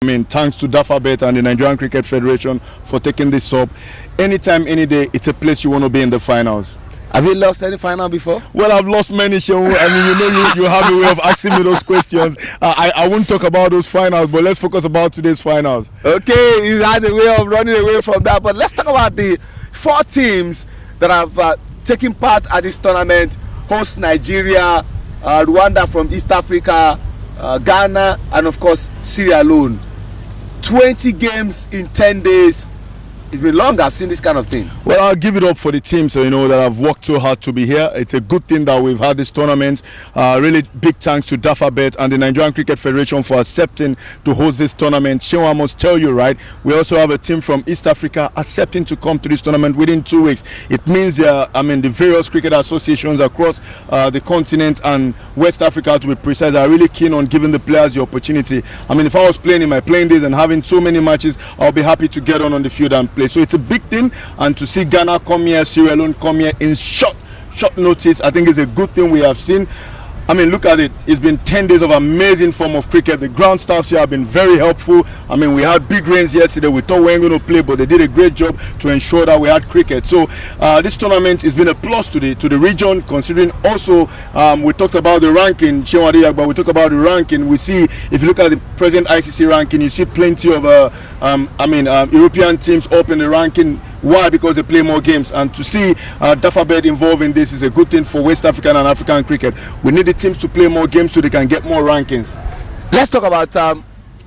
I mean, thanks to Dafabet and the Nigerian Cricket Federation for taking this up. Anytime, any day, it's a place you want to be in the finals. Have you lost any final before? Well, I've lost many, Seun. I mean, you have a way of asking me those questions. I won't talk about those finals, but let's focus about today's finals. Okay, you had a way of running away from that, but let's talk about the 4 teams that have taken part at this tournament. Host Nigeria, Rwanda from East Africa, Ghana, and of course Sierra Leone. 20 games in 10 days. It's been long I've seen this kind of thing. Well, I'll give it up for the teams, that have worked so hard to be here. It's a good thing that we've had this tournament. Really big thanks to Dafabet and the Nigerian Cricket Federation for accepting to host this tournament. Seun, I must tell you, right, we also have a team from East Africa accepting to come to this tournament within 2 weeks. It means, the various cricket associations across the continent and West Africa, to be precise, are really keen on giving the players the opportunity. I mean, if I was playing in my playing days and having so many matches, I'll be happy to get on the field and play. So it's a big thing, and to see Ghana come here, Sierra Leone come here in short notice, I think is a good thing we have seen. I mean, look at it. It's been 10 days of amazing form of cricket. The ground staffs here have been very helpful. I mean, we had big rains yesterday. We thought we weren't going to play, but they did a great job to ensure that we had cricket. So this tournament has been a plus to the region, considering also we talked about the ranking, but we talked about the ranking. We see, if you look at the present ICC ranking, you see plenty of European teams up in the ranking. Why? Because they play more games, and to see Dafabet involved in this is a good thing for West African and African cricket. We need the teams to play more games so they can get more rankings. Let's talk about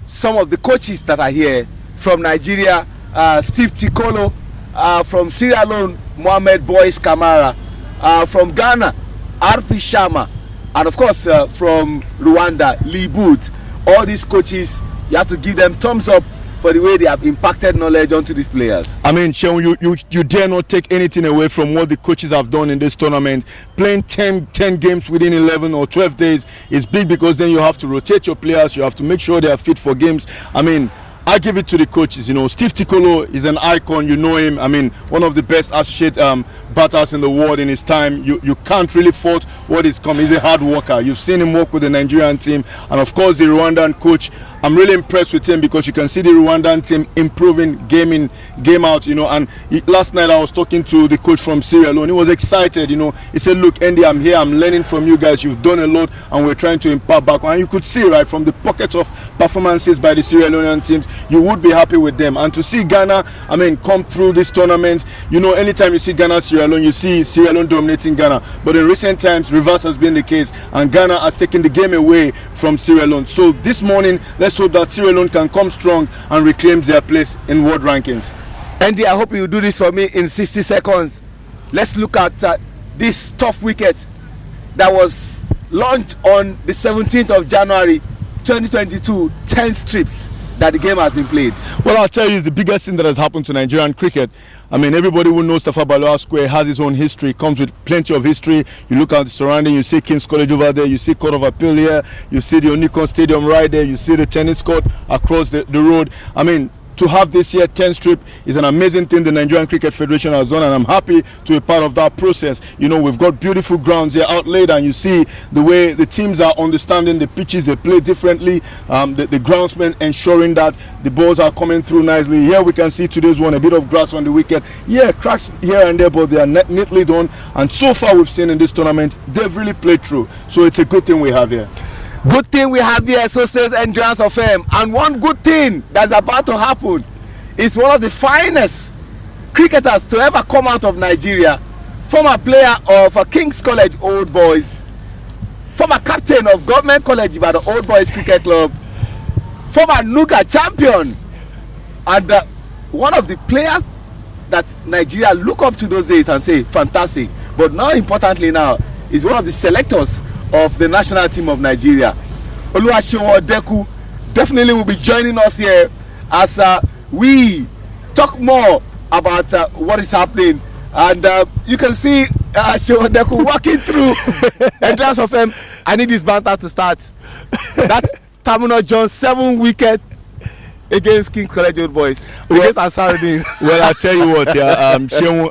some of the coaches that are here. From Nigeria, Steve Tikolo. From Sierra Leone, Mohamed Boyce Kamara. From Ghana, RP Sharma. And of course from Rwanda, Lee Booth. All these coaches, you have to give them thumbs up for the way they have impacted knowledge onto these players. I mean, Seun, you dare not take anything away from what the coaches have done in this tournament. Playing 10 games within 11 or 12 days is big, because then you have to rotate your players. You have to make sure they are fit for games. I mean, I give it to the coaches. Steve Tikolo is an icon. You know him. I mean, one of the best associate batters in the world in his time. You can't really fault what is coming. He's a hard worker. You've seen him work with the Nigerian team, and of course the Rwandan coach. I'm really impressed with him, because you can see the Rwandan team improving game in, game out. And last night I was talking to the coach from Sierra Leone. He was excited. He said, "Look, Andy, I'm here. I'm learning from you guys. You've done a lot, and we're trying to impart back." And you could see, right, from the pockets of performances by the Sierra Leonean teams, you would be happy with them. And to see Ghana, I mean, come through this tournament, anytime you see Ghana, Sierra Leone, you see Sierra Leone dominating Ghana. But in recent times, reverse has been the case, and Ghana has taken the game away from Sierra Leone. So this morning, let's hope that Sierra Leone can come strong and reclaim their place in world rankings. Andy, I hope you do this for me in 60 seconds. Let's look at this tough wicket that was launched on the 17th of January 2022, 10 strips that the game has been played. Well, I'll tell you, it's the biggest thing that has happened to Nigerian cricket. I mean, everybody who knows Tafawa Balewa Square has its own history, comes with plenty of history. You look at the surrounding, you see King's College over there, you see Court of Appeal here, you see the Onikon Stadium right there, you see the tennis court across the road. I mean, to have this year 10 strip is an amazing thing the Nigerian Cricket Federation has done, and I'm happy to be part of that process. We've got beautiful grounds here outlaid, and you see the way the teams are understanding the pitches. They play differently. The groundsmen ensuring that the balls are coming through nicely. Here we can see today's one, a bit of grass on the wicket. Yeah, cracks here and there, but they are neatly done. And so far we've seen in this tournament, they've really played through. So it's a good thing we have here. Good thing we have here, so says Endurance of Fame. And one good thing that's about to happen is one of the finest cricketers to ever come out of Nigeria, former player of King's College Old Boys, former captain of Government College by the Old Boys Cricket Club, former Nuga champion, and one of the players that Nigeria look up to those days and say, fantastic. But now, importantly now, is one of the selectors of the national team of Nigeria. Oluwaseun Odeku definitely will be joining us here as we talk more about what is happening. And you can see Seun Odeku walking through Entrance of Fame. I need this banter to start. That's Terminal John's 7 wickets against King's College Old Boys, against Ansarudeen? Well, I tell you what, yeah, Shehu,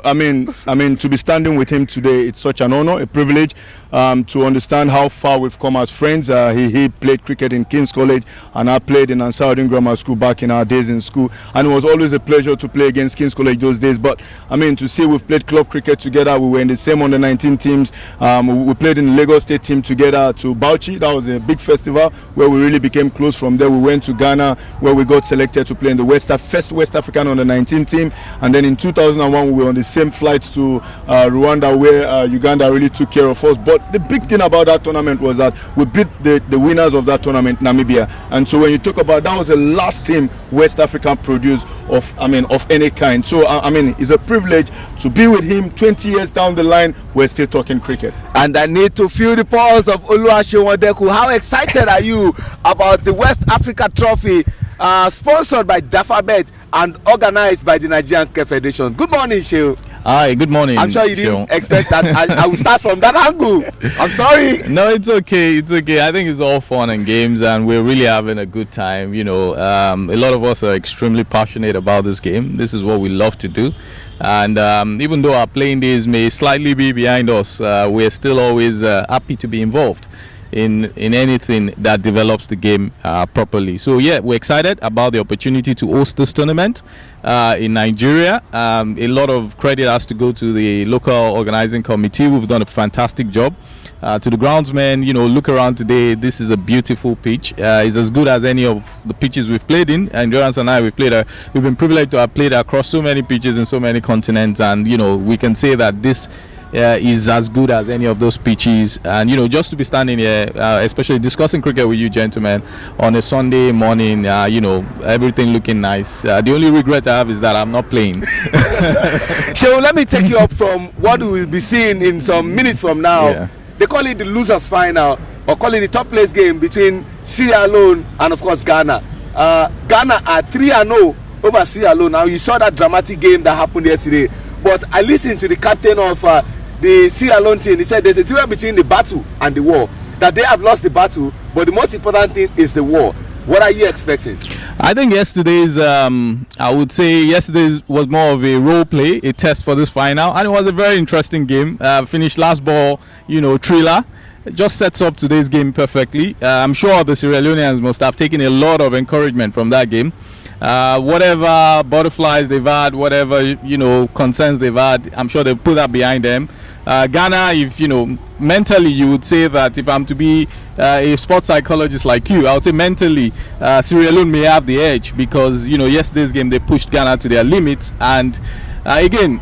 I mean, to be standing with him today, it's such an honor, a privilege, to understand how far we've come as friends. He played cricket in King's College, and I played in Ansarudeen Grammar School back in our days in school, and it was always a pleasure to play against King's College those days. But I mean, to see we've played club cricket together, we were in the same under 19 teams. We played in the Lagos State team together to Bauchi. That was a big festival where we really became close. From there, we went to Ghana, where we got selected to play in the first West African under 19 team, and then in 2001 we were on the same flight to Rwanda, where Uganda really took care of us. But the big thing about that tournament was that we beat the winners of that tournament, Namibia. And so when you talk about that, was the last team West African produced of any kind. So I mean, it's a privilege to be with him. 20 years down the line, we're still talking cricket. And I need to feel the pulse of Oluwaseun. How excited are you about the West Africa Trophy, sponsored by Dafabet and organized by the Nigerian Cricket Federation? Good morning, Shehu. Hi, good morning. I'm sure you didn't expect that. I will start from that angle. I'm sorry. No, it's okay. It's okay. I think it's all fun and games, and we're really having a good time. You know, a lot of us are extremely passionate about this game. This is what we love to do. And even though our playing days may slightly be behind us, we're still always happy to be involved in anything that develops the game properly. So yeah, we're excited about the opportunity to host this tournament in Nigeria. A lot of credit has to go to the local organizing committee. We've done a fantastic job. To the groundsmen, you know, look around today. This is a beautiful pitch. It's as good as any of the pitches we've played in. And Endurance and I, we've been privileged to have played across so many pitches in so many continents, and you know, we can say that this is as good as any of those pitches. And you know, just to be standing here, especially discussing cricket with you gentlemen on a Sunday morning, you know, everything looking nice. The only regret I have is that I'm not playing. So let me take you up from what we will be seeing in some minutes from now. Yeah. They call it the losers final, or call it the top place game between Sierra Leone and of course Ghana. Ghana are 3-0 over Sierra Leone. Now you saw that dramatic game that happened yesterday, but I listened to the captain of the Sierra Leone team. He said there's a difference between the battle and the war, that they have lost the battle, but the most important thing is the war. What are you expecting? I think yesterday's was more of a role play, a test for this final, and it was a very interesting game. Finished last ball, you know, thriller. It just sets up today's game perfectly. I'm sure the Sierra Leoneans must have taken a lot of encouragement from that game. Whatever butterflies they've had, whatever, you know, concerns they've had, I'm sure they'll put that behind them. Ghana, if you know, mentally, you would say that if I'm to be a sports psychologist like you, I would say mentally Sierra Leone may have the edge, because you know, yesterday's game they pushed Ghana to their limits, and again,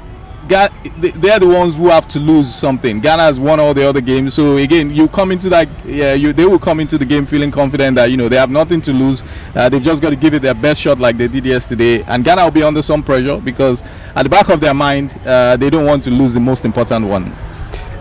they are the ones who have to lose something. Ghana has won all the other games, so again, you come into that, they will come into the game feeling confident that you know they have nothing to lose. They've just got to give it their best shot like they did yesterday, and Ghana will be under some pressure because at the back of their mind, they don't want to lose the most important one.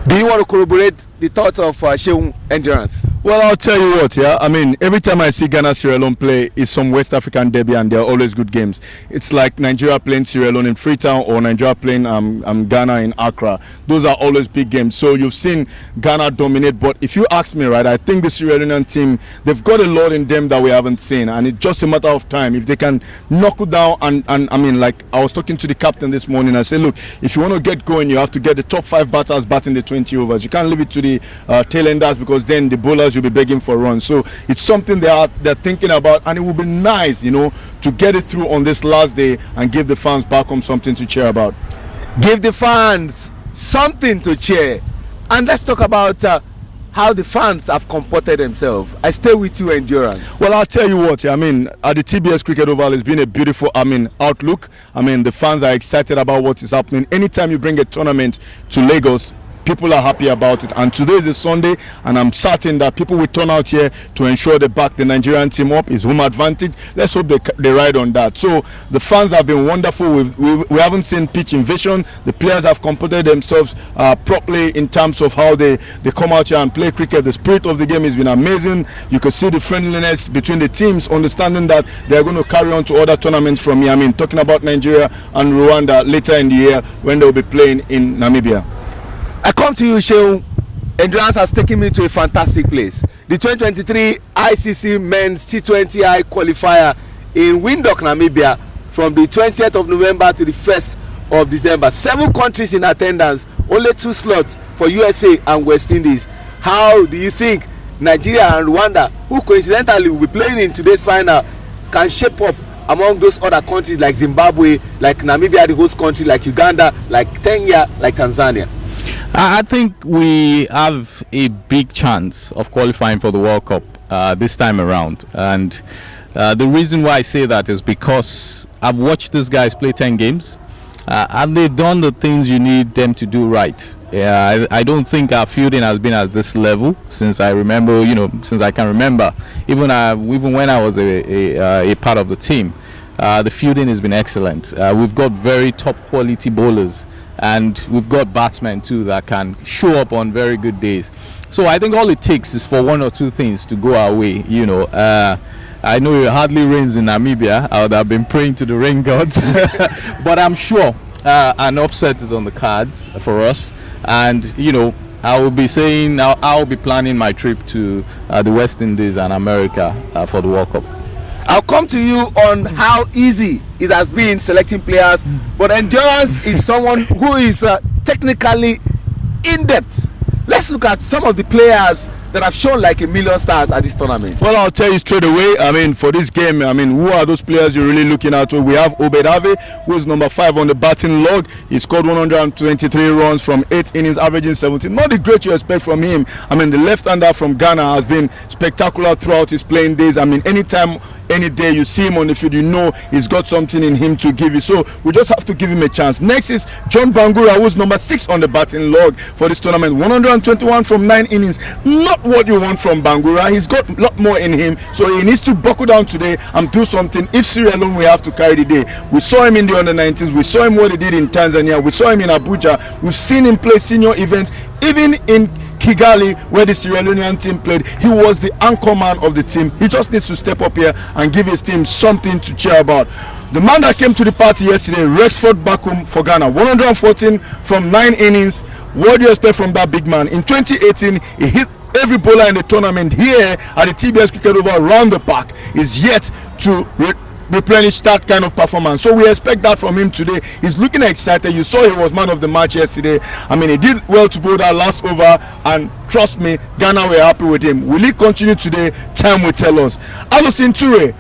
Do you want to corroborate the thoughts of Shehu Endurance? Well, I'll tell you what, yeah. I mean, every time I see Ghana Sierra Leone play, it's some West African derby, and they're always good games. It's like Nigeria playing Sierra Leone in Freetown, or Nigeria playing Ghana in Accra. Those are always big games. So you've seen Ghana dominate, but if you ask me, right, I think the Sierra Leonean team, they've got a lot in them that we haven't seen, and it's just a matter of time. If they can knock it down, and I mean, like I was talking to the captain this morning, I said, look, if you want to get going, you have to get the top 5 batters batting the 20 overs. You can't leave it to the tail enders, because then the bowlers will be begging for runs. So it's something they're thinking about, and it would be nice, you know, to get it through on this last day and give the fans back home something to cheer about. Give the fans something to cheer. And let's talk about how the fans have comported themselves. I stay with you, Endurance. Well, I'll tell you what, I mean, at the TBS Cricket Oval, it's been a beautiful, outlook. I mean, the fans are excited about what is happening. Anytime you bring a tournament to Lagos, people are happy about it, and today is a Sunday, and I'm certain that people will turn out here to ensure they back the Nigerian team up. It's home advantage. Let's hope they ride on that. So the fans have been wonderful. We haven't seen pitch invasion. The players have comported themselves properly in terms of how they come out here and play cricket. The spirit of the game has been amazing. You can see the friendliness between the teams, understanding that they're going to carry on to other tournaments from here. I mean, talking about Nigeria and Rwanda later in the year when they'll be playing in Namibia. I come to you, Shehu. Endurance has taken me to a fantastic place. The 2023 ICC Men's T20I qualifier in Windhoek, Namibia, from the 20th of November to the 1st of December. 7 countries in attendance, only 2 slots for USA and West Indies. How do you think Nigeria and Rwanda, who coincidentally will be playing in today's final, can shape up among those other countries like Zimbabwe, like Namibia, the host country, like Uganda, like Kenya, like Tanzania? I think we have a big chance of qualifying for the World Cup this time around, and the reason why I say that is because I've watched these guys play 10 games and they've done the things you need them to do right. I don't think our fielding has been at this level since I remember, since I can remember, even when I was a part of the team. The fielding has been excellent. We've got very top quality bowlers, and we've got batsmen too that can show up on very good days. So I think all it takes is for 1 or 2 things to go our way. I know it hardly rains in Namibia. I would have been praying to the rain gods, but I'm sure an upset is on the cards for us. And I will be saying I'll be planning my trip to the West Indies and America for the World Cup. I'll come to you on how easy it has been selecting players, but endurance is someone who is technically in depth. Let's look at some of the players that have shown like a million stars at this tournament. Well, I'll tell you straight away, for this game, who are those players you're really looking at? We have Obed Ave, who is number 5 on the batting log. He scored 123 runs from 8 innings, averaging 17. Not the great you expect from him. The left-hander from Ghana has been spectacular throughout his playing days. Anytime, any day you see him on the field, he's got something in him to give you. So we just have to give him a chance. Next is John Bangura, who's number 6 on the batting log for this tournament. 121 from 9 innings. Not what you want from Bangura. He's got a lot more in him, so he needs to buckle down today and do something. If Sierra Leone, we have to carry the day. We saw him in the under-19s. We saw him what he did in Tanzania. We saw him in Abuja. We've seen him play senior events, even in Kigali, where the Sierra Leonean team played. He was the anchor man of the team. He just needs to step up here and give his team something to cheer about. The man that came to the party yesterday, Rexford Bakum for Ghana, 114 from 9 innings. What do you expect from that big man? In 2018, he hit every bowler in the tournament here at the TBS Cricket Oval around the park. Is yet to replenish that kind of performance, so we expect that from him today. He's looking excited. You saw he was man of the match yesterday. He did well to bowl that last over, and trust me, Ghana were happy with him. Will he continue today? Time will tell us. Alison Ture,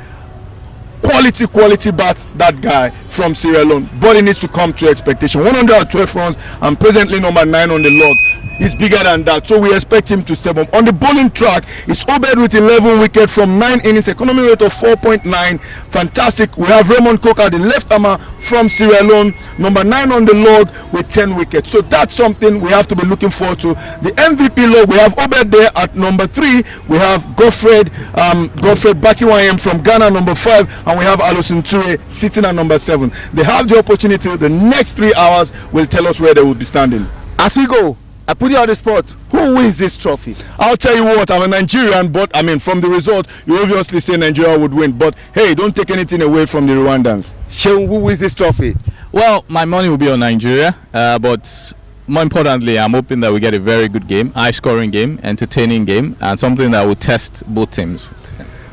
quality bat, that guy from Sierra Leone, but he needs to come to expectation. 112 runs and presently number 9 on the log. He's bigger than that, so we expect him to step up. On the bowling track, it's Obed with 11 wickets from 9 innings, economy rate of 4.9. Fantastic. We have Raymond Coker, the left armer from Sierra Leone, number 9 on the log with 10 wickets. So that's something we have to be looking forward to. The MVP log, we have Obed there at number 3. We have Godfred Bakiwayem from Ghana, number 5, and we have Alison Ture sitting at number 7. They have the opportunity. The next 3 hours will tell us where they will be standing. As we go, I put you on the spot. Who wins this trophy? I'll tell you what, I'm a Nigerian, but from the result, you obviously say Nigeria would win. But hey, don't take anything away from the Rwandans. Sheung, who wins this trophy? Well, my money will be on Nigeria, but more importantly, I'm hoping that we get a very good game, high-scoring game, entertaining game, and something that will test both teams.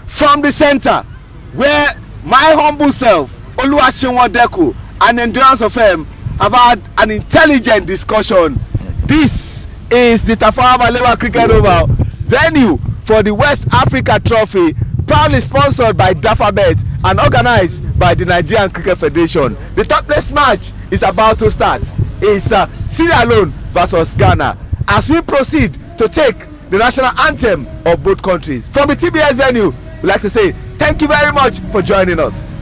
From the center, where my humble self, Oluwaseun Odeku, and Endurance of M have had an intelligent discussion. This is the Tafawa Balewa Cricket Oval, venue for the West Africa Trophy, proudly sponsored by Dafabet and organized by the Nigerian Cricket Federation. The top place match is about to start. It's Sierra Leone versus Ghana. As we proceed to take the national anthem of both countries. From the TBS venue, we'd like to say thank you very much for joining us.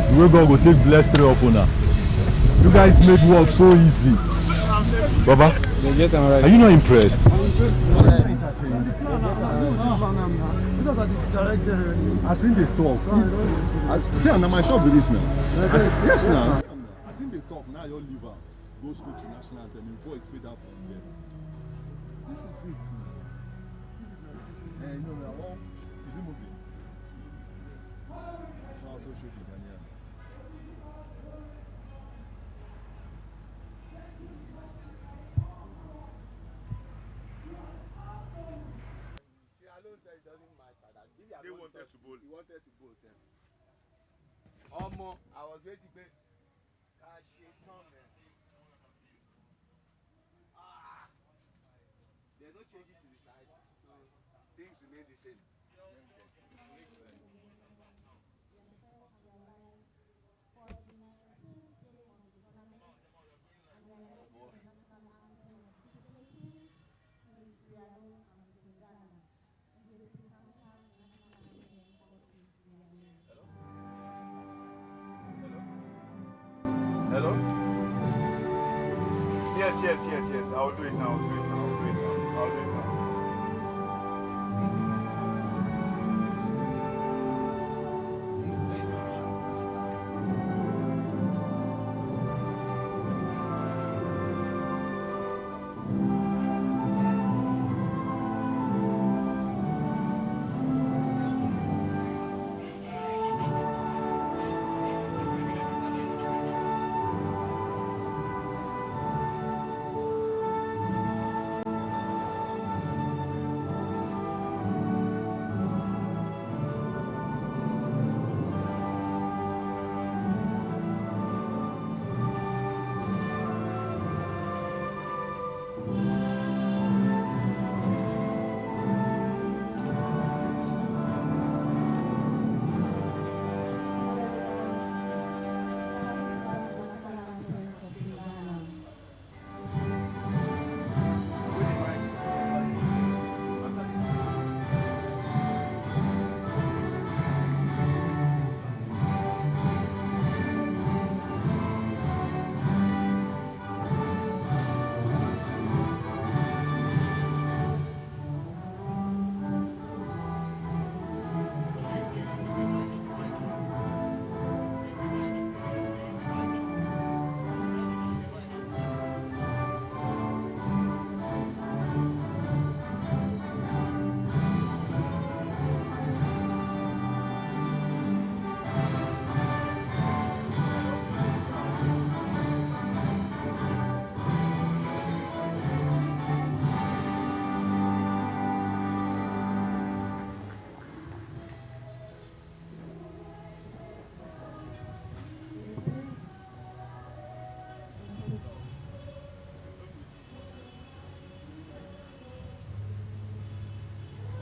The way God will take bless 3 up on her. You guys made work so easy. Baba, are you not impressed? I seen the talk. See, I'm my shop with this now. Yes, now. I seen the talk. Now your liver goes straight to national anthem. Your voice fade out from there. This is it. And you know, is it moving? I'll also show you Daniel. They wanted to bowl. He wanted to bowl, sir. Omo, I was waiting for there's no changes to the side, so things remain the same. Hello? Yes. I'll do it now. I'll do it now.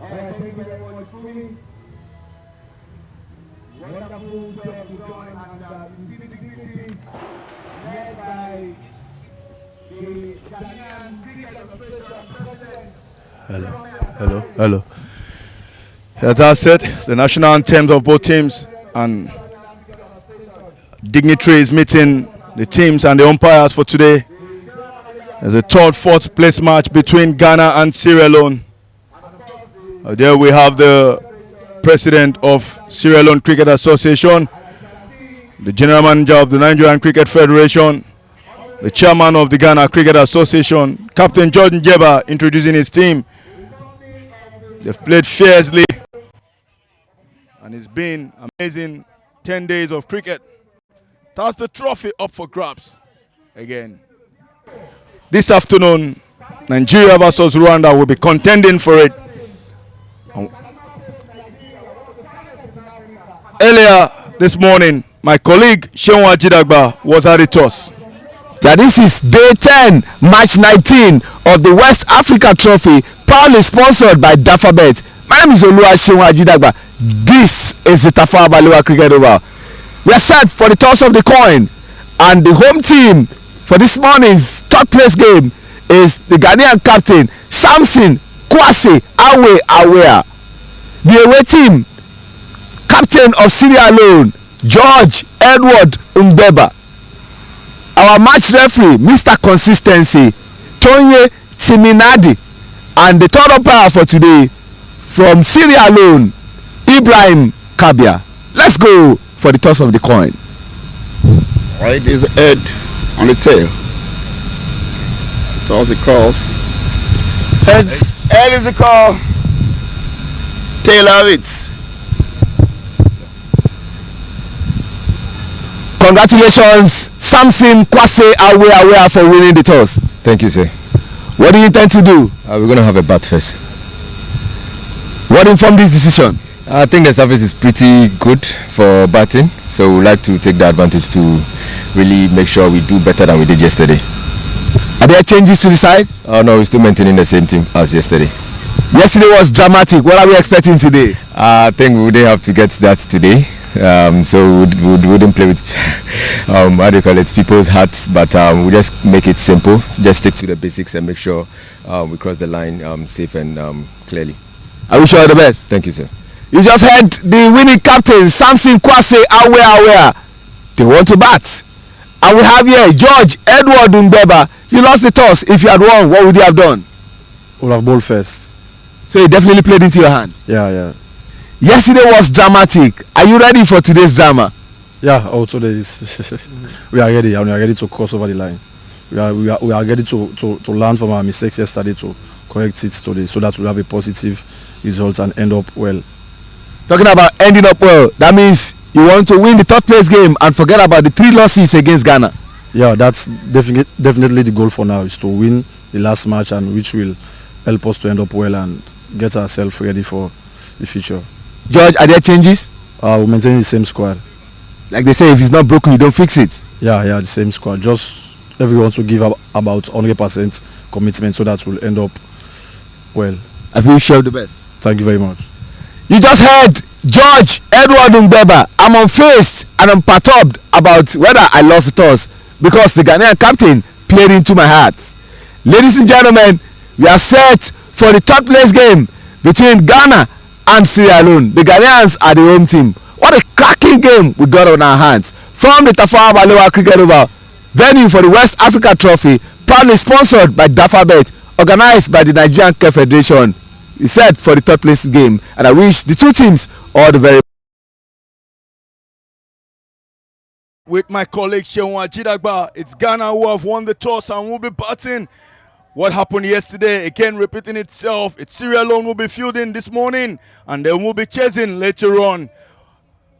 Thank you very much for me. Wonderful job to join and receive the greetings led by the Ghanaian Cricket Association President. Hello. That's it. The national anthems of both teams and dignitaries meeting the teams and the umpires for today. There's a third, fourth place match between Ghana and Sierra Leone. There we have the president of Sierra Leone Cricket Association, the general manager of the Nigerian Cricket Federation, the chairman of the Ghana Cricket Association, Captain Jordan Jeba introducing his team. They've played fiercely and it's been amazing 10 days of cricket. That's the trophy up for grabs again. This afternoon, Nigeria versus Rwanda will be contending for it. Earlier this morning, my colleague Seun Ajidagba was at the toss. Yeah, this is day 10, match 19 of the West Africa Trophy, proudly sponsored by Dafabet. My name is Seun Ajidagba. This is the Tafawa Balewa Cricket Oval. We are set for the toss of the coin, and the home team for this morning's third place game is the Ghanaian captain Samson Kwasi Awe Awea. The away team, captain of Sierra Leone George Edward Mbeba. Our match referee Mr. Consistency Tonye Timinadi, and the third umpire for today from Sierra Leone Ibrahim Kabia. Let's go for the toss of the coin. Right, there's a head on the tail. Toss the calls. Heads. Head is the call. Tail of it. Congratulations, Samson Kwasi Awe for winning the toss. Thank you, sir. What do you intend to do? We're going to have a bat first. What informed this decision? I think the surface is pretty good for batting, so we'd like to take the advantage to really make sure we do better than we did yesterday. Are there changes to the side? Oh no, we're still maintaining the same team as yesterday. Yesterday was dramatic. What are we expecting today? I think we wouldn't have to get that today. So we wouldn't play with how do you call it, people's hearts, but we just make it simple, just stick to the basics and make sure we cross the line safe and clearly. I wish you all the best. Thank you, sir. You just heard the winning captain, Samson Kwase Aware. They want to bat. And we have here George Edward Mbeba. You lost the toss. If you had won, what would you have done? Would have ball first. So you definitely played into your hands. Yeah. Yesterday was dramatic. Are you ready for today's drama? Yeah, today is we are ready, and we are ready to cross over the line. We are ready to learn from our mistakes yesterday, to correct it today, so that we have a positive result and end up well. Talking about ending up well, that means you want to win the third place game and forget about the 3 losses against Ghana. Yeah, that's definitely the goal for now, is to win the last match, and which will help us to end up well and get ourselves ready for the future. George, are there changes? We'll maintain the same squad. Like they say, if it's not broken, you don't fix it. Yeah, the same squad. Just everyone to give about 100% commitment, so that we'll end up well. I feel you share the best. Thank you very much. You just heard George Edward Mbeba. I'm unfazed and I'm perturbed about whether I lost the toss, because the Ghanaian captain played into my heart. Ladies and gentlemen, we are set for the third place game between Ghana and Sierra Leone. The Ghanaians are the home team. What a cracking game we got on our hands. From the Tafawa Balewa Cricket Oval, venue for the West Africa Trophy, proudly sponsored by DAFABET, organized by the Nigerian Cricket Federation. We set for the third place game, and I wish the two teams all the very best. With my colleague Sheon Ajidagba, it's Ghana who have won the toss and will be batting. What happened yesterday, again repeating itself. It's Sierra Leone will be fielding this morning, and they will be chasing later on.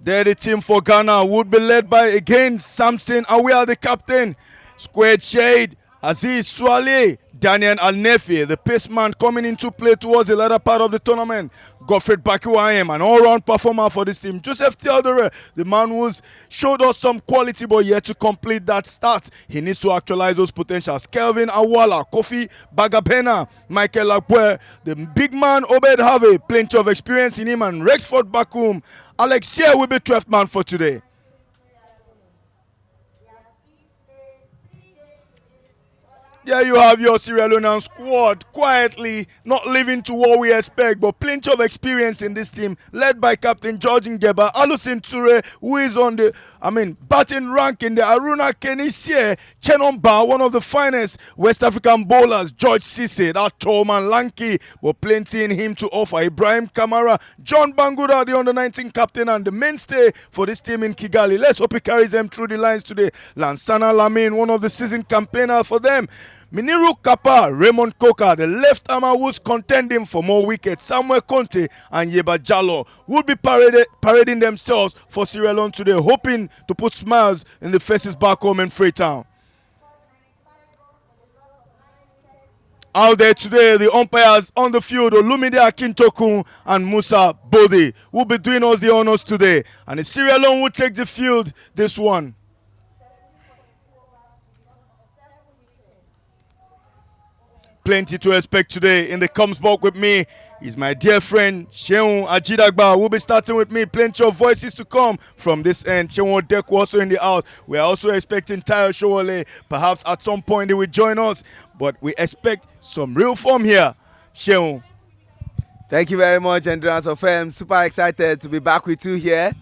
There, the team for Ghana would be led by, again, Samson Aware, the captain. Squared shade, Aziz Swale, Daniel Alnefi, the pace man coming into play towards the latter part of the tournament. Godfred Bakiwayem, an all-round performer for this team. Joseph Theodore, the man who's showed us some quality but yet to complete that start. He needs to actualize those potentials. Kelvin Awala, Kofi Bagapena, Michael Akwe, the big man Obed Harvey, plenty of experience in him, and Rexford Bakum. Alex here will be 12th man for today. There you have your Sierra Leonean squad, quietly, not living to what we expect, but plenty of experience in this team, led by Captain George Ngeba, Alusin Ture, who is on the, batting rank in the Aruna Kenisia, Chenomba, one of the finest West African bowlers, George Cisse, that tall man, lanky, but plenty in him to offer. Ibrahim Kamara, John Banguda, the under-19 captain and the mainstay for this team in Kigali. Let's hope he carries them through the lines today. Lansana Lamin, one of the season campaigners for them. Miniru Kappa, Raymond Koka, the left armer who's contending for more wickets. Samuel Conte and Yeba Jallo will be parading themselves for Sierra Leone today, hoping to put smiles in the faces back home in Freetown. Out there today, the umpires on the field, Olumide Akintokun and Musa Bode, will be doing us the honors today. And the Sierra Leone will take the field this one. Plenty to expect today in the Comes Back with me. He's my dear friend Sheon Ajidagba. We'll be starting with me. Plenty of voices to come from this end. Sheon Odeku also in the house. We are also expecting Tayo Showale. Perhaps at some point they will join us, but we expect some real form here. Sheon. Thank you very much, Endurance of FM. Super excited to be back with you here.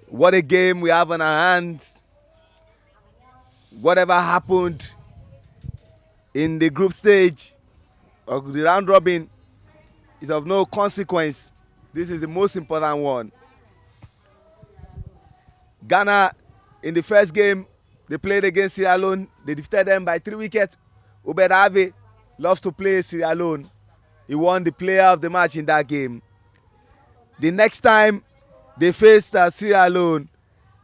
What a game we have on our hands. Whatever happened in the group stage of the round robin is of no consequence. This is the most important one. Ghana, in the first game they played against Sierra Leone, they defeated them by 3 wickets. Obed Harvey loves to play Sierra Leone. He won the player of the match in that game. The next time they faced Sierra Leone,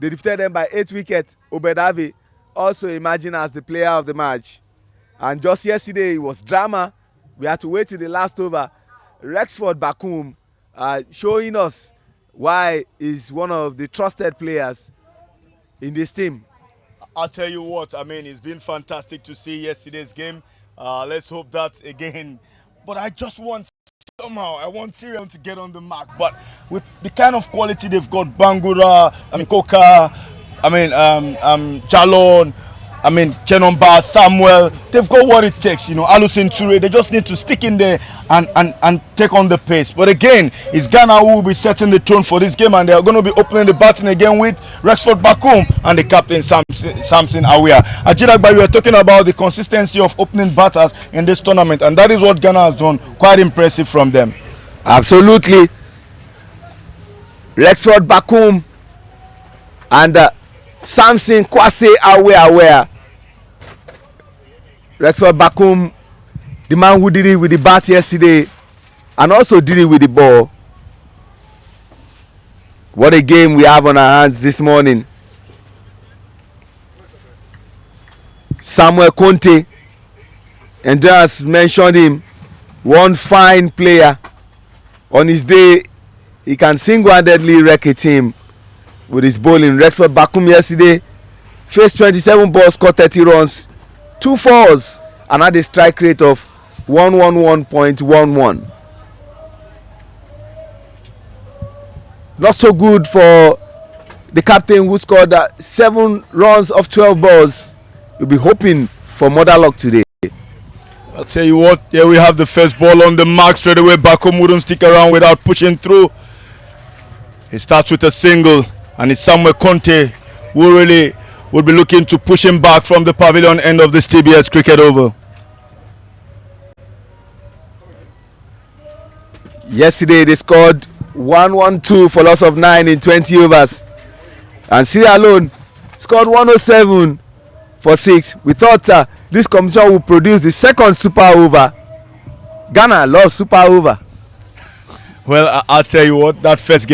they defeated them by 8 wickets. Obed Harvey also emerging as the player of the match. And just yesterday, it was drama. We had to wait till the last over Rexford Bakum showing us why he's one of the trusted players in this team. I'll tell you what, I mean, it's been fantastic to see yesterday's game. Let's hope that again. But I just want I want Syrian to get on the mark. But with the kind of quality they've got, Bangura, Koka, Chalon, Chenomba, Samuel, they've got what it takes. Alusin Toure, they just need to stick in there and take on the pace. But again, it's Ghana who will be setting the tone for this game, and they are going to be opening the batting again with Rexford Bakum and the captain Samson Awia. Ajidagba, we are talking about the consistency of opening batters in this tournament, and that is what Ghana has done. Quite impressive from them. Absolutely. Rexford Bakum and Samson Kwase Awia. Rexford Bakum, the man who did it with the bat yesterday and also did it with the ball. What a game we have on our hands this morning. Samuel Conte, and just mentioned him, one fine player. On his day, he can single-handedly wreck a team with his bowling. Rexford Bakum yesterday faced 27 balls, scored 30 runs, 2 fours, and had a strike rate of 111.11. Not so good for the captain, who scored 7 runs of 12 balls. We'll be hoping for more luck today. I'll tell you what, here we have the first ball on the mark straight away. Bakum wouldn't stick around without pushing through. He starts with a single, and it's Samuel Conte who really will be looking to push him back from the pavilion end of this TBS cricket over. Yesterday they scored 112 for loss of 9 in 20 overs, and Sierra Leone scored 107 for 6. We thought this competition would produce the second super over. Ghana loves super over. Well, I'll tell you what, that first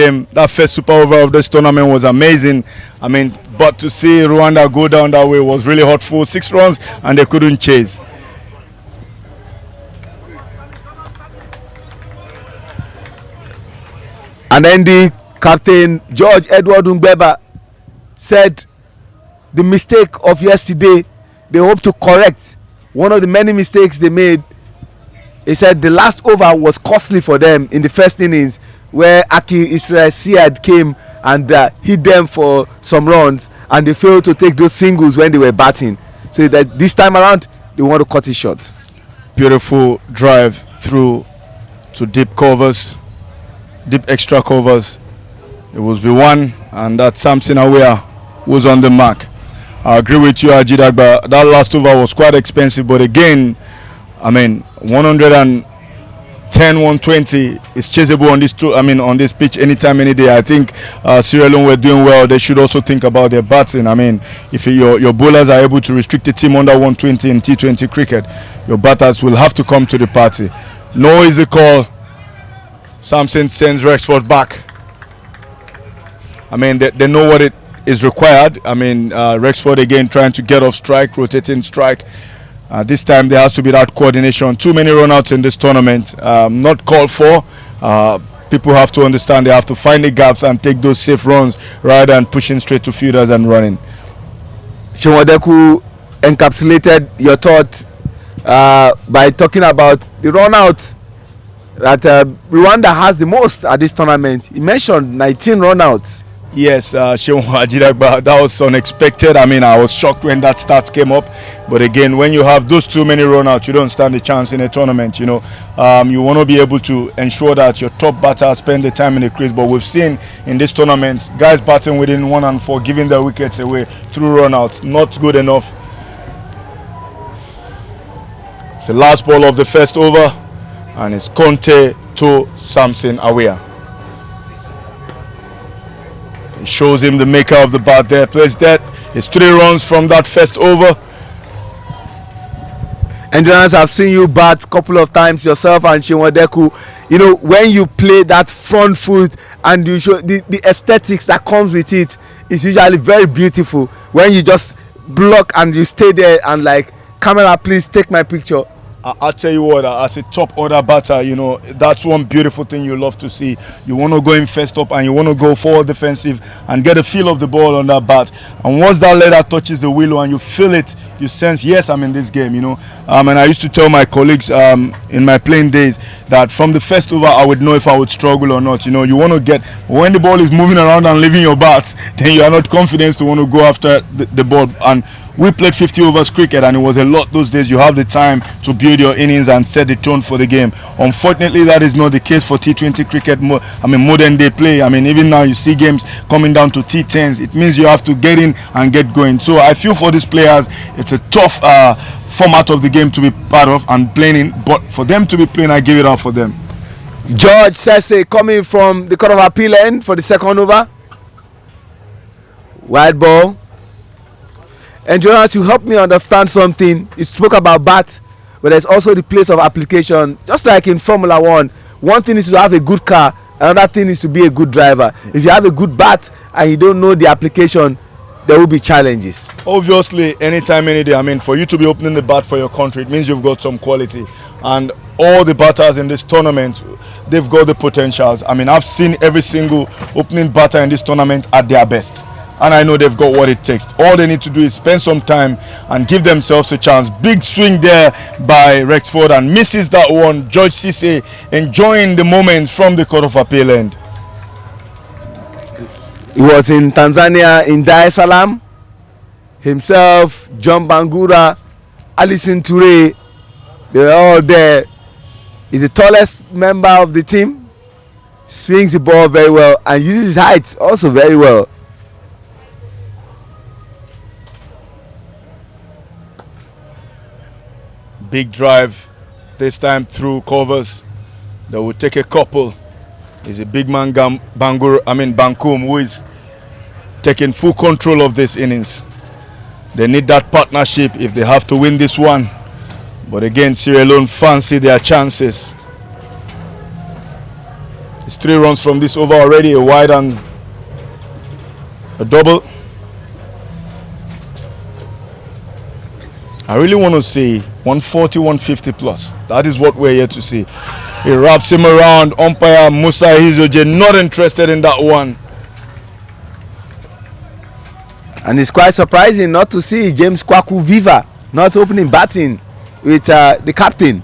super over of this tournament was amazing. But to see Rwanda go down that way was really hurtful. 6 runs and they couldn't chase. And then the captain, George Edward Ngbeba, said the mistake of yesterday, they hope to correct one of the many mistakes they made. He said the last over was costly for them in the first innings, where Aki Israel Siad came and hit them for some runs, and they failed to take those singles when they were batting. So that this time around, they want to cut it short. Beautiful drive through to deep covers, deep extra covers. It was B1, and that Samson Awia was on the mark. I agree with you, Ajidagba. That last over was quite expensive, but again, 110, 120 is chaseable on this pitch anytime, any day. I think Sierra Leone were doing well. They should also think about their batting. If your bowlers are able to restrict the team under 120 in T20 cricket, your batters will have to come to the party. No easy call. Samson sends Rexford back. They know what it is required. Rexford again trying to get off strike, rotating strike. This time there has to be that coordination. Too many run-outs in this tournament. Not called for. People have to understand they have to find the gaps and take those safe runs rather than pushing straight to fielders and running. Shewadeku encapsulated your thought by talking about the run-out that Rwanda has the most at this tournament. He mentioned 19 run-outs. Yes, that was unexpected. I was shocked when that stat came up. But again, when you have those too many run-outs, you don't stand a chance in a tournament. You want to be able to ensure that your top batters spend the time in the crease. But we've seen in this tournament, guys batting within 1 and 4, giving their wickets away through run-outs. Not good enough. It's the last ball of the first over, and it's Conte to Samson Awia. It shows him the maker of the bat there. Plays that. It's 3 runs from that first over. Endurance, I've seen you bat a couple of times yourself and Shewadeku. When you play that front foot and you show the aesthetics that comes with it, is usually very beautiful. When you just block and you stay there and like, camera, please take my picture. I'll tell you what, as a top order batter, you know, that's one beautiful thing you love to see. You want to go in first up and you want to go forward defensive and get a feel of the ball on that bat. And once that leather touches the willow and you feel it, you sense, yes, I'm in this game, you know. And I used to tell my colleagues in my playing days that from the first over, I would know if I would struggle or not. You know, you want to get, when the ball is moving around and leaving your bat, then you are not confident to want to go after the ball. And we played 50 overs cricket and it was a lot those days. You have the time to build your innings and set the tone for the game. Unfortunately, that is not the case for T20 cricket. Modern day play. Even now you see games coming down to T10s. It means you have to get in and get going. So I feel for these players, it's a tough format of the game to be part of and playing in. But for them to be playing, I give it up for them. George Sese coming from the Court of Appeal end for the second over. Wide ball. And Jonas, you help me understand something. You spoke about bat, but there's also the place of application. Just like in Formula One, one thing is to have a good car, another thing is to be a good driver. If you have a good bat and you don't know the application, there will be challenges. Obviously, anytime, any day. For you to be opening the bat for your country, it means you've got some quality. And all the batters in this tournament, they've got the potentials. I've seen every single opening batter in this tournament at their best. And I know they've got what it takes. All they need to do is spend some time and give themselves a chance. Big swing there by Rexford and misses that one. George Sise enjoying the moment from the Court of Appeal end. He was in Tanzania in Dar es Salaam. Himself, John Bangura, Alison Toure, they were all there. He's the tallest member of the team. Swings the ball very well and uses his height also very well. Big drive, this time through covers. They will take a couple. It's a big man Bankum who is taking full control of this innings. They need that partnership if they have to win this one. But again, Sierra Leone fancy their chances. It's 3 runs from this over already, a wide and a double. I really want to see 140, 150 plus. That is what we're here to see. He wraps him around. Umpire Musa Hizoje not interested in that one. And it's quite surprising not to see James Kwaku Viva not opening batting with the captain.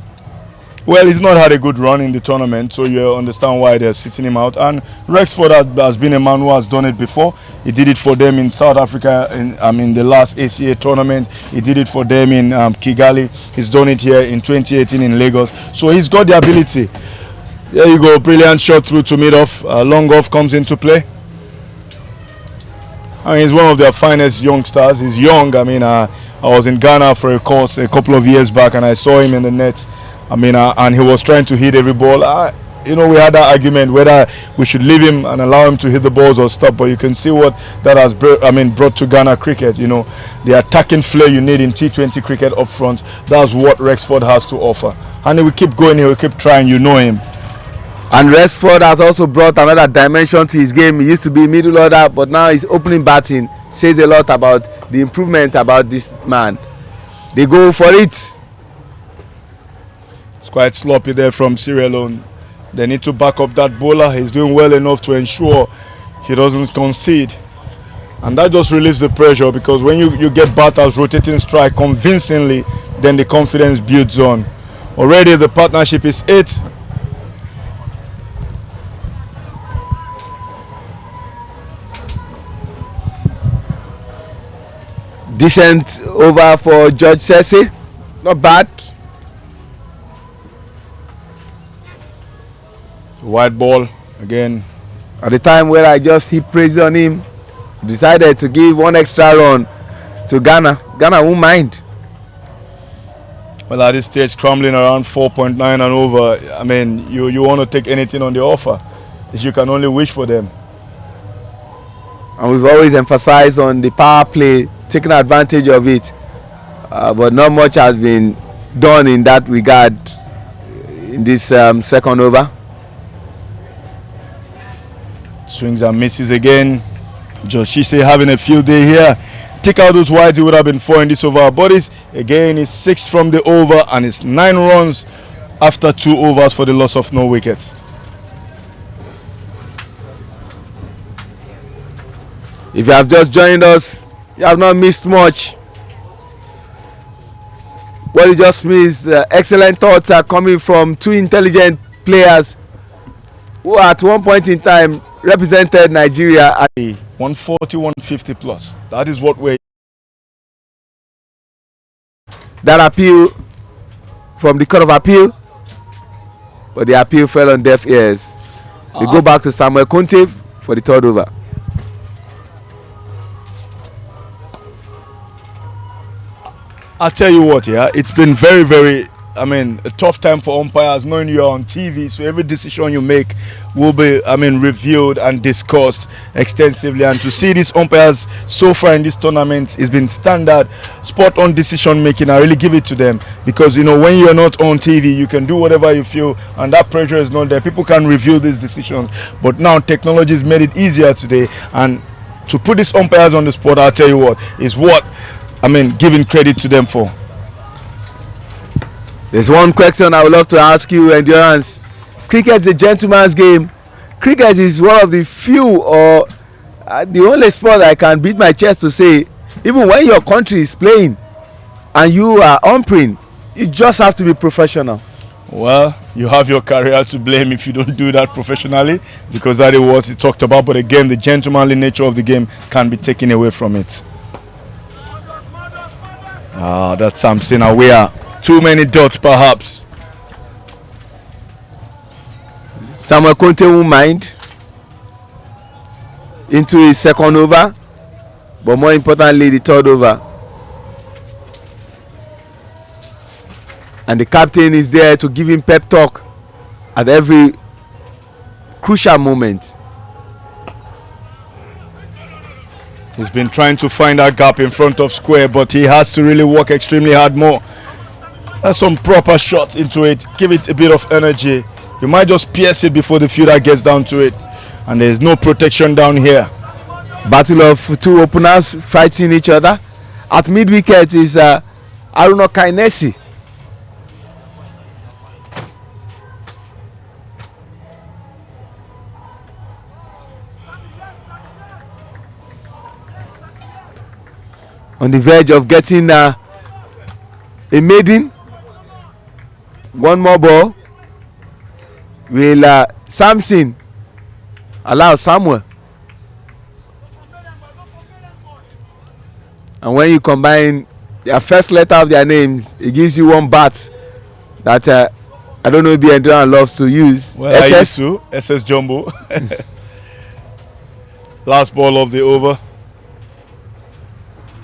Well, he's not had a good run in the tournament, so you understand why they're sitting him out. And Rexford has been a man who has done it before. He did it for them in South Africa in the last ACA tournament. He did it for them in Kigali. He's done it here in 2018 in Lagos. So he's got the ability. There you go, brilliant shot through to mid-off. Long off comes into play. He's one of their finest youngsters. He's young. I was in Ghana for a course a couple of years back and I saw him in the net. And he was trying to hit every ball. We had that argument whether we should leave him and allow him to hit the balls or stop. But you can see what that has brought to Ghana cricket. The attacking flair you need in T20 cricket up front. That's what Rexford has to offer. And he will keep going. He will keep trying. You know him. And Rexford has also brought another dimension to his game. He used to be middle order, but now he's opening batting. Says a lot about the improvement about this man. They go for it. It's quite sloppy there from Sierra Leone. They need to back up that bowler. He's doing well enough to ensure he doesn't concede. And that just relieves the pressure because when you get batters rotating strike convincingly, then the confidence builds on. Already the partnership is 8. Decent over for George Sese. Not bad. Wide ball again. At the time where I just heaped praise on him, decided to give one extra run to Ghana. Ghana won't mind. Well, at this stage, crumbling around 4.9 and over, you want to take anything on the offer. You can only wish for them. And we've always emphasized on the power play, taking advantage of it. But not much has been done in that regard in this second over. Swings and misses again. Joshise having a field day here. take out those wides, it would have been 4 in this over. But it's again, it's 6 from the over, and it's 9 runs after 2 overs for the loss of no wicket. If you have just joined us, you have not missed much. What you just missed, excellent thoughts are coming from 2 intelligent players who at one point in time represented Nigeria at 140, 150 plus. That is what we're. That appeal from the Court of Appeal, but the appeal fell on deaf ears. They go back to Samuel Conte for the 3rd over. I'll tell you what, yeah, it's been very, very, a tough time for umpires, knowing you're on TV, so every decision you make will be, reviewed and discussed extensively. And to see these umpires so far in this tournament, it's been standard, spot on decision making. I really give it to them, because, when you're not on TV, you can do whatever you feel, and that pressure is not there. People can review these decisions, but now technology has made it easier today, and to put these umpires on the spot, I'll tell you what, is what giving credit to them for. There's one question I would love to ask you, Endurance. Cricket is a gentleman's game. Cricket is one of the few or the only sport I can beat my chest to say, even when your country is playing and you are umpiring, you just have to be professional. Well, you have your career to blame if you don't do that professionally, because that is what he talked about. But again, the gentlemanly nature of the game can be taken away from it. That's something aware. Too many dots, perhaps. Samuel Conte won't mind into his 2nd over, but more importantly, the 3rd over. And the captain is there to give him pep talk at every crucial moment. He's been trying to find that gap in front of square, but he has to really work extremely hard more. That's some proper shots into it. Give it a bit of energy. You might just pierce it before the fielder gets down to it. And there's no protection down here. Battle of 2 openers fighting each other. At mid-wicket is Aruna Kainesi. On the verge of getting a maiden. One more ball. Will Samson allow Samuel? And when you combine their first letter of their names, it gives you one bat that I don't know if the Endurance loves to use. Well, SS. I used to. SS Jumbo. Last ball of the over.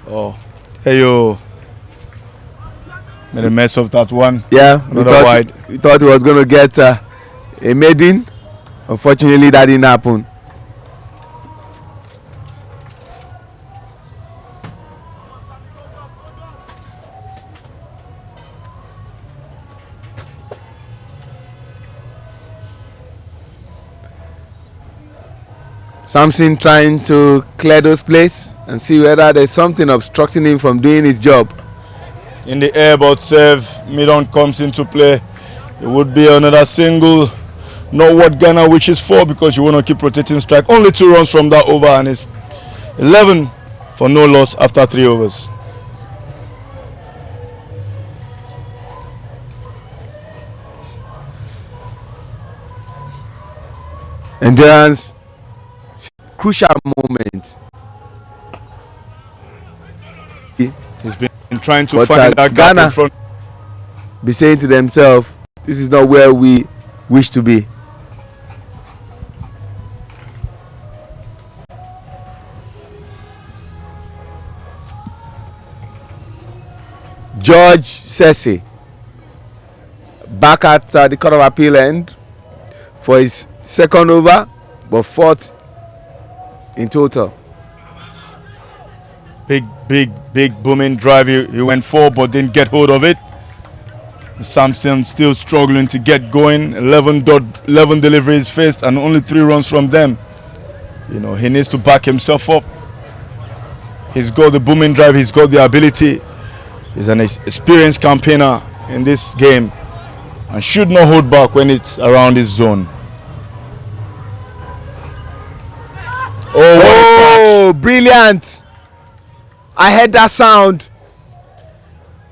Oh, hey yo. Made a mess of that one. Yeah, we thought he was going to get a maiden. Unfortunately, that didn't happen. Samson trying to clear those places and see whether there's something obstructing him from doing his job. In the air, but serve, mid-on comes into play. It would be another single. Not what Ghana wishes for, because you want to keep rotating strike. Only 2 runs from that over, and it's 11 for no loss after 3 overs. Endurance, crucial moment. He's been trying to find that gap in front. Be saying to themselves, this is not where we wish to be. George Sese back at the Court of Appeal end for his 2nd over, but 4th in total. Big booming drive. He went for, but didn't get hold of it. Samson still struggling to get going. 11 deliveries faced and only 3 runs from them. He needs to back himself up. He's got the booming drive, he's got the ability. He's an experienced campaigner in this game and should not hold back when it's around his zone. Oh, brilliant! I heard that sound.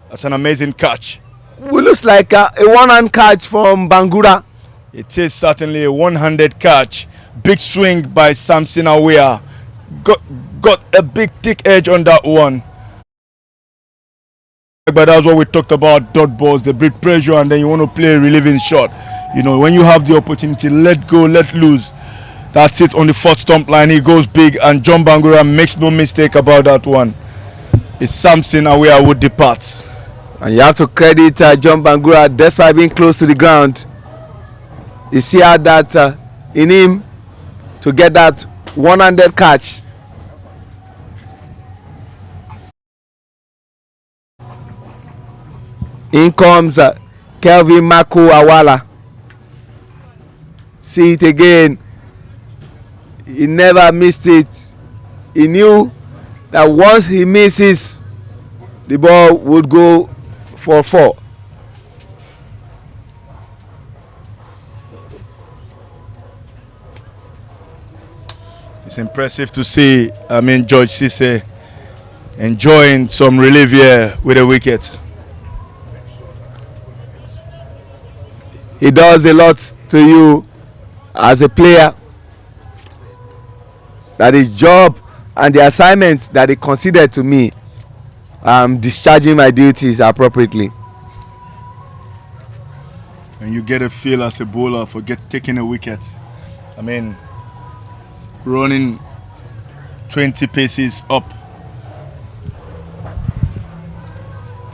That's an amazing catch. It looks like a one-hand catch from Bangura. It is certainly a one-handed catch. Big swing by Samson Awea. Got a big thick edge on that one. But that's what we talked about, dot balls. They breed pressure and then you want to play a relieving shot. You know, when you have the opportunity, let go, let loose. That's it on the fourth stump line. He goes big and John Bangura makes no mistake about that one. It's Samson Awea who departs. And you have to credit John Bangura despite being close to the ground. You see how that in him to get that one-handed catch. In comes Kelvin Mako Awala. See it again. He never missed it. He knew that once he misses, the ball would go for 4. It's impressive to see, George Cisse enjoying some relief here with a wicket. He does a lot to you as a player. That is job and the assignments that he considered to me. I'm discharging my duties appropriately. And you get a feel as a bowler for taking a wicket. Running 20 paces up.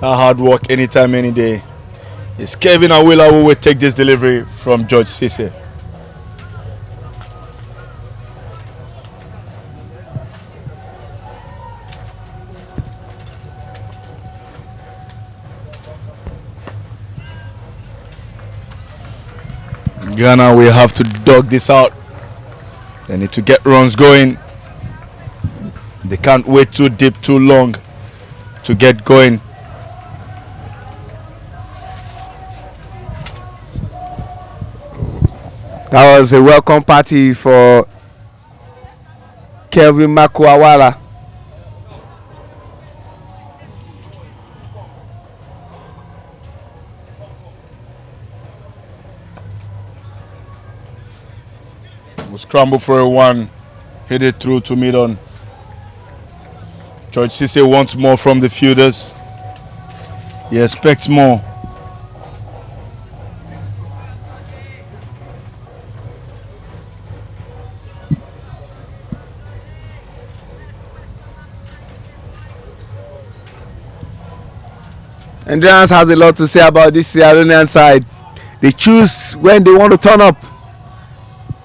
That hard work anytime, any day. It's Kevin Awela who will take this delivery from George Cisse. Ghana will have to dug this out. They need to get runs going. They can't wait too deep, too long to get going. That was a welcome party for Kelvin Mako Awala. We'll scramble for a 1, hit it through to mid-on. George Cisse wants more from the fielders. He expects more. Endurance has a lot to say about this Sierra Leonean side. They choose when they want to turn up.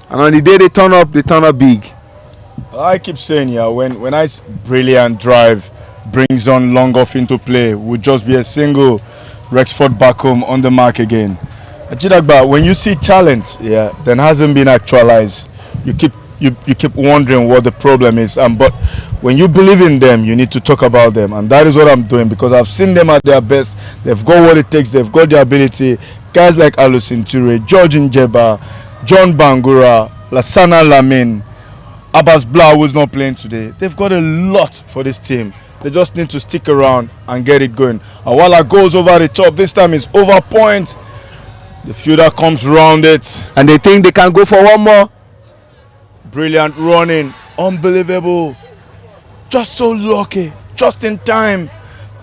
And on the day they turn up big. I keep saying, when I brilliant drive brings on long off into play, would just be a single Rexford back home on the mark again. Ajidagba, when you see talent, then hasn't been actualized, you keep wondering what the problem is. But when you believe in them, you need to talk about them, and that is what I'm doing because I've seen them at their best. They've got what it takes. They've got the ability. Guys like Alusin Ture, George Njeba, John Bangura, Lassana Lamin, Abbas Blah, who's not playing today. They've got a lot for this team. They just need to stick around and get it going. Awala goes over the top. This time it's over point. The fielder comes round it. And they think they can go for one more. Brilliant running. Unbelievable. Just so lucky. Just in time.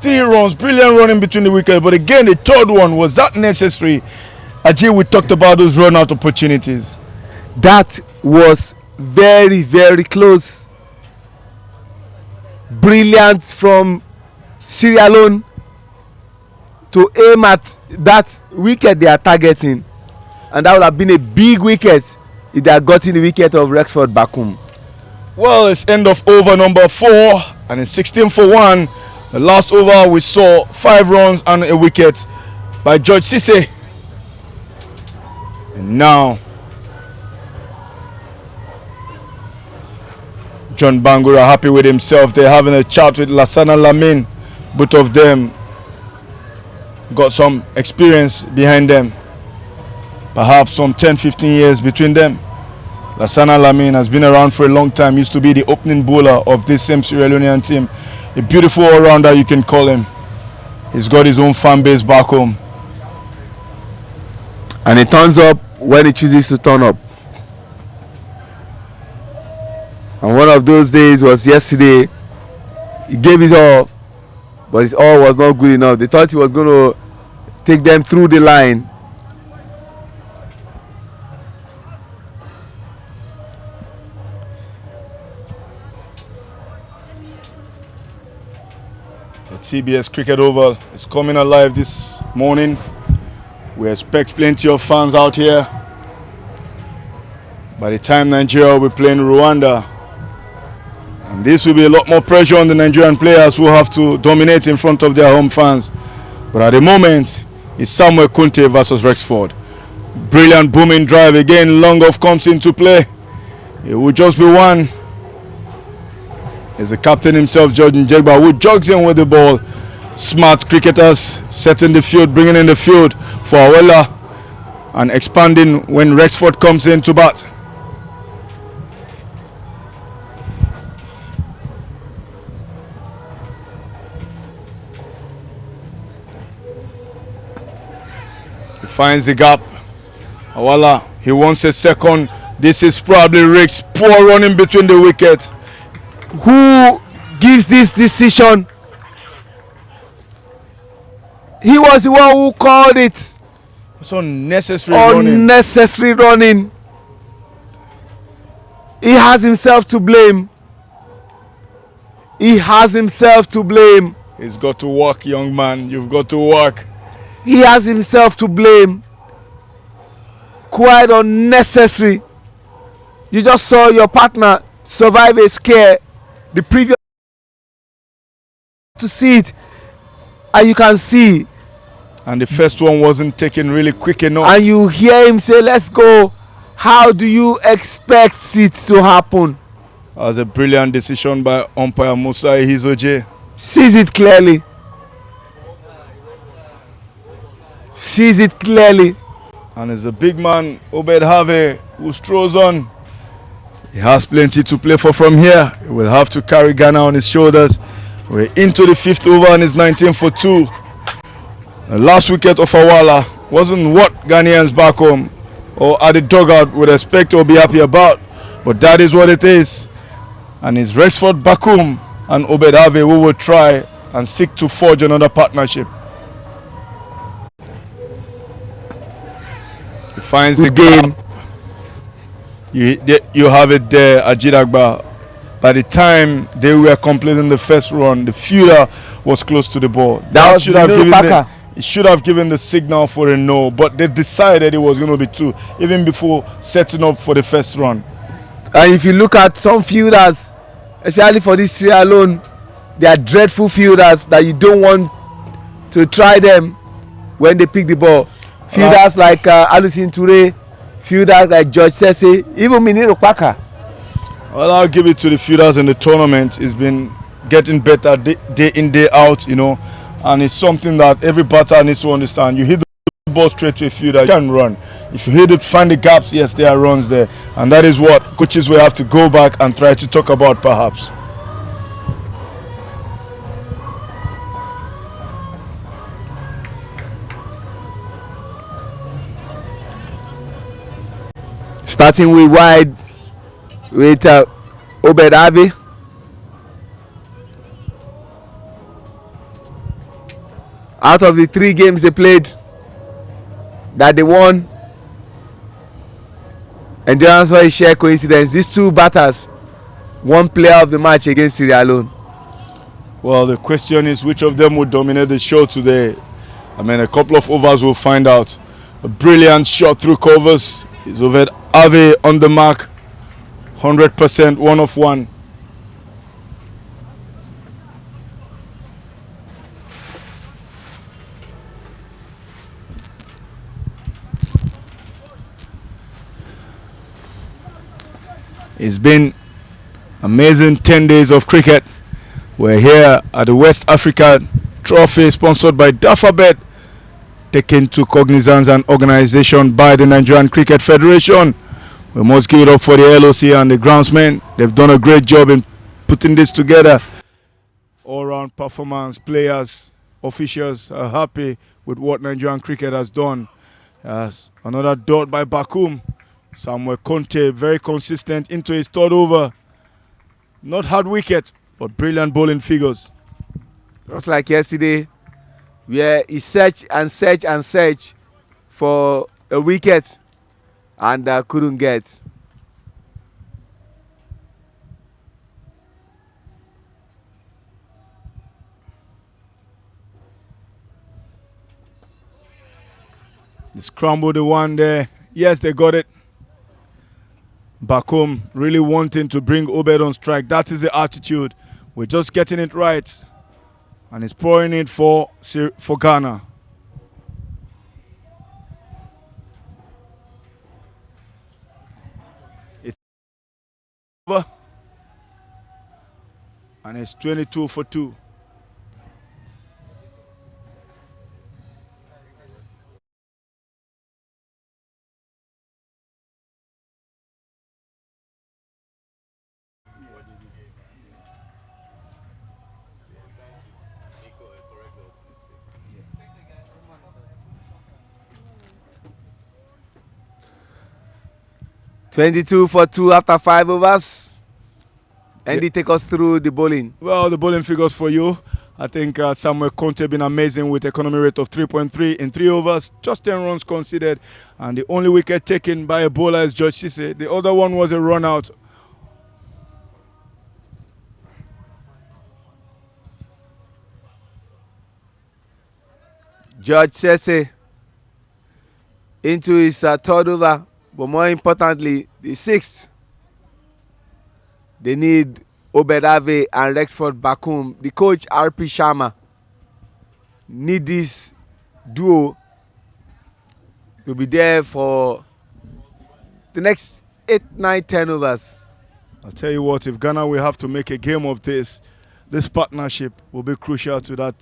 3 runs. Brilliant running between the wickets. But again, the third one, was that necessary? Ajay, we talked about those run-out opportunities. That was very, very close. Brilliant from Sierra Leone to aim at that wicket they are targeting. And that would have been a big wicket if they had gotten the wicket of Rexford Bakum. Well, it's end of over number 4 and it's 16 for 1. The last over we saw 5 runs and a wicket by George Cisse. And now John Bangura happy with himself. They're having a chat with Lassana Lamine. Both of them got some experience behind them. Perhaps some 10-15 years between them. Lassana Lamine has been around for a long time. Used to be the opening bowler of this same Sierra Leonean team. A beautiful all-rounder, you can call him. He's got his own fan base back home. And he turns up when he chooses to turn up. And one of those days was yesterday. He gave his all, but his all was not good enough. They thought he was going to take them through the line. The TBS Cricket Oval is coming alive this morning. We expect plenty of fans out here. By the time Nigeria will be playing Rwanda, and this will be a lot more pressure on the Nigerian players who have to dominate in front of their home fans. But at the moment, it's Samuel Kunte versus Rexford. Brilliant booming drive again. Long off comes into play. It will just be one. It's the captain himself, Jordan Jegba, who jogs in with the ball. Smart cricketers setting the field, bringing in the field for Awela, and expanding when Rexford comes in to bat. He finds the gap. Awala, he wants a second. This is probably Rick's poor running between the wickets. Who gives this decision? He was the one who called it. It's unnecessary running. He has himself to blame. He has himself to blame. He's got to work, young man. You've got to work. He has himself to blame. Quite unnecessary. You just saw your partner survive a scare. The previous to see it, and you can see. And the first one wasn't taken really quick enough. And you hear him say, "Let's go." How do you expect it to happen? That was a brilliant decision by umpire Musa Ihizoje. Sees it clearly. Sees it clearly. And it's a big man, Obed Harvey, who strolls on. He has plenty to play for from here. He will have to carry Ghana on his shoulders. We're into the fifth over and it's 19 for 2. The last wicket of Awala wasn't what Ghanaians back home or at the dugout would expect or be happy about. But that is what it is. And it's Rexford Bakum and Obed Harvey who will try and seek to forge another partnership. He finds the game. You have it there, Ajit Agba. By the time they were completing the first run, the fielder was close to the ball. That should have given the signal for a no, but they decided it was going to be 2, even before setting up for the first run. And if you look at some fielders, especially for this Sierra Leone, they are dreadful fielders that you don't want to try them when they pick the ball. Fielders like Alusin Toure, fielders like George Sese, even Miniro Paka. Well, I'll give it to the fielders in the tournament. It's been getting better day in, day out, you know, and it's something that every batter needs to understand. You hit the ball straight to a fielder, you can run. If you hit it, find the gaps, yes, there are runs there. And that is what coaches will have to go back and try to talk about, perhaps. Starting with wide with Obed Harvey. Out of the 3 games they played that they won, and just for a sheer coincidence, these 2 batters won player of the match against Sierra Leone. Well, the question is which of them will dominate the show today. I mean, a couple of overs will find out. A brilliant shot through covers. It's Obed Harvey on the mark. 100%, 1 of 1. It's been Amazing 10 days of cricket. We're here at the West Africa Trophy sponsored by Dafabet, taken to cognizance and organization by the Nigerian Cricket Federation. We must give it up for the LOC and the groundsmen. They've done a great job in putting this together. All-round performance, players, officials are happy with what Nigerian cricket has done. Another dot by Bakum. Samuel Conte, very consistent into his third over. Not hard wicket, but brilliant bowling figures. Just like yesterday, where he searched and searched and searched for a wicket and couldn't get. They scrambled the one there. Yes, they got it. Bakum really wanting to bring Obed on strike. That is the attitude. We're just getting it right. And he's pouring it for Ghana. It's over. And it's 22 for 2. $22 for 2 after 5 overs. Andy, take us through the bowling. Well, the bowling figures for you. I think Samuel Conte been amazing with economy rate of 3.3 in 3 overs, just 10 runs conceded, and the only wicket taken by a bowler is George Cisse. The other one was a run out. George Cisse into his third over, but more importantly, the 6th. They need Obedave and Rexford Bakum. The coach, RP Sharma, need this duo to be there for the next 8, 9, 10 overs. I'll tell you what, if Ghana will have to make a game of this partnership will be crucial to that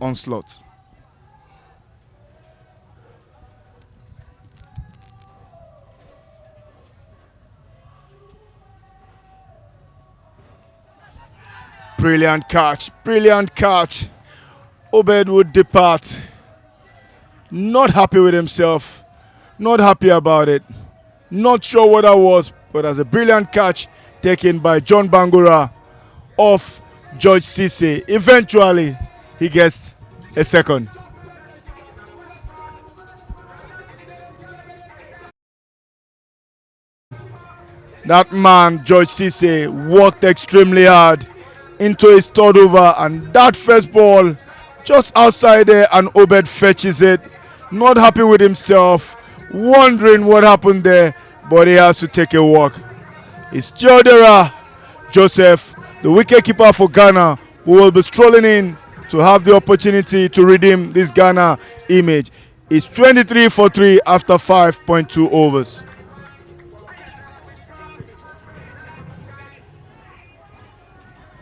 onslaught. Brilliant catch, brilliant catch. Obed would depart. Not happy with himself, not happy about it. Not sure what that was, but as a brilliant catch taken by John Bangura off George Cisse. Eventually, he gets a second. That man, George Cisse, worked extremely hard into his third over, and that first ball just outside there, and Obed fetches it. Not happy with himself, wondering what happened there, but he has to take a walk. It's Theodora Joseph, the wicketkeeper for Ghana, who will be strolling in to have the opportunity to redeem this Ghana image. It's 23 for 3 after 5.2 overs.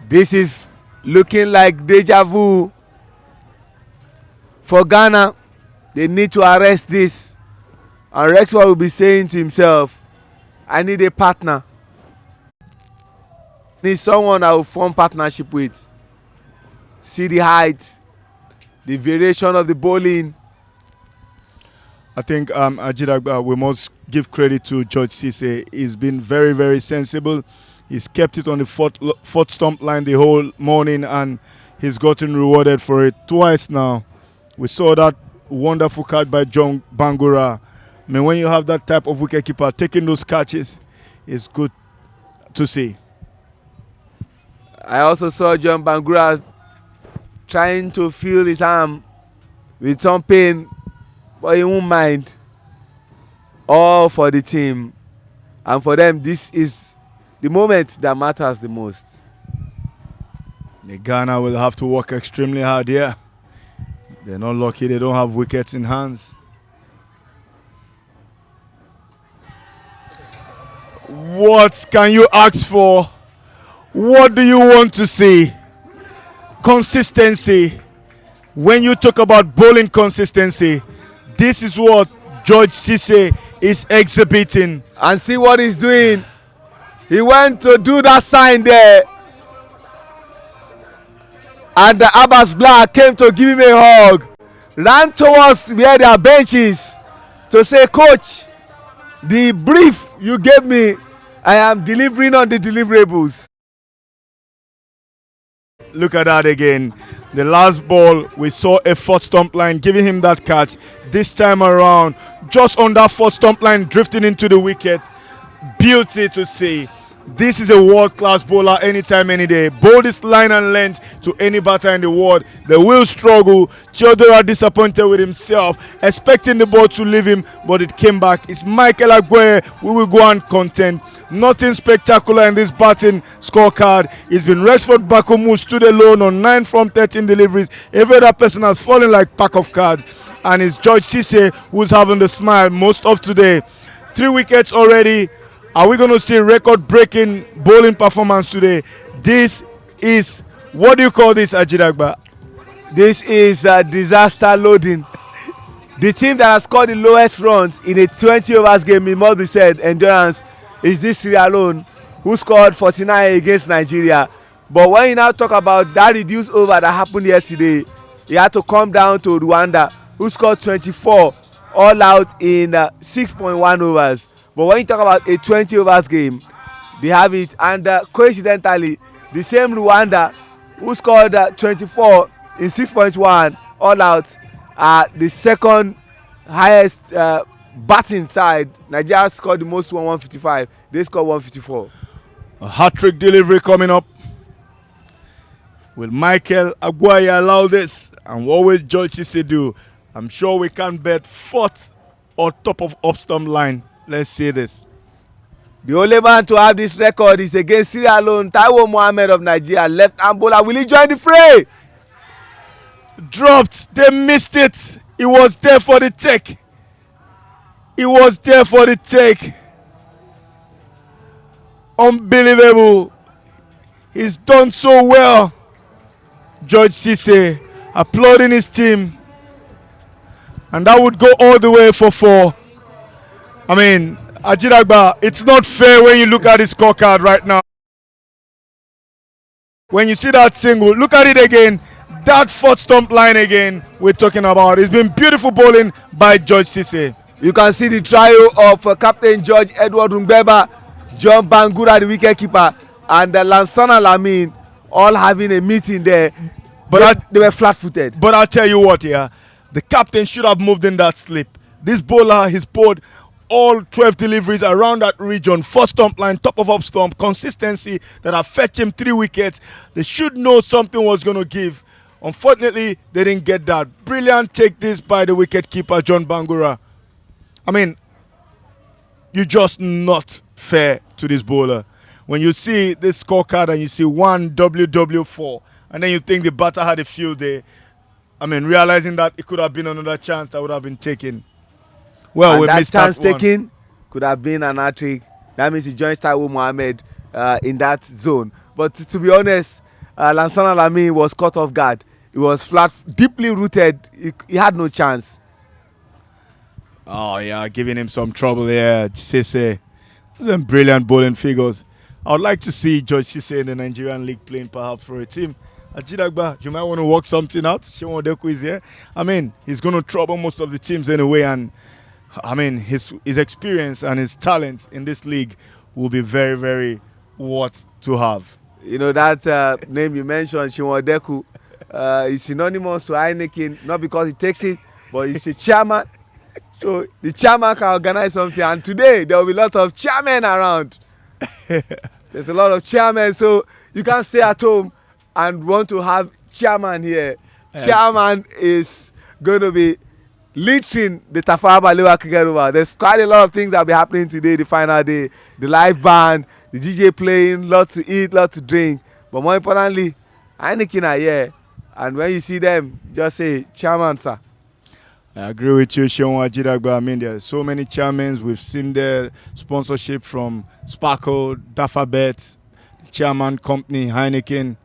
This is looking like deja vu for Ghana. They need to arrest this. And Rexford will be saying to himself, I need a partner. I need someone I will form partnership with. See the height, the variation of the bowling. I think Ajit, we must give credit to George Cisse. He's been very, very sensible. He's kept it on the fourth stump line the whole morning, and he's gotten rewarded for it twice now. We saw that wonderful catch by John Bangura. I mean, when you have that type of wicketkeeper taking those catches, it's good to see. I also saw John Bangura trying to feel his arm with some pain, but he won't mind. All for the team. And for them, this is the moment that matters the most. The Ghana will have to work extremely hard here. They're not lucky they don't have wickets in hands. What can you ask for What do you want to see? Consistency. When you talk about bowling consistency, this is what George Cisse is exhibiting. And see what he's doing. He went to do that sign there. And the Abbas Black came to give him a hug. Ran towards where their bench is to say, Coach, the brief you gave me, I am delivering on the deliverables. Look at that again. The last ball, we saw a fourth stump line giving him that catch. This time around, just on that fourth stump line, drifting into the wicket. Beauty to see. This is a world-class bowler anytime, any day. Bowl this line and length to any batter in the world. They will struggle. Theodora disappointed with himself, expecting the ball to leave him, but it came back. It's Michael Aguirre. We will go and contend. Nothing spectacular in this batting scorecard. It's been Rexford Bakumu stood alone on 9 from 13 deliveries. Every other person has fallen like pack of cards. And it's George Cisse who's having the smile most of today. 3 wickets already. Are we going to see record-breaking bowling performance today? This is, what do you call this, Ajidagba? This is disaster loading. The team that has scored the lowest runs in a 20 overs game, it must be said, Endurance, is this Sierra Leone, who scored 49 against Nigeria. But when you now talk about that reduced over that happened yesterday, you had to come down to Rwanda, who scored 24 all out in 6.1 overs. But when you talk about a 20 overs game, they have it. And coincidentally, the same Rwanda who scored 24 in 6.1 all out, the second highest batting side. Nigeria scored the most, 155. They scored 154. A hat-trick delivery coming up. Will Michael Aguirre allow this? And what will George Cisse do? I'm sure we can bet fourth or top of up-stump line. Let's see this. The only man to have this record is against Sierra Leone. Taiwo Mohammed of Nigeria, left-hand bowler. Will he join the fray? Dropped. They missed it. It was there for the take. It was there for the take. Unbelievable. He's done so well. George Cisse applauding his team. And that would go all the way for 4. I mean, Ajidagba, it's not fair when you look at the scorecard right now. When you see that single, look at it again. That fourth stump line again we're talking about. It's been beautiful bowling by George Cisse. You can see the trio of Captain George Edward Ngbeba, John Bangura, the wicketkeeper, and Lansana Lamin all having a meeting there. But they were flat-footed. But I'll tell you what, yeah, the captain should have moved in that slip. This bowler, he's pulled all 12 deliveries around that region, first stump line, top of up stump, consistency that have fetched him 3 wickets. They should know something was going to give. Unfortunately, they didn't get that. Brilliant take this by the wicketkeeper, John Bangura. I mean, you're just not fair to this bowler. When you see this scorecard and you see 1 WW4, and then you think the batter had a field day, I mean, realizing that it could have been another chance that would have been taken. Well, we missed that one. Taken could have been an hat-trick. That means he joins Taiwo Mohammed in that zone. But to be honest, Lansana Lamy was caught off guard. He was flat, deeply rooted. He had no chance. Oh, yeah, giving him some trouble here. Cisse. Some brilliant bowling figures. I would like to see George Cisse in the Nigerian League playing perhaps for a team. Ajidagba, you might want to work something out. Shewon Odeku is here. I mean, he's going to trouble most of the teams anyway, and I mean, his experience and his talent in this league will be very, very worth to have. You know, that name you mentioned, Shewon Odeku, is synonymous to Heineken, not because he takes it, but he's a chairman. So the chairman can organize something, and today there will be a lot of chairmen around. There's a lot of chairmen, so you can't stay at home and want to have chairman here. Chairman is going to be leading the Tafawa Balewa Cricket Over. There's quite a lot of things that will be happening today, the final day. The live band, the DJ playing, lot to eat, lot to drink. But more importantly, Heineken are here. And when you see them, just say, chairman, sir. I agree with you, Shewon Ajidagba. I mean, there are so many chairmen. We've seen their sponsorship from Sparkle, Dafabet. Chairman Company, Heineken.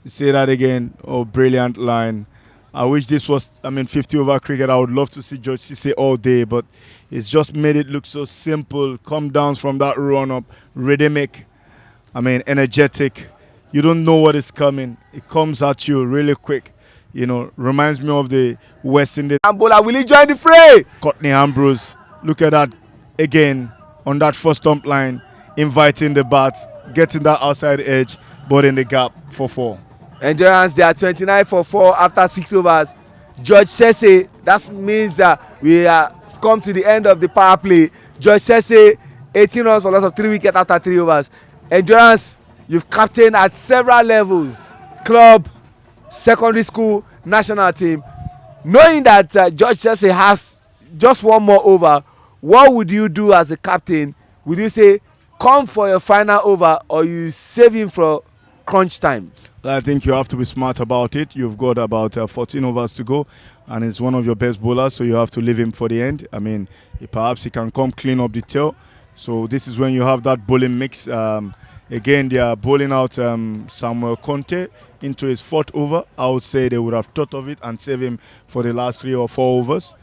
Say that again. Oh, brilliant line. I wish this was, 50 over cricket. I would love to see George Cisse all day, but it's just made it look so simple. Come down from that run up, rhythmic, energetic. You don't know what is coming. It comes at you really quick. Reminds me of the West Indies. Ambola, will he join the fray? Courtney Ambrose. Look at that again on that first stump line, inviting the bat, getting that outside edge, but in the gap for 4. Endurance, they are 29 for 4 after 6 overs. George Cisse, that means that we have come to the end of the power play. George Cisse, 18 runs for loss of 3 wickets after 3 overs. Endurance, you've captained at several levels. Club, secondary school, national team. Knowing that George Cisse has just one more over, what would you do as a captain? Would you say, come for your final over, or you save him for crunch time? I think you have to be smart about it. You've got about 14 overs to go, and it's one of your best bowlers, so you have to leave him for the end. Perhaps he can come clean up the tail. So this is when you have that bowling mix. Again, they are bowling out Samuel Conte into his 4th over. I would say they would have thought of it and save him for the last 3 or 4 overs.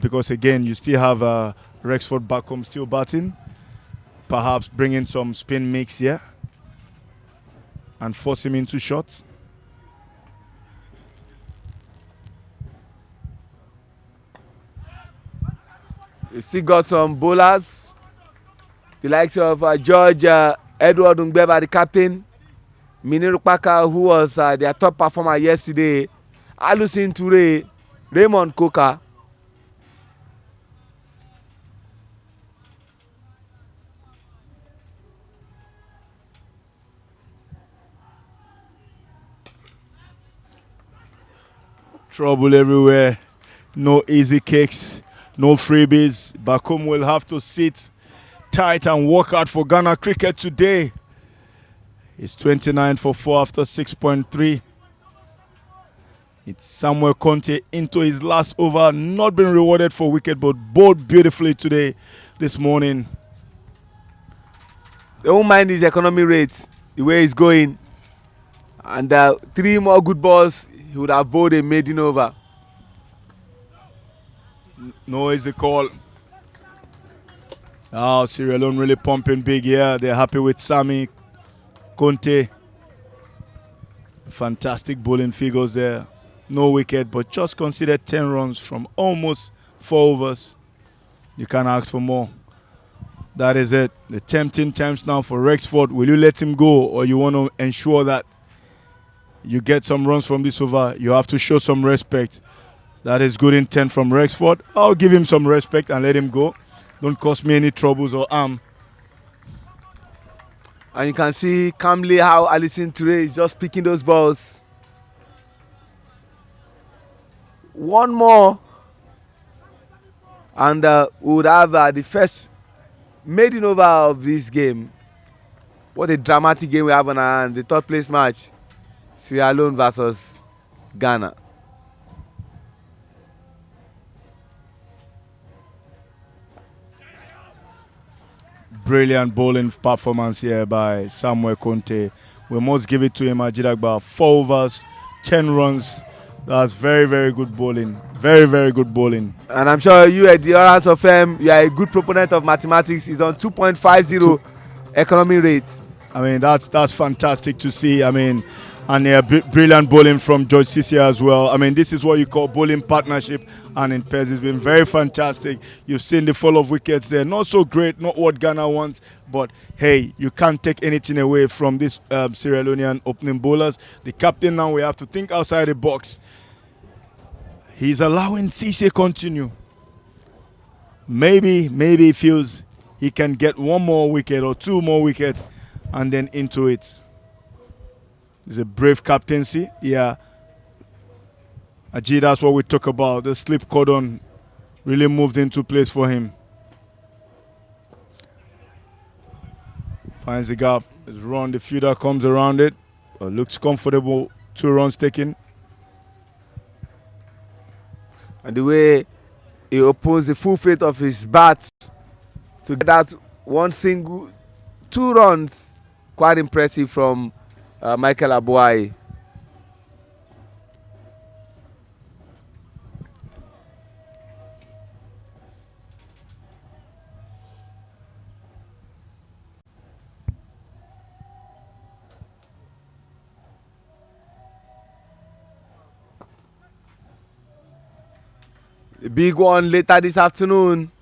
Because again, you still have Rexford back home still batting. Perhaps bring in some spin mix here and force him into shots. You still got some bowlers. The likes of George Edward Ngbeba, the captain. Miniru Paka, who was their top performer yesterday. Alusin Toure, Raymond Koka. Trouble everywhere. No easy kicks. No freebies. Back home will have to sit tight and work hard for Ghana cricket today. It's 29 for 4 after 6.3. It's Samuel Conte into his last over. Not been rewarded for wicket, but bowled beautifully today, this morning. They won't mind his economy rates, the way he's going. And 3 more good balls, he would have bowled a maiden over. No easy call. Oh, Sierra Leone really pumping big here. They're happy with Sammy Conte. Fantastic bowling figures there. No wicket, but just considered 10 runs from almost 4 overs. You can't ask for more. That is it. The tempting times now for Rexford. Will you let him go, or you want to ensure that you get some runs from this over? You have to show some respect. That is good intent from Rexford. I'll give him some respect and let him go. Don't cause me any troubles or harm. And you can see calmly how Alison Toure is just picking those balls. One more. And we would have the first maiden over of this game. What a dramatic game we have on our hand. The 3rd place match. Sierra Leone versus Ghana. Brilliant bowling performance here by Samuel Conte. We must give it to him, Ajidagba. 4 overs, 10 runs. That's very, very good bowling. Very, very good bowling. And I'm sure you at the Orans of you are a good proponent of mathematics. He's on 2.50 economy rates. That's fantastic to see. And brilliant bowling from George Cisse as well. This is what you call bowling partnership, and in pairs it's been very fantastic. You've seen the fall of wickets there. Not so great, not what Ghana wants, but hey, you can't take anything away from this Sierra Leonean opening bowlers. The captain now, we have to think outside the box. He's allowing Cisse continue. Maybe he feels he can get 1 more wicket or 2 more wickets and then into it. It's a brave captaincy. Yeah. Ajit, that's what we talk about. The slip cordon really moved into place for him. Finds the gap. It's run. The fielder comes around it. Looks comfortable. 2 runs taken. And the way he opposed the full faith of his bats to get that 2 runs quite impressive from Michael Abuai. The big one later this afternoon.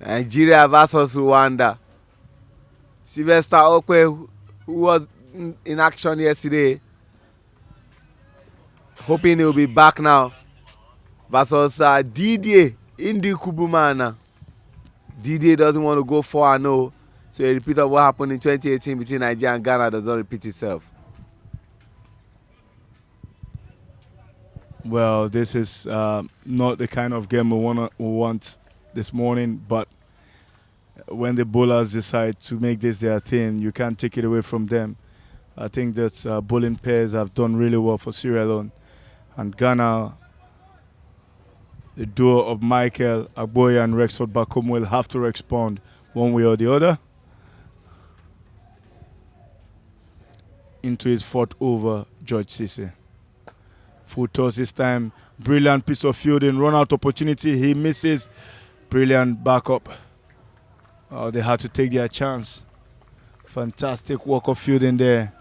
Nigeria versus Rwanda. Sylvester Okwe, who was in action yesterday, hoping he'll be back now, versus Didier Indi Kubumana. Didier doesn't want to go 4-0, so a repeat of what happened in 2018 between Nigeria and Ghana does not repeat itself. Well, this is not the kind of game we want this morning, but when the bowlers decide to make this their thing, you can't take it away from them. I think that bowling pairs have done really well for Sierra Leone. And Ghana, the duo of Michael Agboya and Rexford Bakum will have to respond one way or the other into his fourth over, George Cisse. Full toss this time. Brilliant piece of fielding. Run out opportunity. He misses. Brilliant backup. Oh, they had to take their chance. Fantastic work of fielding there.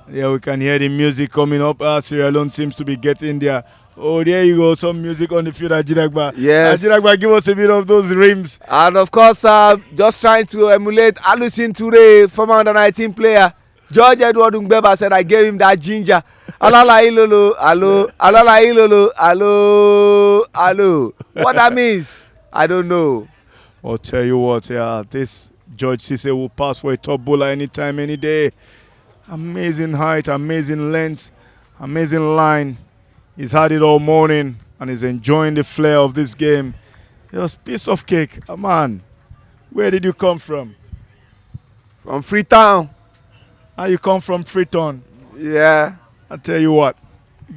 Yeah, we can hear the music coming up. Sierra Leone seems to be getting there. Oh, there you go. Some music on the field, Ajiragba. Yes. Ajiragba, give us a bit of those rims. And of course, just trying to emulate Alusin Toure, former under-19 player. George Edward Ngbeba said I gave him that ginger. Alala ilolo, alo, alala ilolo, alo, alo. What that means, I don't know. I'll tell you what, yeah, this George Cisse will pass for a top bowler anytime, any day. Amazing height, amazing length, amazing line. He's had it all morning and he's enjoying the flair of this game. Just piece of cake. Man, where did you come from? From Freetown. How you come from Freetown? Yeah. I tell you what,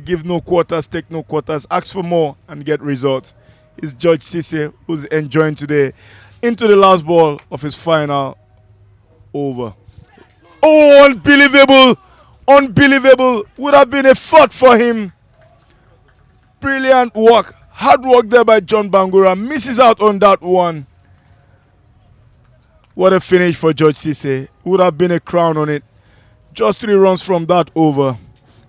give no quarters, take no quarters, ask for more and get results. It's George Cisse who's enjoying today into the last ball of his final over. Oh, unbelievable! Unbelievable! Would have been a fault for him. Brilliant work. Hard work there by John Bangura. Misses out on that one. What a finish for George Cisse. Would have been a crown on it. Just 3 runs from that over.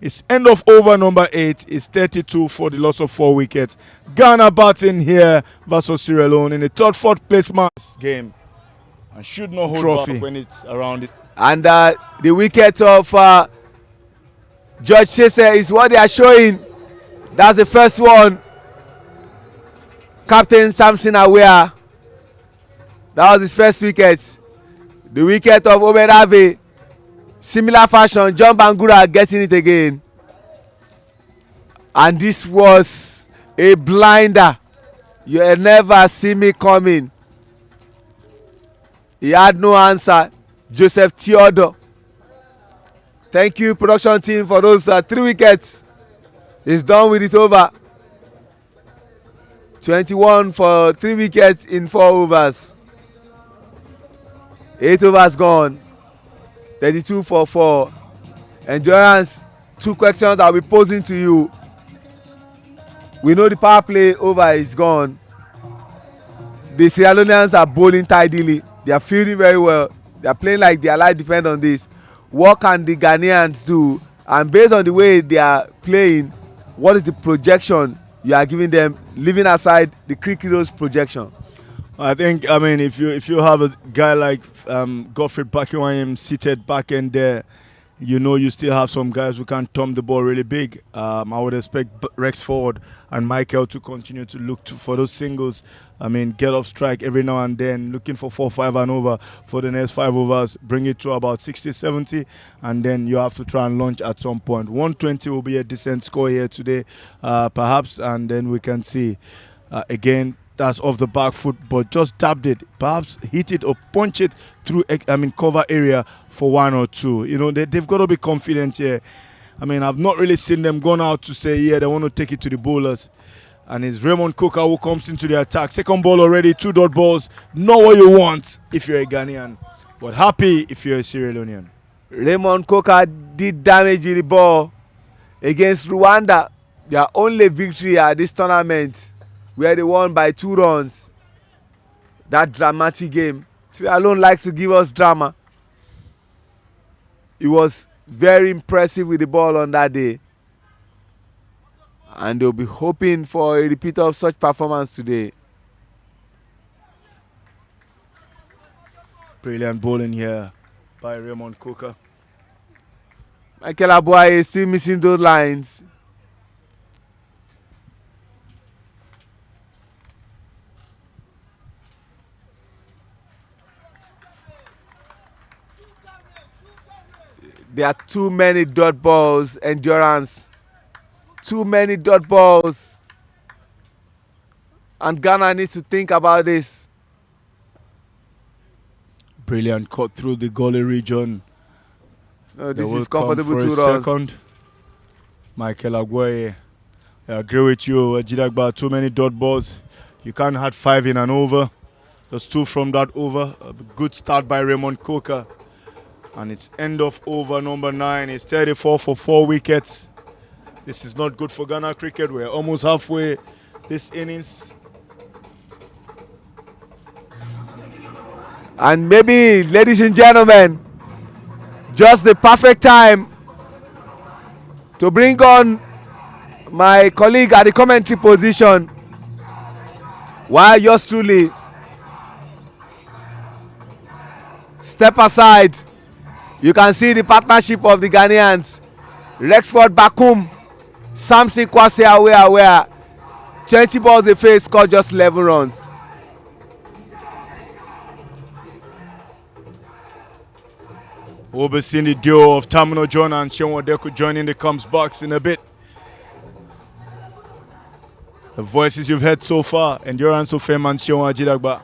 It's end of over number 8. It's 32 for the loss of 4 wickets. Ghana batting here versus Sierra Leone in the third, fourth place match game. And should not hold trophy back when it's around it. And the wicket of George Cisse is what they are showing. That's the first one. Captain Samson Aware. That was his first wicket. The wicket of Oberave. Similar fashion, John Bangura getting it again. And this was a blinder. You never see me coming. He had no answer. Joseph Theodore. Thank you, production team, for those 3 wickets. He's done with it over. 21 for 3 wickets in 4 overs. 8 overs gone. 32 for 4. Endurance, 2 questions I'll be posing to you. We know the power play over is gone. The Sierra Leoneans are bowling tidily. They are fielding very well. They are playing like their life depends on this. What can the Ghanaians do? And based on the way they are playing, what is the projection you are giving them, leaving aside the Cricketers projection? I think, I mean, if you have a guy like Godfrey Bakiwayim seated back in there, you know you still have some guys who can thumb the ball really big. I would expect Rex Ford and Michael to continue to look for those singles. I mean, get off strike every now and then, looking for 4, 5 and over for the next 5 overs, bring it to about 60, 70, and then you have to try and launch at some point. 120 will be a decent score here today, perhaps, and then we can see again. That's off the back foot, but just dabbed it. Perhaps hit it or punch it through, cover area for 1 or 2. You know, they've got to be confident here. I mean, I've not really seen them gone out to say, yeah, they want to take it to the bowlers. And it's Raymond Coker who comes into the attack. Second ball already, 2 dot balls. Not what you want if you're a Ghanaian, but happy if you're a Sierra Leonean. Raymond Coker did damage with the ball against Rwanda. Their only victory at this tournament, where they won by 2 runs. That dramatic game. Sierra Leone likes to give us drama. He was very impressive with the ball on that day. And they'll be hoping for a repeat of such performance today. Brilliant bowling here by Raymond Coker. Michael Abuaye is still missing those lines. There are too many dot balls, Endurance. Too many dot balls. And Ghana needs to think about this. Brilliant cut through the gully region. No, They this will is comfortable come for 2 a runs. second. Michael Aguaye. I agree with you, Jidagba. Too many dot balls. You can't have 5 in an over. Just 2 from that over. A good start by Raymond Coker. And it's end of over number 9. It's 34 for 4 wickets. This is not good for Ghana cricket. We're almost halfway this innings. And maybe, ladies and gentlemen, just the perfect time to bring on my colleague at the commentary position, while yours truly step aside. You can see the partnership of the Ghanaians. Rexford Bakum, Samson Kwasi Aware. 20 balls they face, scored just 11 runs. We'll be seeing the duo of Tamino John and Seun Odeku joining the comms box in a bit. The voices you've heard so far, Endurance Ofem and Seun Ajidagba.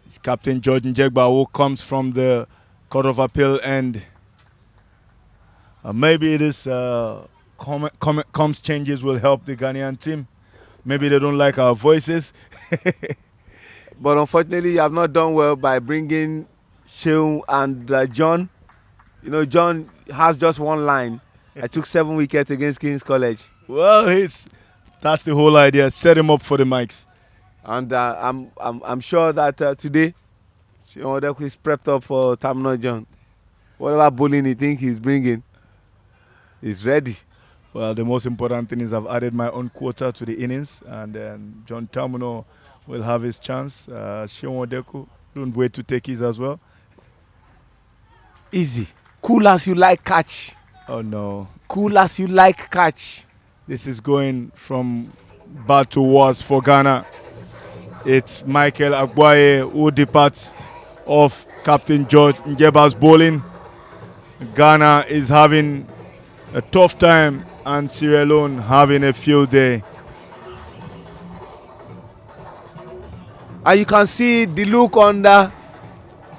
It's Captain George Njegba who comes from the Court of Appeal and maybe this comms changes will help the Ghanaian team. Maybe they don't like our voices. But unfortunately, you have not done well by bringing Seun and John. You know, John has just 1 line. I took 7 wickets against King's College. Well, that's the whole idea. Set him up for the mics. And I'm sure that today, Seun Odeku is prepped up for Tamino John. Whatever bowling he thinks he's bringing, he's ready. Well, the most important thing is I've added my own quota to the innings, and then John Tamino will have his chance. Seun Odeku, don't wait to take his as well. Easy. Cool as you like catch. Oh no. Cool as you like catch. This is going from bad to worse for Ghana. It's Michael Aguaye who departs off Captain George Njeba's bowling. Ghana is having a tough time and Sierra Leone having a field day. And you can see the look on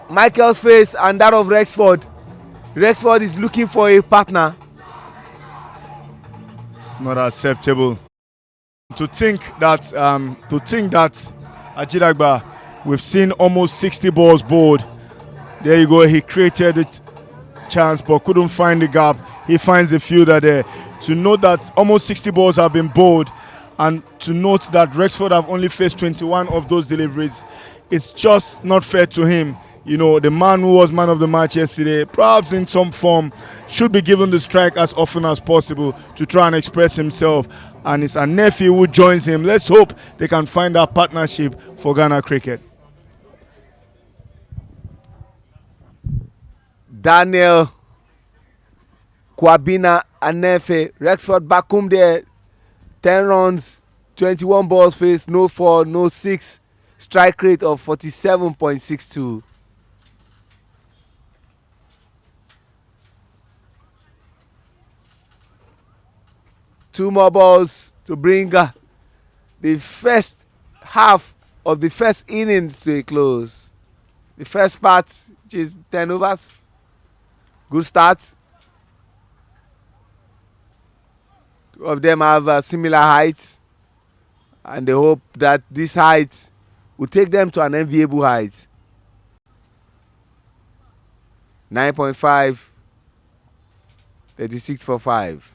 Michael's face and that of Rexford. Rexford is looking for a partner. It's not acceptable. To think that Ajidagba, we've seen almost 60 balls bowled. There you go. He created a chance but couldn't find the gap. He finds the fielder there. To note that almost 60 balls have been bowled, and to note that Rexford have only faced 21 of those deliveries, it's just not fair to him. You know, the man who was man of the match yesterday, perhaps in some form, should be given the strike as often as possible to try and express himself. And it's a nephew who joins him. Let's hope they can find a partnership for Ghana cricket. Daniel Kwabena Anefe, Rexford Bakum there, 10 runs, 21 balls faced, no 4, no 6, strike rate of 47.62. Two more balls to bring the first half of the first innings to a close. The first part, which is 10 overs. Good start. To of them have similar heights, and they hope that this height will take them to an enviable height. 9.5, 36 for 5.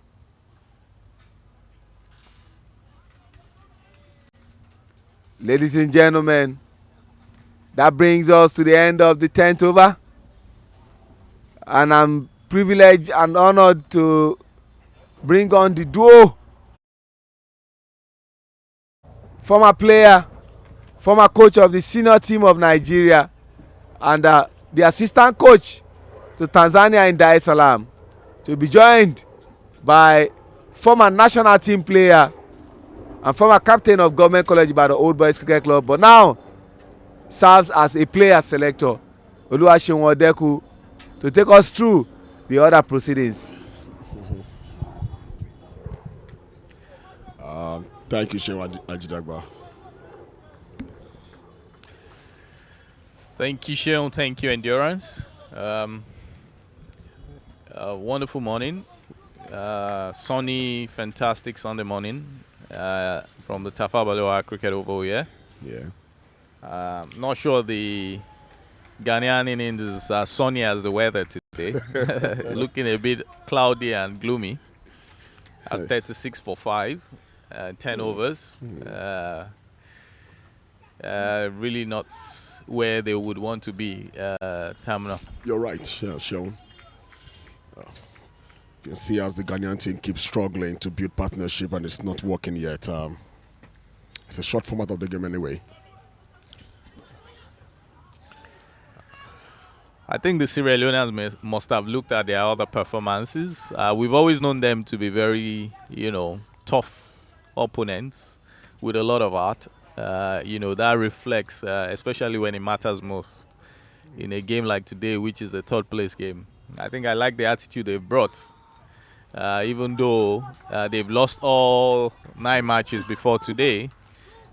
Ladies and gentlemen, that brings us to the end of the 10th over, and I'm privileged and honored to bring on the duo. Former player, former coach of the senior team of Nigeria, and the assistant coach to Tanzania in Dar es Salaam, to be joined by former national team player and former captain of Government College by the Old Boys Cricket Club, but now serves as a player selector, Oluwaseun Odeku, to take us through the other proceedings. Thank you, Shehu Ajidagba. Thank you, Sheon. Thank you, Endurance. A wonderful morning. Sunny, fantastic Sunday morning from the Tafawa Balewa Cricket Oval here. Yeah. Not sure the Ghanaian innings is as sunny as the weather today. Looking a bit cloudy and gloomy at 36 for 5, 10 overs. Really not where they would want to be, Tamna. You're right, Sean. You can see as the Ghanaian team keeps struggling to build partnership and it's not working yet. It's a short format of the game anyway. I think the Sierra Leoneans must have looked at their other performances. We've always known them to be very, tough opponents with a lot of heart. That reflects, especially when it matters most in a game like today, which is a third place game. I think I like the attitude they've brought. Even though they've lost all 9 matches before today,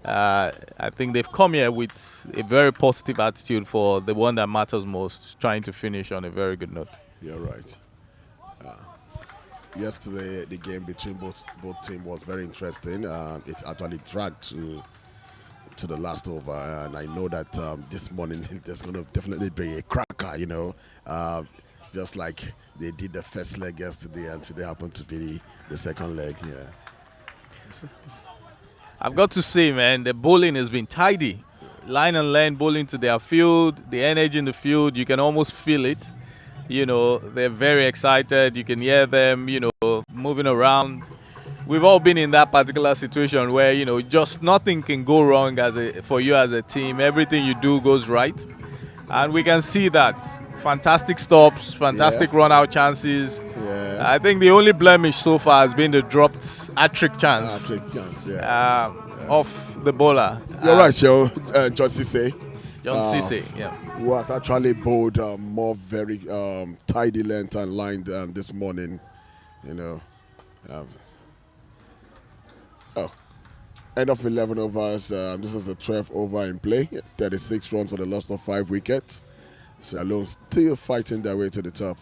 I think they've come here with a very positive attitude for the one that matters most, trying to finish on a very good note. You're right. Yesterday, the game between both teams was very interesting. It actually dragged to the last over, and I know that this morning there's going to definitely be a cracker, just like they did the first leg yesterday, and today happened to be the second leg. Yeah. I've got to say, man, the bowling has been tidy. Line and lane bowling to their field, the energy in the field, you can almost feel it. They're very excited. You can hear them, moving around. We've all been in that particular situation where, just nothing can go wrong for you as a team. Everything you do goes right. And we can see that. Fantastic stops, fantastic run-out chances. Yeah. I think the only blemish so far has been the dropped hat-trick chance. Hat-trick chance, yes. Off the bowler. You're right, Joe. John Cisse. John Cisse, yeah. Who has actually bowled more very tidy length and line this morning. End of 11 overs. This is a 12th over in play. 36 runs for the loss of 5 wickets. Sierra Leone still fighting their way to the top,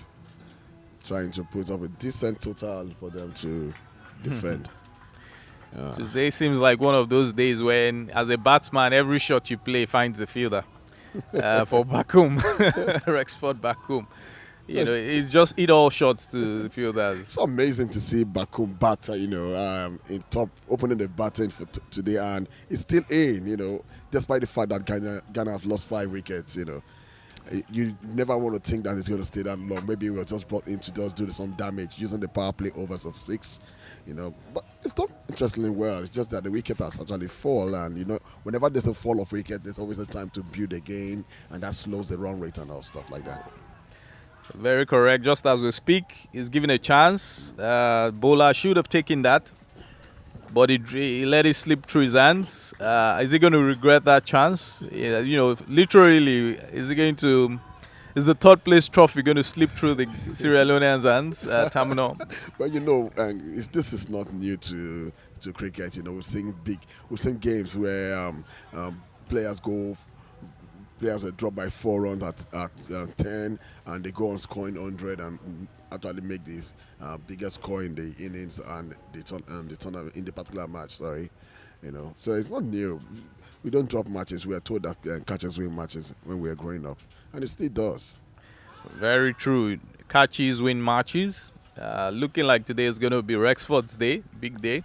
trying to put up a decent total for them to defend. Today seems like one of those days when, as a batsman, every shot you play finds a fielder. For back home, Rexford back home. It's just hit all shots to the fielders. It's amazing to see Bakum batter, in top, opening the batting for today, and it's still in, despite the fact that Ghana have lost 5 wickets, You never want to think that it's going to stay that long. Maybe we were just brought in to just do some damage using the power play overs of 6, But it's done interestingly well. It's just that the wicket has actually fallen, and whenever there's a fall of wicket, there's always a time to build again, and that slows the run rate and all stuff like that. Very correct. Just as we speak, he's given a chance. Bowler should have taken that, but he let it slip through his hands. Is he going to regret that chance? Literally, is the third place trophy going to slip through the Sierra Leoneans' hands? Tamino. But this is not new to cricket. We've seen games where players go players were dropped by 4 runs at 10, and they go on scoring 100 and actually make this biggest score in the innings and the tournament in the particular match. Sorry, so it's not new. We don't drop matches. We are told that catchers win matches when we are growing up, and it still does. Very true. Catches win matches. Looking like today is going to be Rexford's day, big day.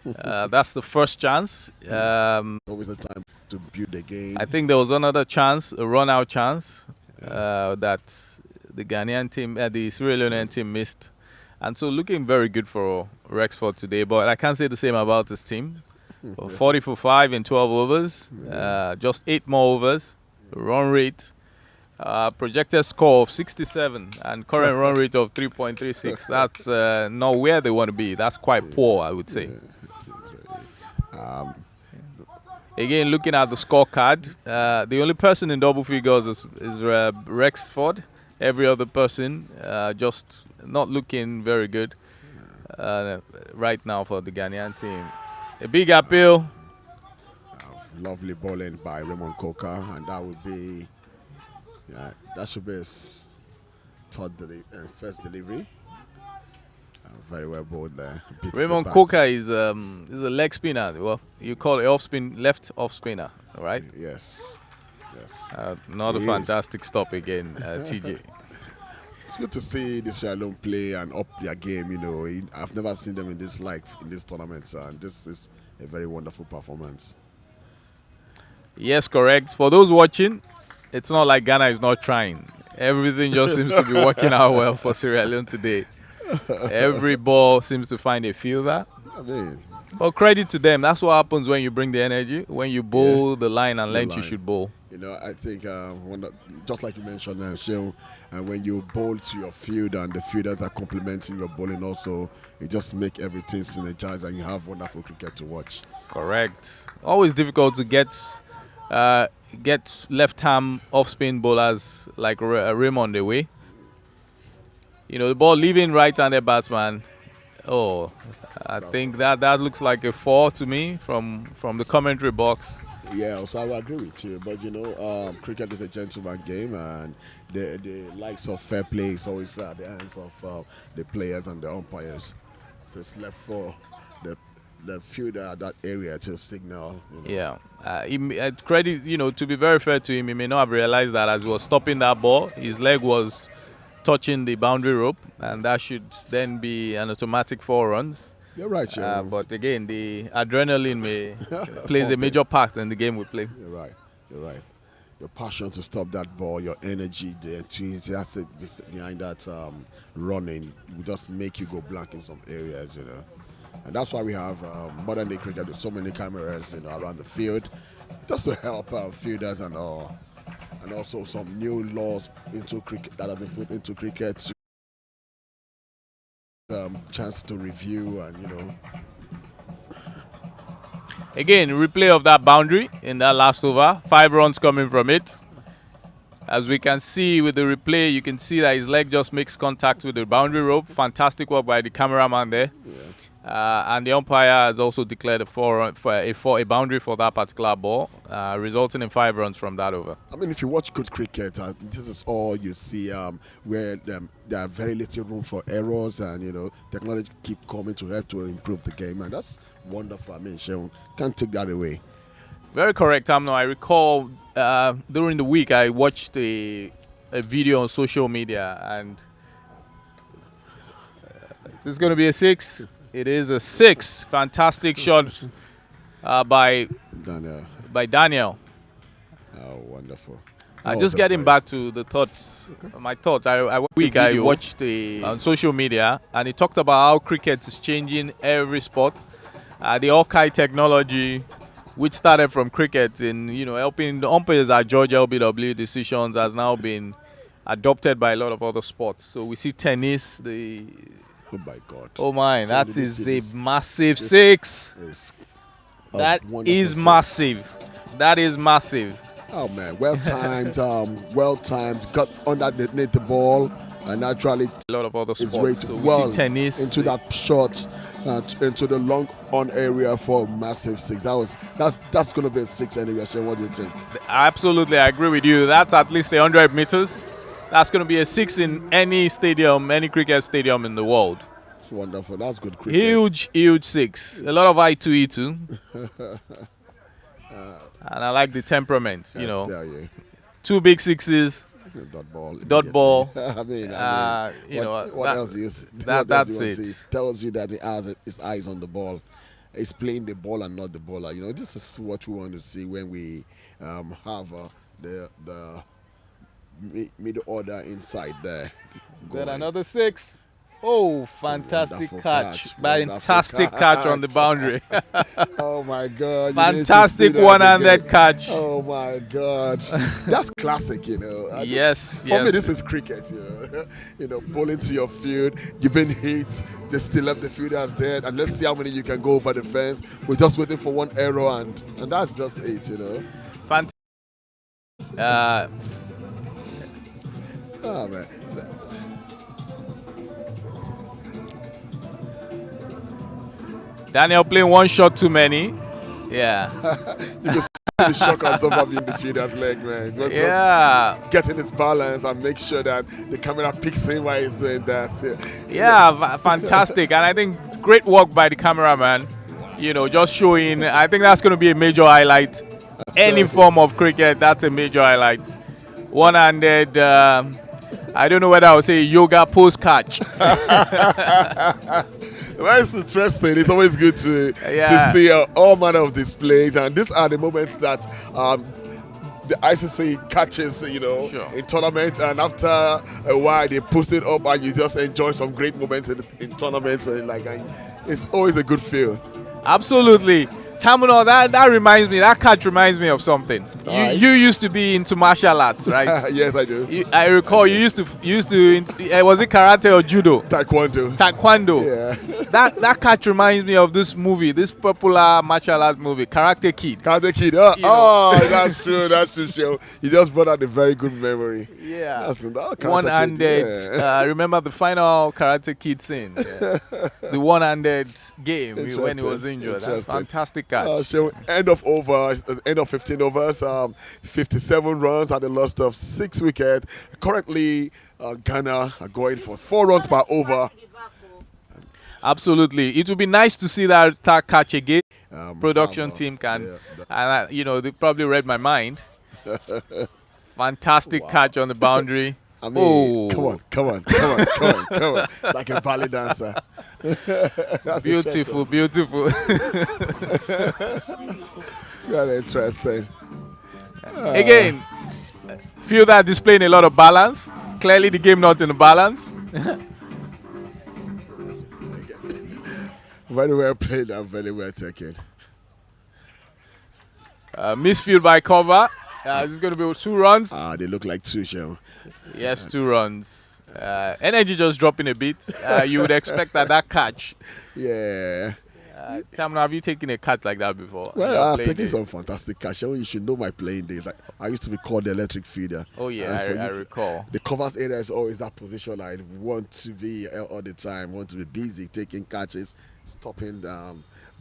That's the first chance. Always a time to build the game. I think there was another chance, a run-out chance, that the Ghanaian team, the Sierra Leone team missed. And so looking very good for Rexford today. But I can't say the same about this team. 40 for 5 in 12 overs, just 8 more overs, run rate. Projected score of 67 and current run rate of 3.36. That's not where they want to be. That's quite poor, I would say. Again, looking at the scorecard, the only person in double figures is Rexford. Every other person just not looking very good right now for the Ghanaian team. A big appeal. Lovely bowling by Raymond Coker, and that would be. That should be his first delivery. Very well bowled there. Raymond Coker is a leg spinner. Well, you call it off spin, left off spinner, right? Yes. Not a fantastic stop again, TJ. It's good to see the Sierra Leone play and up their game. I've never seen them in this tournament, and this is a very wonderful performance. Yes, correct. For those watching, it's not like Ghana is not trying. Everything just seems to be working out well for Sierra Leone today. Every ball seems to find a fielder. But credit to them. That's what happens when you bring the energy. When you bowl the line and length you should bowl. I think just like you mentioned, Sheon, when you bowl to your field and the fielders are complementing your bowling also, it just makes everything synergized and you have wonderful cricket to watch. Correct. Always difficult to get left-arm off-spin bowlers like Raymond away. The ball leaving right-handed batsman. Oh, I think that looks like a 4 to me from the commentary box. Yeah, so I will agree with you. But cricket is a gentleman game, and the likes of fair play is always at the hands of the players and the umpires. So it's left for the fielder at that area to signal. Yeah, credit, to be very fair to him, he may not have realized that as he was stopping that ball, his leg was touching the boundary rope, and that should then be an automatic 4 runs. You're right, sure. But again, the adrenaline plays a major part in the game we play. You're right. Your passion to stop that ball, your energy, the enthusiasm behind that running will just make you go blank in some areas, And that's why we have modern day cricket with so many cameras, around the field, just to help fielders and all. And also some new laws into cricket that have been put into cricket. Chance to review and Again, replay of that boundary in that last over. 5 runs coming from it. As we can see with the replay, you can see that his leg just makes contact with the boundary rope. Fantastic work by the cameraman there. Yeah. And the umpire has also declared a boundary for that particular ball, resulting in 5 runs from that over. I mean, if you watch good cricket, this is all you see, where there are very little room for errors, and technology keep coming to help to improve the game, and that's wonderful. I mean, Sheon, can't take that away. Very correct, Amno. I recall during the week I watched a video on social media, and is this going to be a 6? It is a 6. Fantastic shot by Daniel. Oh, wonderful. Just getting back to the thoughts, my thoughts. I watched on social media, and he talked about how cricket is changing every sport. The Hawkeye technology, which started from cricket, in helping the umpires at Georgia LBW decisions, has now been adopted by a lot of other sports. So we see tennis, oh my God! Oh my! That is a massive 6. That is massive. That is massive. Oh man! Well timed. Got underneath the ball. and naturally A lot of other his sports. way So we well see tennis. into that short, into the long on area for massive six. That's going to be a six anyway. Shane, what do you think? Absolutely, I agree with you. That's at least 100 meters. That's going to be a 6 in any stadium, any cricket stadium in the world. It's wonderful. That's good cricket. Huge 6. A lot of I2E2. And I like the temperament, you know. Tell you. 2 big 6s. Dot ball. I mean, you know, what else do you see? That's it. It tells you that he has his eyes on the ball. He's playing the ball and not the bowler. You know, this is what we want to see when we have the middle order inside there. Then another 6. Oh, fantastic catch. Wonderful Fantastic catch on the boundary. Oh my God. Fantastic one-handed catch. Oh my God. That's classic, you know. Yes. For me, this is cricket, you know. You know, bowling to your field, you've been hit, they still left the fielders there, and let's see how many you can go over the fence. We're just waiting for one arrow, and that's just it, you know. Fantastic. Oh man. Daniel playing one shot too many. Yeah. You can see the shock absorber in the fielder's leg, man. Just getting his balance and make sure that the camera picks him while he's doing that. Yeah, fantastic. And I think great work by the cameraman. You know, just showing. I think that's going to be a major highlight. Any form of cricket, that's a major highlight. One-handed. I don't know whether I would say yoga post catch. That's interesting. It's always good to see all manner of displays, and these are the moments that the ICC catches, you know, in tournament, and after a while they post it up, and you just enjoy some great moments in tournaments, and it's always a good feel. Absolutely. Tamuno, that reminds me, that catch reminds me of something. You used to be into martial arts, right? Yes, I do. I recall you used to was it karate or judo? Taekwondo. Yeah. That catch reminds me of this movie, this popular martial arts movie, Karate Kid. That's true. That's true. Show. You just brought out a very good memory. Yeah. One-handed. Remember the final Karate Kid scene? Yeah. The one-handed game when he was injured. That's fantastic. So end of 15 overs, 57 runs at the loss of 6 wickets. Currently, Ghana are going for 4 runs per over. Absolutely, it would be nice to see that catch again. Production team can, you know, they probably read my mind. Fantastic catch on the boundary. I mean, come on, like a ballet dancer. Beautiful. Very interesting. Again, feel that displaying a lot of balance. Clearly, the game not in the balance. Very well played and very well taken. Misfield by cover. This is going to be 2 runs. They look like 2, Shell. Yes, 2 runs. Energy just dropping a bit. You would expect that catch. Yeah. Tamna, have you taken a catch like that before? Well, I've taken some fantastic catch. You should know my playing days. I used to be called the electric feeder. Oh yeah, I recall. The covers area is always that position I want to be all the time. Want to be busy taking catches, stopping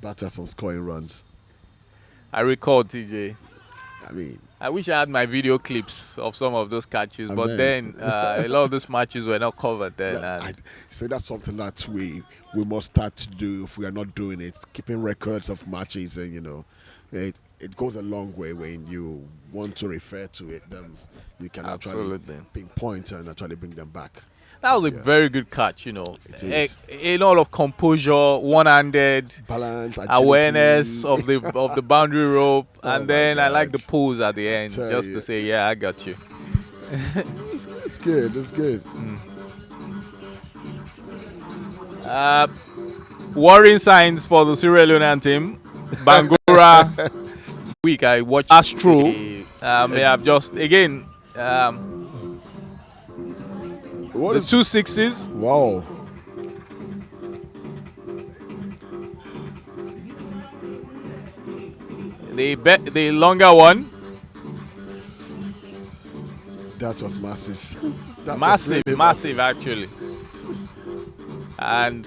batters from scoring runs. I recall, TJ. I mean, I wish I had my video clips of some of those catches, but then a lot of those matches were not covered then. I say that's something that we must start to do if we are not doing it. Keeping records of matches, and you know, it goes a long way when you want to refer to it. Then you can actually pinpoint and actually bring them back. That was a very good catch, you know. A lot of composure, one-handed, balance, agility, awareness of the boundary rope, and then I like the pose at the end, to say, yeah, I got you. It's good. It's good. Worrying signs for the Sierra Leonean team. Bangura week. I watched Astro. They have just again. The 2 6s. Wow. The longer one. That was massive. Massive, massive actually. And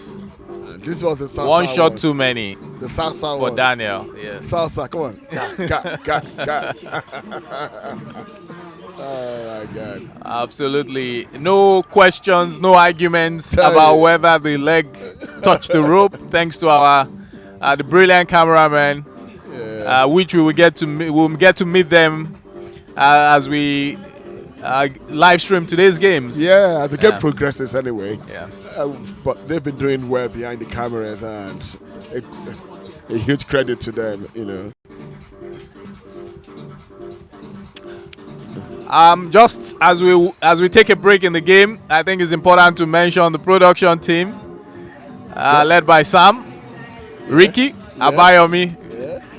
this was the salsa one shot one. too many The salsa for one. Daniel. Yes. Salsa, come on. Ga. Oh my God. Absolutely. No questions, no arguments about whether the leg touched the rope, thanks to our the brilliant cameraman, which we will get to meet them as we live stream today's games. Yeah, the game progresses anyway. Yeah. But they've been doing well behind the cameras, and a huge credit to them, you know. Just as we take a break in the game, I think it's important to mention the production team, led by Sam, Ricky, Abayomi.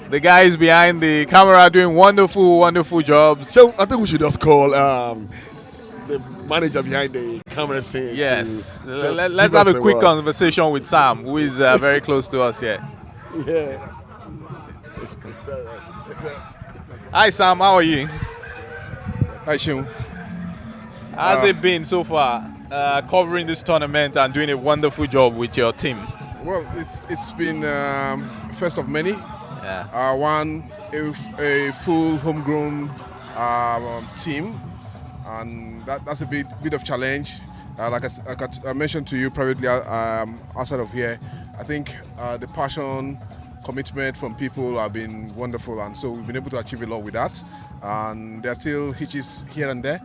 The guys behind the camera doing wonderful jobs. So I think we should just call the manager behind the camera scene. Yes, let's have a quick conversation with Sam, who is very close to us here. Yeah. Hi Sam, how are you? Hi Shim. How's it been so far, covering this tournament and doing a wonderful job with your team? Well, it's been first of many. Yeah. A full homegrown team, and that's a bit of challenge. Like I mentioned to you privately outside of here, I think the passion, commitment from people have been wonderful, and so we've been able to achieve a lot with that. And there are still hitches here and there,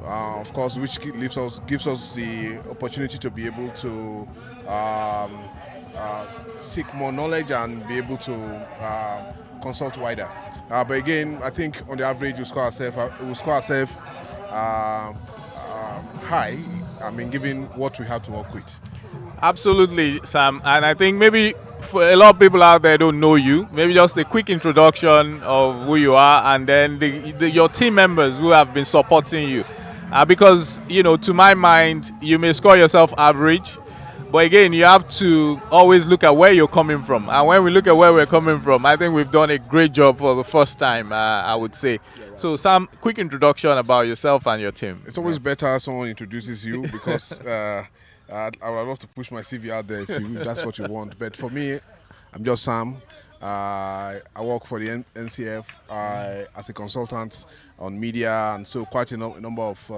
of course, which gives us the opportunity to be able to seek more knowledge and be able to consult wider. But again, I think on the average we'll score ourselves high. I mean, given what we have to work with. Absolutely, Sam. And I think maybe for a lot of people out there don't know you, maybe just a quick introduction of who you are, and then your team members who have been supporting you. Because, you know, to my mind, you may score yourself average, but again, you have to always look at where you're coming from. And when we look at where we're coming from, I think we've done a great job for the first time, I would say. So, Sam, quick introduction about yourself and your team. It's always better someone introduces you because I would love to push my CV out there if that's what you want. But for me, I'm just Sam. I work for the NCF as a consultant on media, and so quite a number of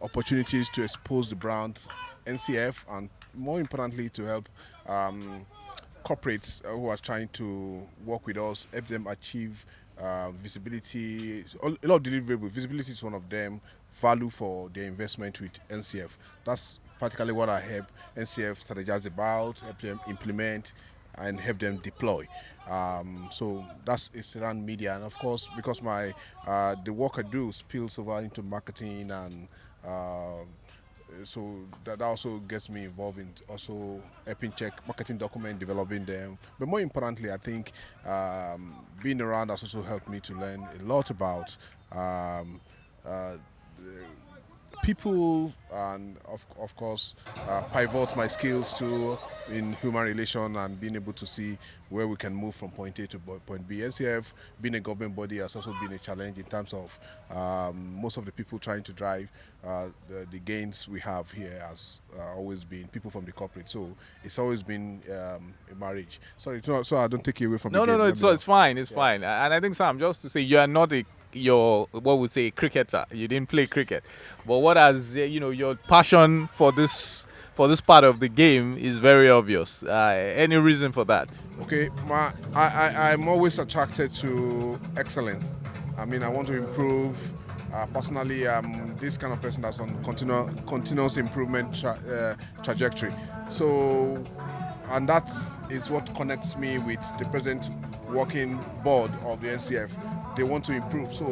opportunities to expose the brand NCF, and more importantly to help corporates who are trying to work with us, help them achieve visibility. A lot of deliverables. Visibility is one of them. Value for their investment with NCF. That's practically what I help NCF strategize about, help them implement, and help them deploy. So it's around media, and of course, because the work I do spills over into marketing, and so that also gets me involved in also helping check marketing document, developing them. But more importantly, I think being around has also helped me to learn a lot about people, and of course pivot my skills to in human relation and being able to see where we can move from point A to point B. NCF, being a government body, has also been a challenge in terms of most of the people trying to drive the gains we have here has always been people from the corporate. So it's always been a marriage. Sorry, so I don't take you away from the game. No, it's fine. It's fine. And I think, Sam, just to say, you are not what would say cricketer. You didn't play cricket, but what has your passion for this part of the game is very obvious. Any reason for that? Okay, I'm always attracted to excellence. I mean, I want to improve. Personally, I'm this kind of person that's on continuous improvement trajectory. So, and that is what connects me with the present working board of the NCF. They want to improve, so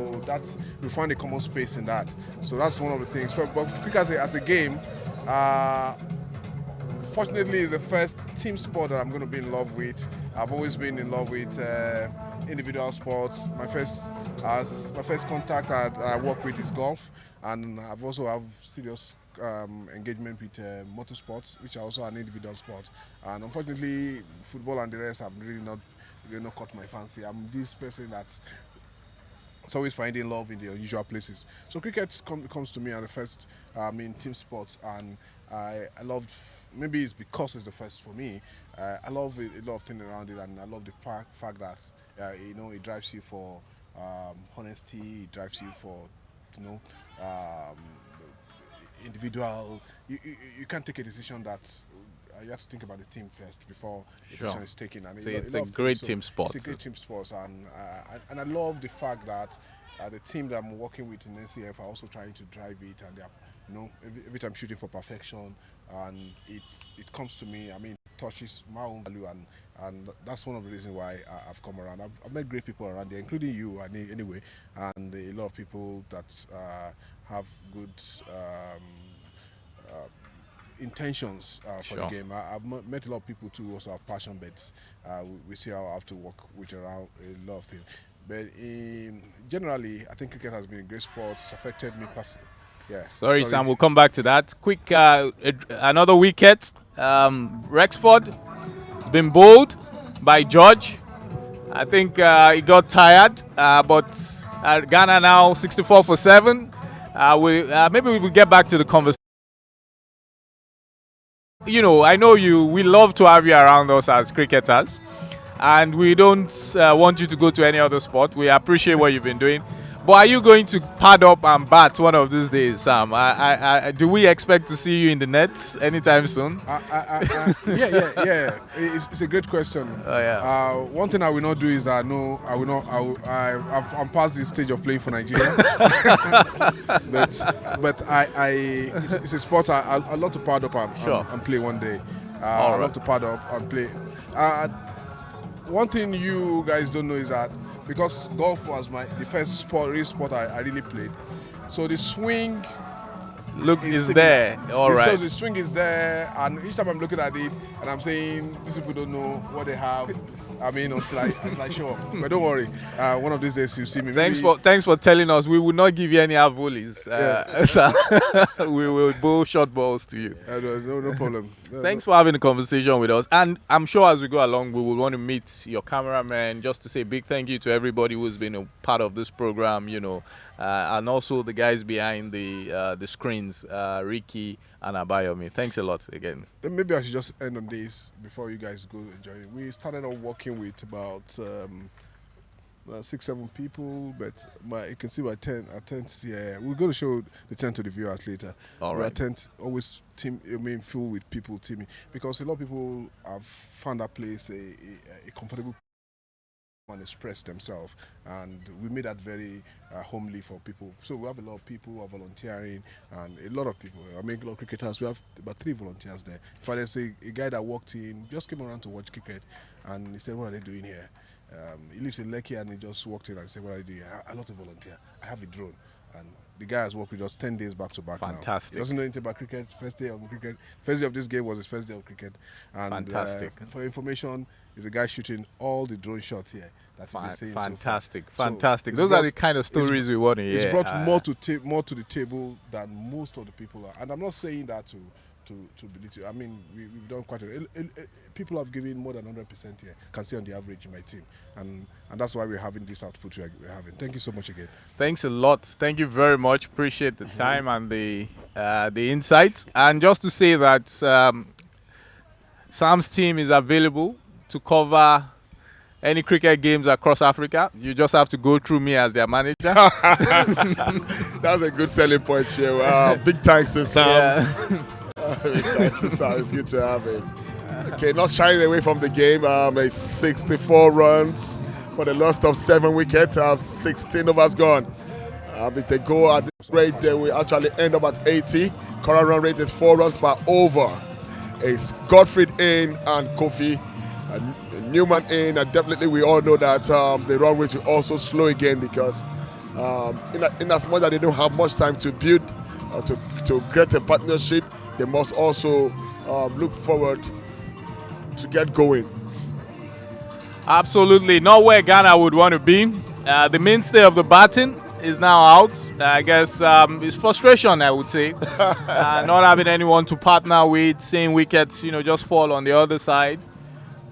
we find a common space in that. So that's one of the things. But cricket as a game, fortunately, is the first team sport that I'm going to be in love with. I've always been in love with individual sports. My first contact I work with is golf, and I've also have serious engagement with motorsports, which are also an individual sport. And unfortunately, football and the rest have really not caught my fancy. I'm this person that's It's always finding love in the unusual places. So cricket comes to me as the first team sport, and I loved. Maybe it's because it's the first for me. I love a lot of things around it, and I love the fact that it drives you for honesty. It drives you for individual. You can't take a decision that. You have to think about the team first before the decision is taken. And it's a great team sport. It's a great team sport, and I love the fact that the team that I'm working with in NCF are also trying to drive it, and they are, every time shooting for perfection, and it comes to me. I mean, touches my own value, and that's one of the reasons why I've come around. I've met great people around there, including you, anyway, and a lot of people that have good. Intentions for the game. I've met a lot of people too who also have passion, but we see how I have to work with around a lot of things. But generally, I think cricket has been a great sport. It's affected me personally. Yeah. Sorry, Sam, we'll come back to that. Quick, another wicket. Rexford has been bowled by George. I think he got tired, but Ghana now 64 for 7. Maybe we will get back to the conversation. I know we love to have you around us as cricketers, and we don't want you to go to any other sport. We appreciate what you've been doing. But are you going to pad up and bat one of these days, Sam? Do we expect to see you in the nets anytime soon? Yeah. It's a great question. Oh, yeah. One thing I will not do is that I'm past the stage of playing for Nigeria. but it's a sport I love to pad up and play one day. I love to pad up and play. One thing you guys don't know is that because golf was the first real sport I really played, so the swing is there. All right. So the swing is there, and each time I'm looking at it, and I'm saying these people don't know what they have. I mean, until I show up. But don't worry, one of these days you'll see me. Thanks for telling us. We will not give you any half volleys. We will bowl short balls to you. No problem. Thanks for having the conversation with us. And I'm sure as we go along, we will want to meet your cameraman, just to say a big thank you to everybody who's been a part of this program, and also the guys behind the screens, Ricky and Abayomi. Thanks a lot again. Then maybe I should just end on this before you guys go enjoy it. We started off working with about 6-7 people, but you can see by 10 here. We're going to show the tent to the viewers later. All right. Our tent always filled with people teaming, because a lot of people have found that place a comfortable and express themselves, and we made that very homely for people. So we have a lot of people who are volunteering, and a lot of people. I mean, a lot of cricketers. We have about 3 volunteers there. In fact, there's a guy that walked in, just came around to watch cricket, and he said, "What are they doing here?" He lives in Lekki, and he just walked in and said, "What are you doing?" I love to volunteer. I have a drone, and the guy has worked with us 10 days back to back. Fantastic. Now. He doesn't know anything about cricket. First day of this game was his first day of cricket. And fantastic. For information, is a guy shooting all the drone shots here. Fantastic. So fantastic. Those are the kind of stories we want to hear. It's brought more to the table than most of the people are. And I'm not saying that to belittle. I mean, we've done quite people have given more than 100% here. Can see on the average in my team, and that's why we're having this output we're having. Thank you so much again. Thanks a lot. Thank you very much. Appreciate the time and the insights. And just to say that Sam's team is available to cover any cricket games across Africa. You just have to go through me as their manager. That's a good selling point, Shew. Big thanks to Sam. Yeah. Big thanks to Sam. It's good to have him. Okay, not shying away from the game. 64 runs for the loss of 7 wickets. 16 overs gone. If they go at this rate, they will actually end up at 80. Current run rate is 4 runs per over. It's Godfrey in and Kofi Newman in, and definitely we all know that the run rate will also slow again, because in as much that they don't have much time to build to get a partnership, they must also look forward to get going. Absolutely, not where Ghana would want to be. The mainstay of the batting is now out. I guess it's frustration, I would say, not having anyone to partner with, seeing wickets, just fall on the other side.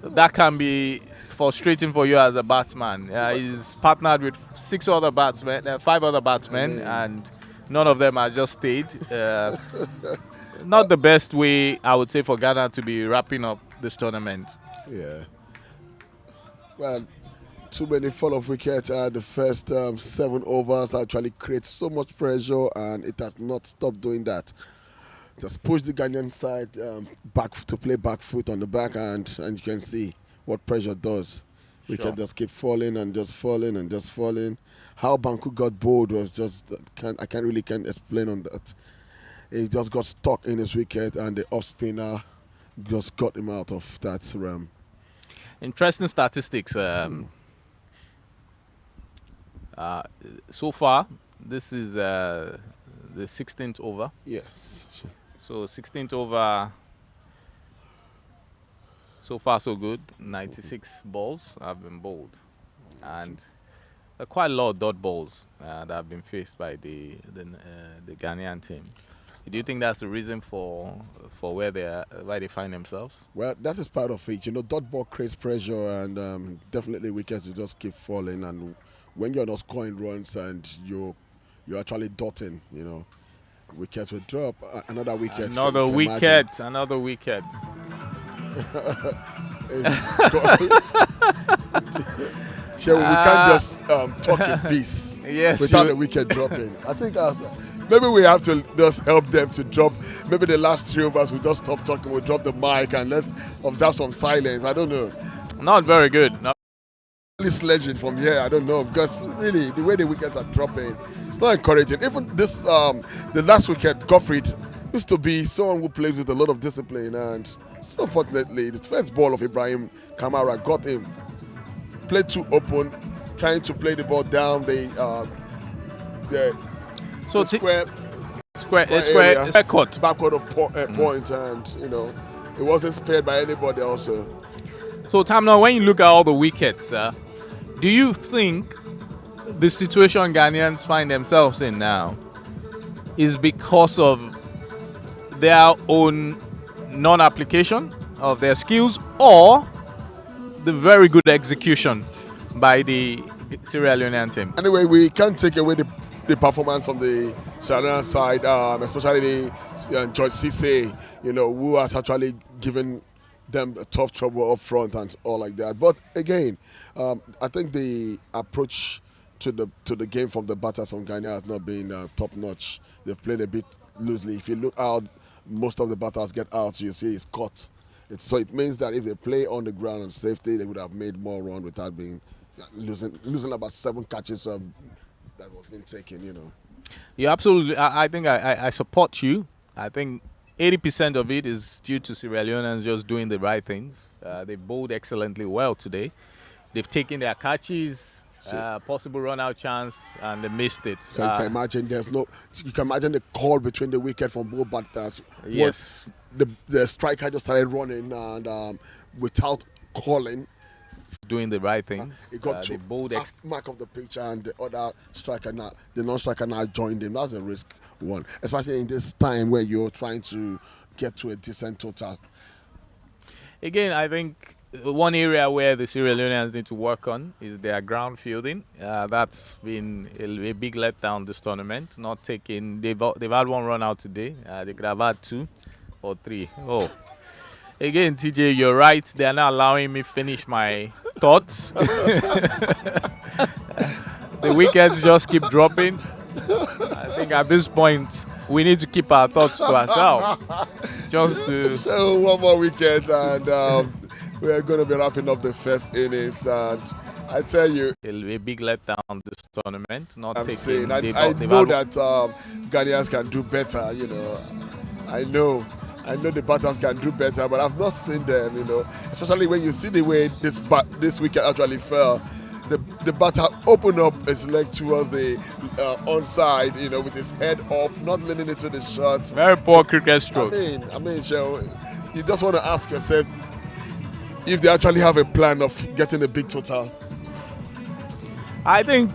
That can be frustrating for you as a batsman. He's partnered with 5 other batsmen, and none of them have just stayed. Not the best way, I would say, for Ghana to be wrapping up this tournament. Yeah. Well, too many fall-off wickets. The first 7 overs actually creates so much pressure, and it has not stopped doing that. Just push the Ghanaian side back to play back foot on the backhand, and you can see what pressure does. We can just keep falling and just falling and just falling. How Banku got bored was just I can't really explain on that. He just got stuck in his wicket, and the off spinner just got him out of that realm. Interesting statistics. So far, this is the 16th over. Yes. So 16th over, so far so good. 96 balls have been bowled, and quite a lot of dot balls that have been faced by the Ghanaian team. Do you think that's the reason for where they find themselves? Well, that is part of it. You know, dot ball creates pressure, and definitely wickets will just keep falling. And when you're not scoring runs and you're actually dotting, you know, wickets will drop. Another wicket. Another wicket. Another wicket. Sure, we can't just talk in peace without the wicket dropping. I think maybe we have to just help them to drop. Maybe the last 3 overs we just stop talking, we'll drop the mic and let's observe some silence. I don't know. Not very good. Sledging from here, I don't know, because really the way the wickets are dropping, it's not encouraging. Even this, the last wicket, Gottfried used to be someone who plays with a lot of discipline, and so fortunately, this first ball of Ibrahim Kamara got him. Played too open, trying to play the ball down the square court. Backward of point, and you know, it wasn't spared by anybody also. So Tamna, when you look at all the wickets, do you think the situation Ghanaians find themselves in now is because of their own non-application of their skills, or the very good execution by the Sierra Leonean team? Anyway, we can't take away the performance from the Sierra Leonean side, especially George Cisse, you know, who has actually given them a tough trouble up front and all like that. But again, I think the approach to the game from the batters from Ghana has not been top notch. They've played a bit loosely. If you look out, most of the batters get out. You see it's caught. So it means that if they play on the ground and safety, they would have made more run without being losing about 7 catches that was being taken. You know. Yeah, absolutely. I think I support you. I think 80% of it is due to Sierra Leoneans just doing the right things. They bowled excellently well today. They've taken their catches, possible run-out chance, and they missed it. So you can imagine you can imagine the call between the wicket from both batters. Yes. The striker just started running, and without calling, doing the right thing. He got to mark of the pitch, and the other striker now, the non-striker now joined him. That's a risk one, especially in this time where you're trying to get to a decent total. Again, I think one area where the Sierra Leoneans need to work on is their ground fielding. That's been a big letdown this tournament. Not taking, they've had 1 run out today. They could have had 2 or 3. Oh. Again, TJ, you're right. They're not allowing me finish my thoughts. The wickets just keep dropping. I think at this point, we need to keep our thoughts to ourselves. So 1 more wicket, and we're going to be wrapping up the first innings. And I tell you, it'll be a big letdown this tournament. I know that Ghanaians can do better. You know, I know the batters can do better, but I've not seen them, you know, especially when you see the way this wicket actually fell. The batter opened up his leg towards the onside, you know, with his head up, not leaning into the shot. Very poor cricket stroke. I mean, so you just want to ask yourself if they actually have a plan of getting a big total. I think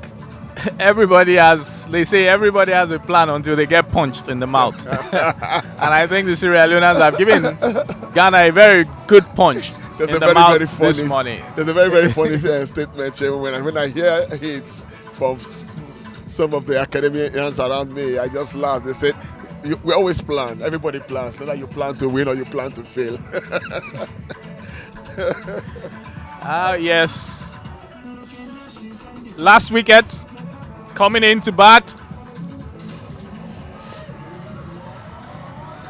everybody has a plan until they get punched in the mouth. And I think the Sierra Leoneans have given Ghana a very good punch there's in a the very, mouth very funny, this morning. There's a very, very funny statement, Chairman. When I hear it from some of the academians around me, I just laugh. They said, we always plan. Everybody plans. Whether you plan to win or you plan to fail. Yes. Last wicket coming in to bat.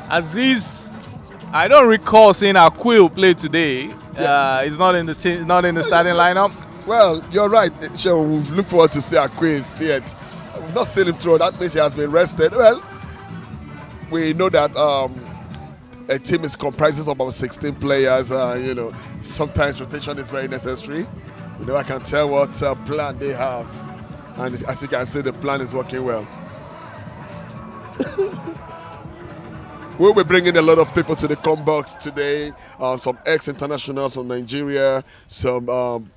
Aziz, I don't recall seeing Aquil play today. He's not in the starting lineup. Well, you're right, Sure. We look forward to see Aquil see it. We've not seen him throw. That means he has been rested. Well, we know that a team is comprises of about 16 players. Sometimes rotation is very necessary. We never can tell what plan they have, and as you can see, the plan is working well. We'll be bringing a lot of people to the box today. Some ex-internationals from Nigeria, some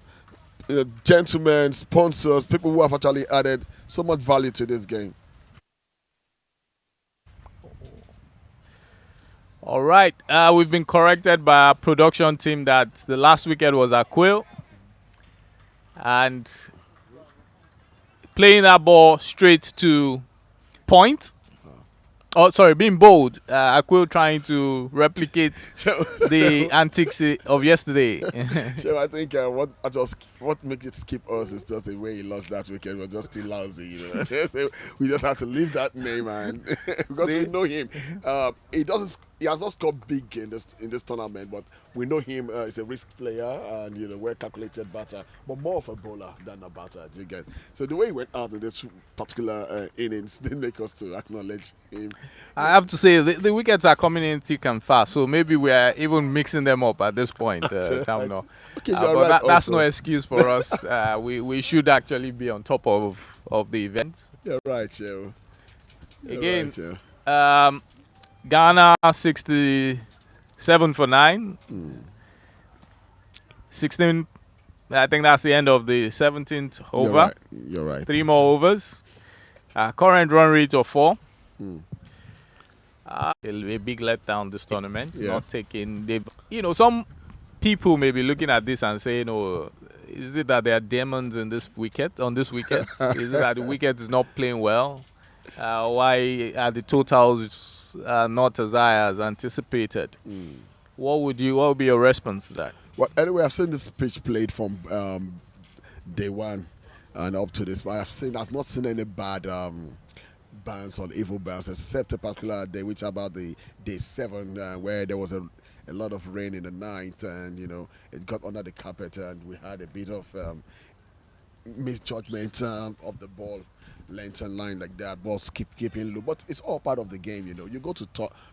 gentlemen, sponsors, people who have actually added so much value to this game. All right, we've been corrected by our production team that the last wicket was Aquil. And playing that ball straight to point. Oh, sorry, being bold. Aquil trying to replicate the antics of yesterday. So I think what makes it skip us is just the way he lost that weekend. We're just too lousy, So we just have to leave that name, man, because we know him. He has not scored big in this tournament, but we know him as a risk player and well calculated batter, but more of a bowler than a batter. You get. So the way he went out in this particular innings didn't make us to acknowledge him. I have to say the wickets are coming in thick and fast, so maybe we are even mixing them up at this point. Okay, but right that's no excuse for us. We should actually be on top of the event. You're right, Joe. Again, right, Ghana 67 for 9. 16. I think that's the end of the 17th over. You're right. 3 more overs. Current run rate of 4. A big letdown this tournament. Yeah. Not taking some people may be looking at this and saying, "Oh, is it that there are demons in this wicket? On this wicket, is it that the wicket is not playing well? Why are the totals not as high as anticipated?" What would be your response to that? Well, anyway, I've seen this pitch played from day one and up to this. But I've not seen any bad bounce or evil bounce, except a particular day, which about the day 7, where there was a lot of rain in the night, and it got under the carpet, and we had a bit of misjudgment of the ball length and line like that. Balls keeping low, but it's all part of the game. You go to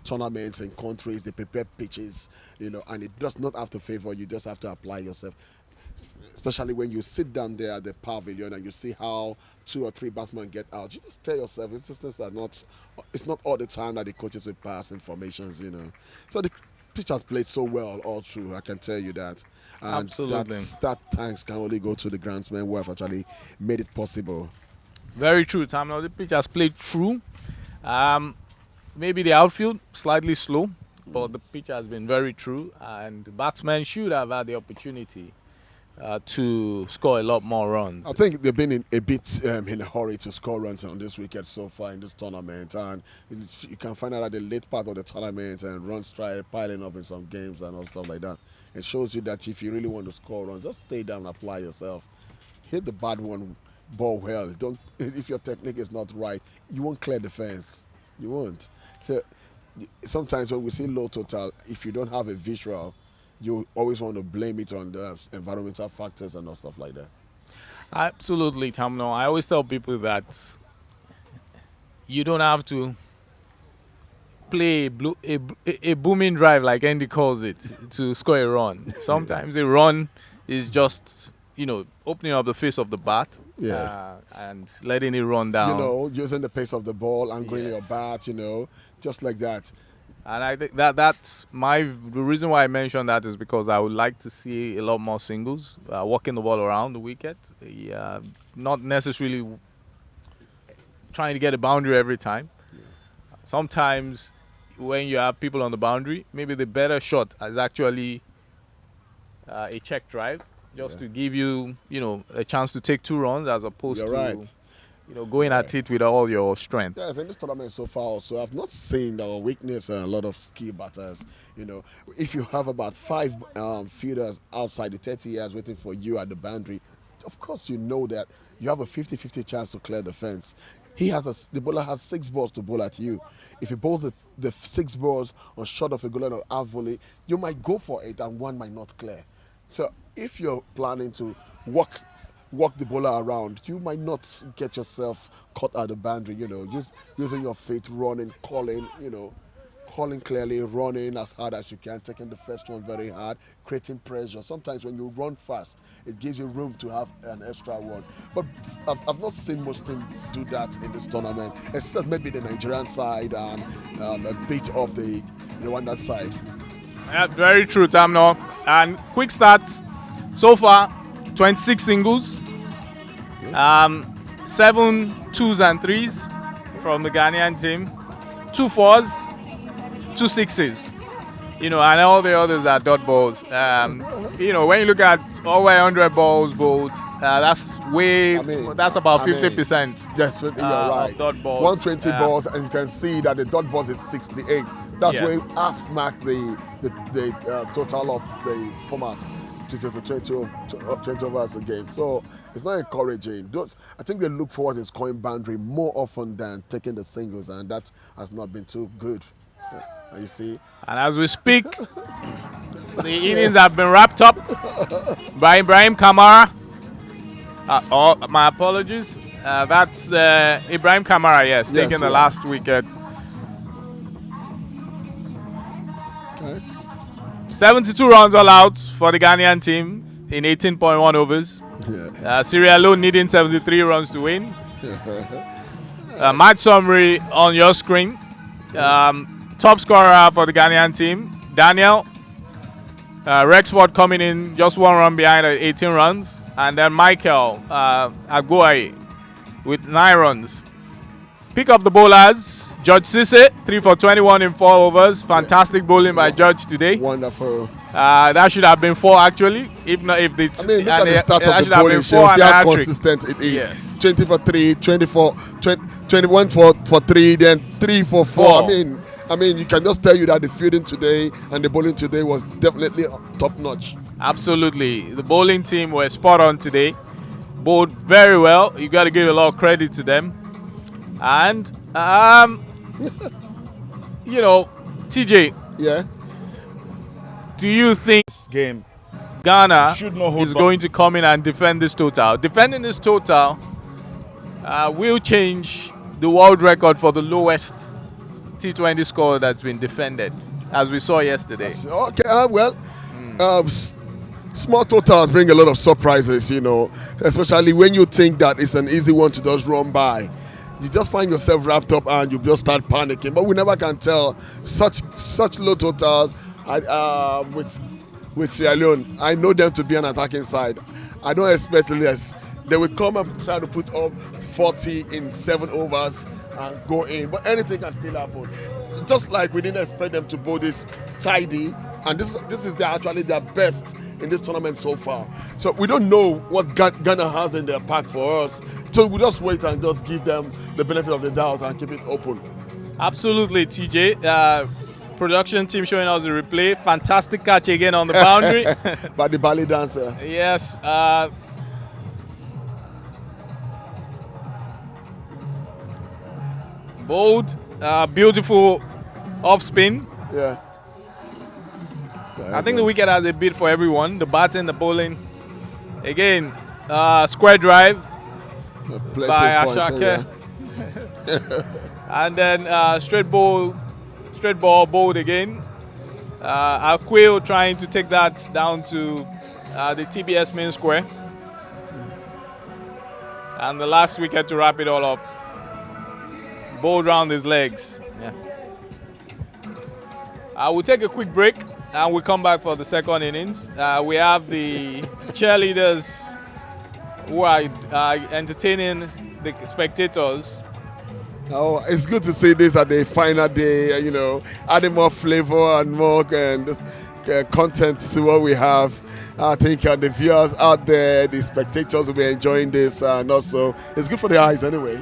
tournaments and countries, they prepare pitches, and it does not have to favor you. Just have to apply yourself. Especially when you sit down there at the pavilion and you see how 2 or 3 batsmen get out, you just tell yourself it's not all the time that the coaches will pass informations, So the pitch has played so well all through, I can tell you that. And absolutely. That thanks can only go to the groundsmen who have actually made it possible. Very true, Tom. Now the pitch has played through. Maybe the outfield slightly slow, but the pitch has been very true, and the batsmen should have had the opportunity to score a lot more runs. I think they've been in a bit in a hurry to score runs on this wicket so far in this tournament, and you can find out at the late part of the tournament and runs try piling up in some games and all stuff like that. It shows you that if you really want to score runs, just stay down and apply yourself. Hit the bad one ball well. If your technique is not right, you won't clear the fence. You won't. So sometimes when we see low total, if you don't have a visual, you always want to blame it on the environmental factors and all stuff like that. Absolutely, Tom. No, I always tell people that you don't have to play a booming drive, like Andy calls it, to score a run. Sometimes a run is just opening up the face of the bat, and letting it run down. Using the pace of the ball, angling your bat, just like that. And I think that's the reason why I mentioned that is because I would like to see a lot more singles, walking the ball around the wicket, not necessarily trying to get a boundary every time. Sometimes when you have people on the boundary, maybe the better shot is actually a check drive, just to give you, a chance to take 2 runs as opposed You're to, right. going at it with all your strength. Yes, in this tournament so far also, I've not seen our weakness and a lot of skill batters. If you have about 5 fielders outside the 30 yards waiting for you at the boundary, of course you know that you have a 50-50 chance to clear the fence. The bowler has 6 balls to bowl at you. If he bowls the 6 balls on short of a goal line or half volley, you might go for it and 1 might not clear. So if you're planning to walk the bowler around, you might not get yourself caught at the boundary, just using your feet, running, calling clearly, running as hard as you can, taking the first one very hard, creating pressure. Sometimes when you run fast, it gives you room to have an extra one. But I've not seen most teams do that in this tournament, except maybe the Nigerian side and a bit of the Rwandan side. Yeah, very true, Tamno. And quick start, so far, 26 singles, 7 twos and threes from the Ghanaian team, 2 fours, 2 sixes, and all the others are dot balls. When you look at over 100 balls bowled, that's about 50%. Definitely, you're right. Of dot balls. 120 balls, and you can see that the dot balls is 68. That's where you half mark the total of the format, which is the 20 overs a game. So it's not encouraging. I think they look forward to scoring boundary more often than taking the singles, and that has not been too good. You see? And as we speak, the innings have been wrapped up by Ibrahim Kamara. My apologies. That's Ibrahim Kamara, yes, taking the last wicket. Okay. 72 runs all out for the Ghanaian team in 18.1 overs. Sierra Leone needing 73 runs to win. Match summary on your screen. Top scorer for the Ghanaian team, Daniel. Rexford coming in just 1 run behind at 18 runs. And then Michael Aguai with 9 runs. Pick up the bowlers. Judge Cisse, 3 for 21 in 4 overs. Fantastic bowling by Judge today. Wonderful. That should have been 4 actually. If it's, look at the start of the bowling. See how consistent it is. Yes. 20 for 3, 21 for 3, then 3 for 4. I mean, you can just tell you that the fielding today and the bowling today was definitely top notch. Absolutely. The bowling team were spot on today. Bowled very well. You got to give a lot of credit to them. And, TJ. Yeah. Do you think This game Ghana should not hold is back. going to come in and defend this total? Defending this total will change the world record for the lowest T20 score that's been defended, as we saw yesterday. Okay, small totals bring a lot of surprises, especially when you think that it's an easy one to just run by. You just find yourself wrapped up and you just start panicking. But we never can tell such low totals with Sierra Leone. I know them to be an attacking side. I don't expect less. They will come and try to put up 40 in 7 overs and go in, but anything can still happen. Just like we didn't expect them to bowl this tidy, and this is actually their best in this tournament so far. So we don't know what Ghana has in their pack for us. So we just wait and just give them the benefit of the doubt and keep it open. Absolutely, TJ. Production team showing us the replay. Fantastic catch again on the boundary. By the ballet dancer. Yes. Bold, beautiful off spin. Yeah. I think the wicket has a bit for everyone. The batting, the bowling. Again, square drive by Ashake. And then straight ball bowled again. Aquil trying to take that down to the TBS main square. And the last wicket to wrap it all up. Bowled round his legs. We'll take a quick break and we'll come back for the second innings. We have the cheerleaders who are entertaining the spectators. Oh, it's good to see this at the final day, adding more flavor and more content to what we have. I think the viewers out there, the spectators will be enjoying this, and also it's good for the eyes anyway.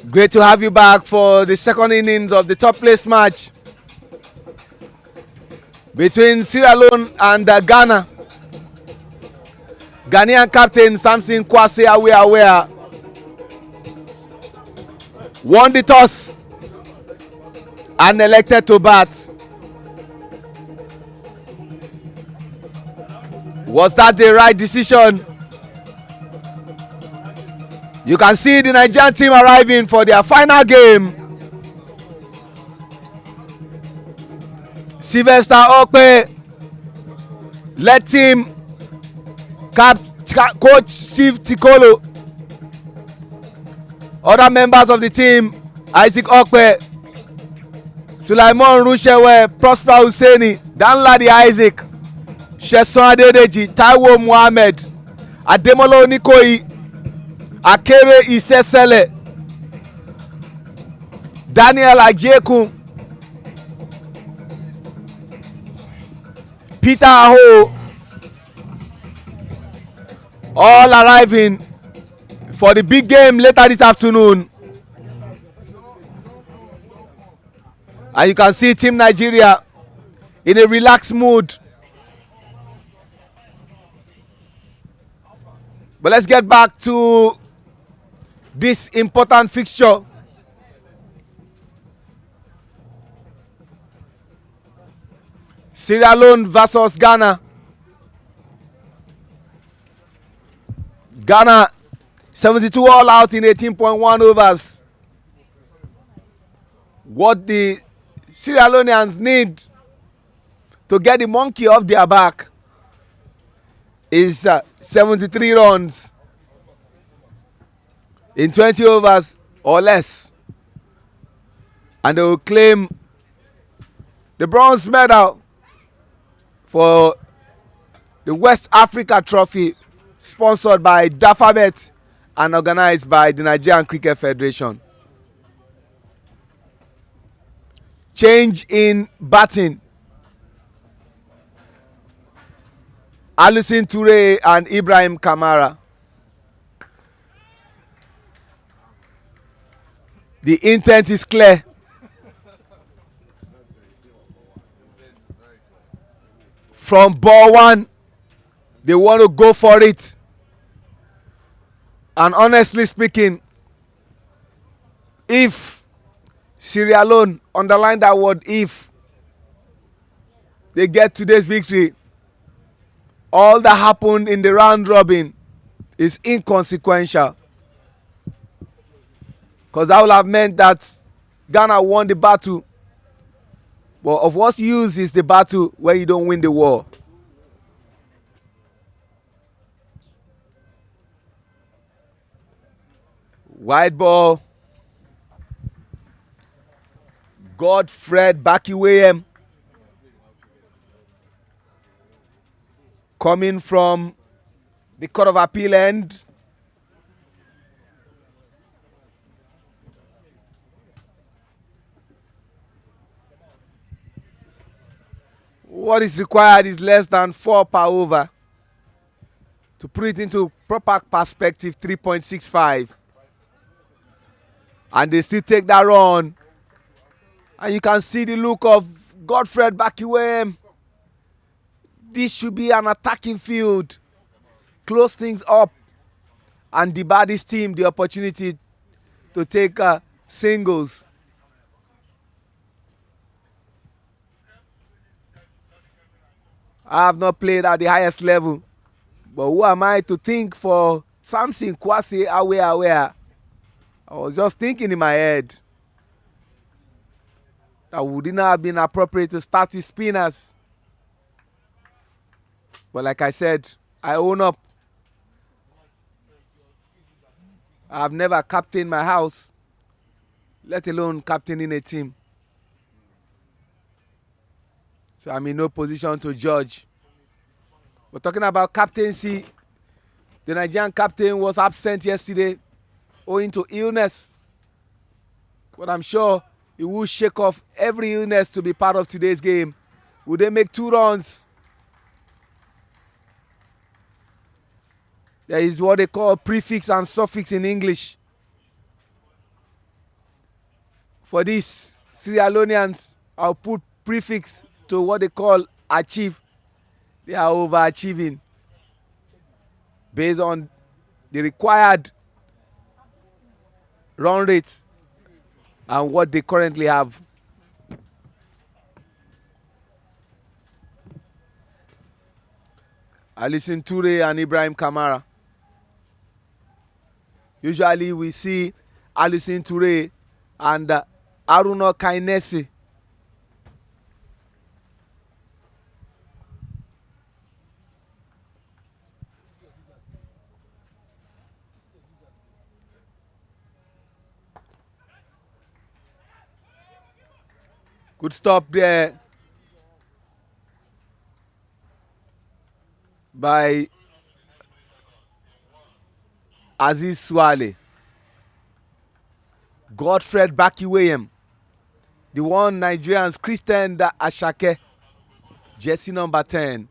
Great to have you back for the second innings of the top place match between Sierra Leone and Ghana. Ghanaian captain Samson Kwasi Awea won the toss and elected to bat. Was that the right decision? You can see the Nigerian team arriving for their final game. Sylvester Okpe led team coach Steve Tikolo. Other members of the team: Isaac Okpe, Sulaiman Rushewe, Prosper Hussaini, Danladi Isaac, Sheson Adedeji, Taiwo Muhammed, Ademola Onikoyi, Akere Isesele, Daniel Ajekun, Peter Aho, all arriving for the big game later this afternoon. And you can see Team Nigeria in a relaxed mood. But let's get back to this important fixture. Sierra Leone versus Ghana. Ghana 72 all out in 18.1 overs. What the Sierra Leoneans need to get the monkey off their back is 73 runs in 20 overs or less, and they will claim the bronze medal for the West Africa Trophy, sponsored by Dafabet and organized by the Nigerian Cricket Federation. Change in batting. Alusin Toure and Ibrahim Kamara. The intent is clear. From ball one, they want to go for it. And honestly speaking, if Sierra Leone, underline that word, if they get today's victory, all that happened in the round robin is inconsequential. Because that would have meant that Ghana won the battle. But of what use is the battle when you don't win the war? Wide ball. Godfred Bakiwayem coming from the Court of Appeal end. What is required is less than 4 per over. To put it into proper perspective, 3.65. And they still take that run. And you can see the look of Godfred Bakiwayem. This should be an attacking field. Close things up. And debar this team the opportunity to take singles. I have not played at the highest level. But who am I to think for Samson Kwasi Awea? I was just thinking in my head that would not have been appropriate to start with spinners. But like I said, I own up. I have never captained my house, let alone captaining a team. So I'm in no position to judge. We're talking about captaincy. The Nigerian captain was absent yesterday owing to illness. But I'm sure he will shake off every illness to be part of today's game. Will they make 2 runs? There is what they call prefix and suffix in English. for these Sierra Leoneans. I'll put prefix to what they call achieve. They are overachieving based on the required run rates and what they currently have. Alison Toure and Ibrahim Kamara. Usually we see Alison Toure and Aruna Kainesi. Good stop there by Aziz Swale. Godfred Bakiwayem. The one Nigerians, Christian Ashake. Jersey number 10.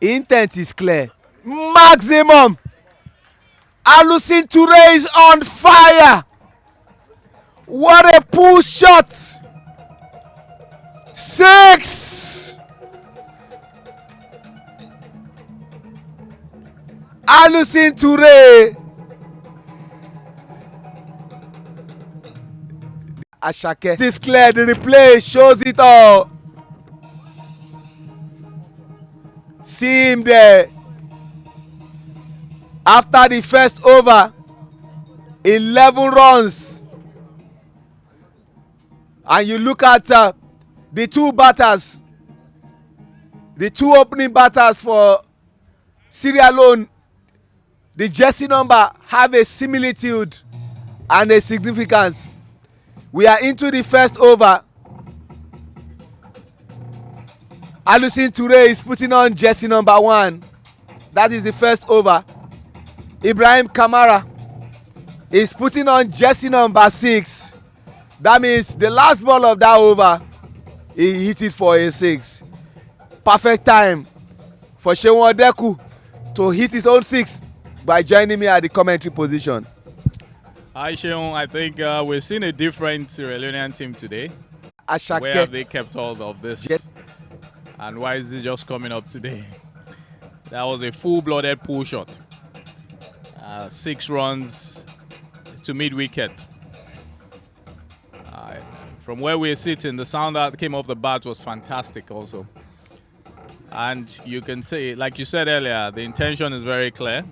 Intent is clear. Maximum. Alusin Toure is on fire. What a pull shot. 6. Alusin Toure. Ashake. It is clear. The replay shows it all. See him there. After the first over, 11 runs. And you look at the two batters, the two opening batters for Sierra Leone, the jersey number have a similitude and a significance. We are into the first over. Alusin Toure is putting on jersey number 1. That is the first over. Ibrahim Kamara is putting on jersey number 6. That means the last ball of that over, he hit it for a 6. Perfect time for Seun Odeku to hit his own 6 by joining me at the commentary position. Hi Seun, I think we're seeing a different Sierra Leonean team today. Ashake. Where have they kept hold of this? And why is it just coming up today? That was a full-blooded pull shot. 6 runs to mid-wicket. From where we're sitting, the sound that came off the bat was fantastic also. And you can say, like you said earlier, the intention is very clear.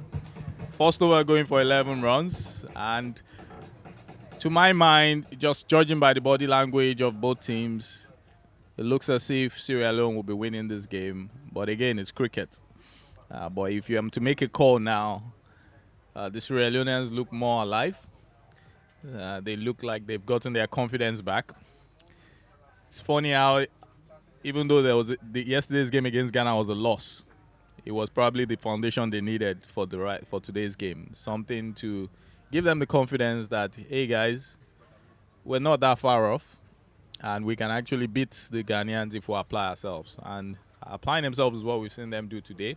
First over going for 11 runs. And to my mind, just judging by the body language of both teams, it looks as if Sierra Leone will be winning this game. But again, it's cricket. But if you am to make a call now, the Sierra Leoneans look more alive. They look like they've gotten their confidence back. It's funny how, even though there was yesterday's game against Ghana was a loss, it was probably the foundation they needed for today's game. Something to give them the confidence that, hey guys, we're not that far off, and we can actually beat the Ghanaians if we apply ourselves. And applying themselves is what we've seen them do today.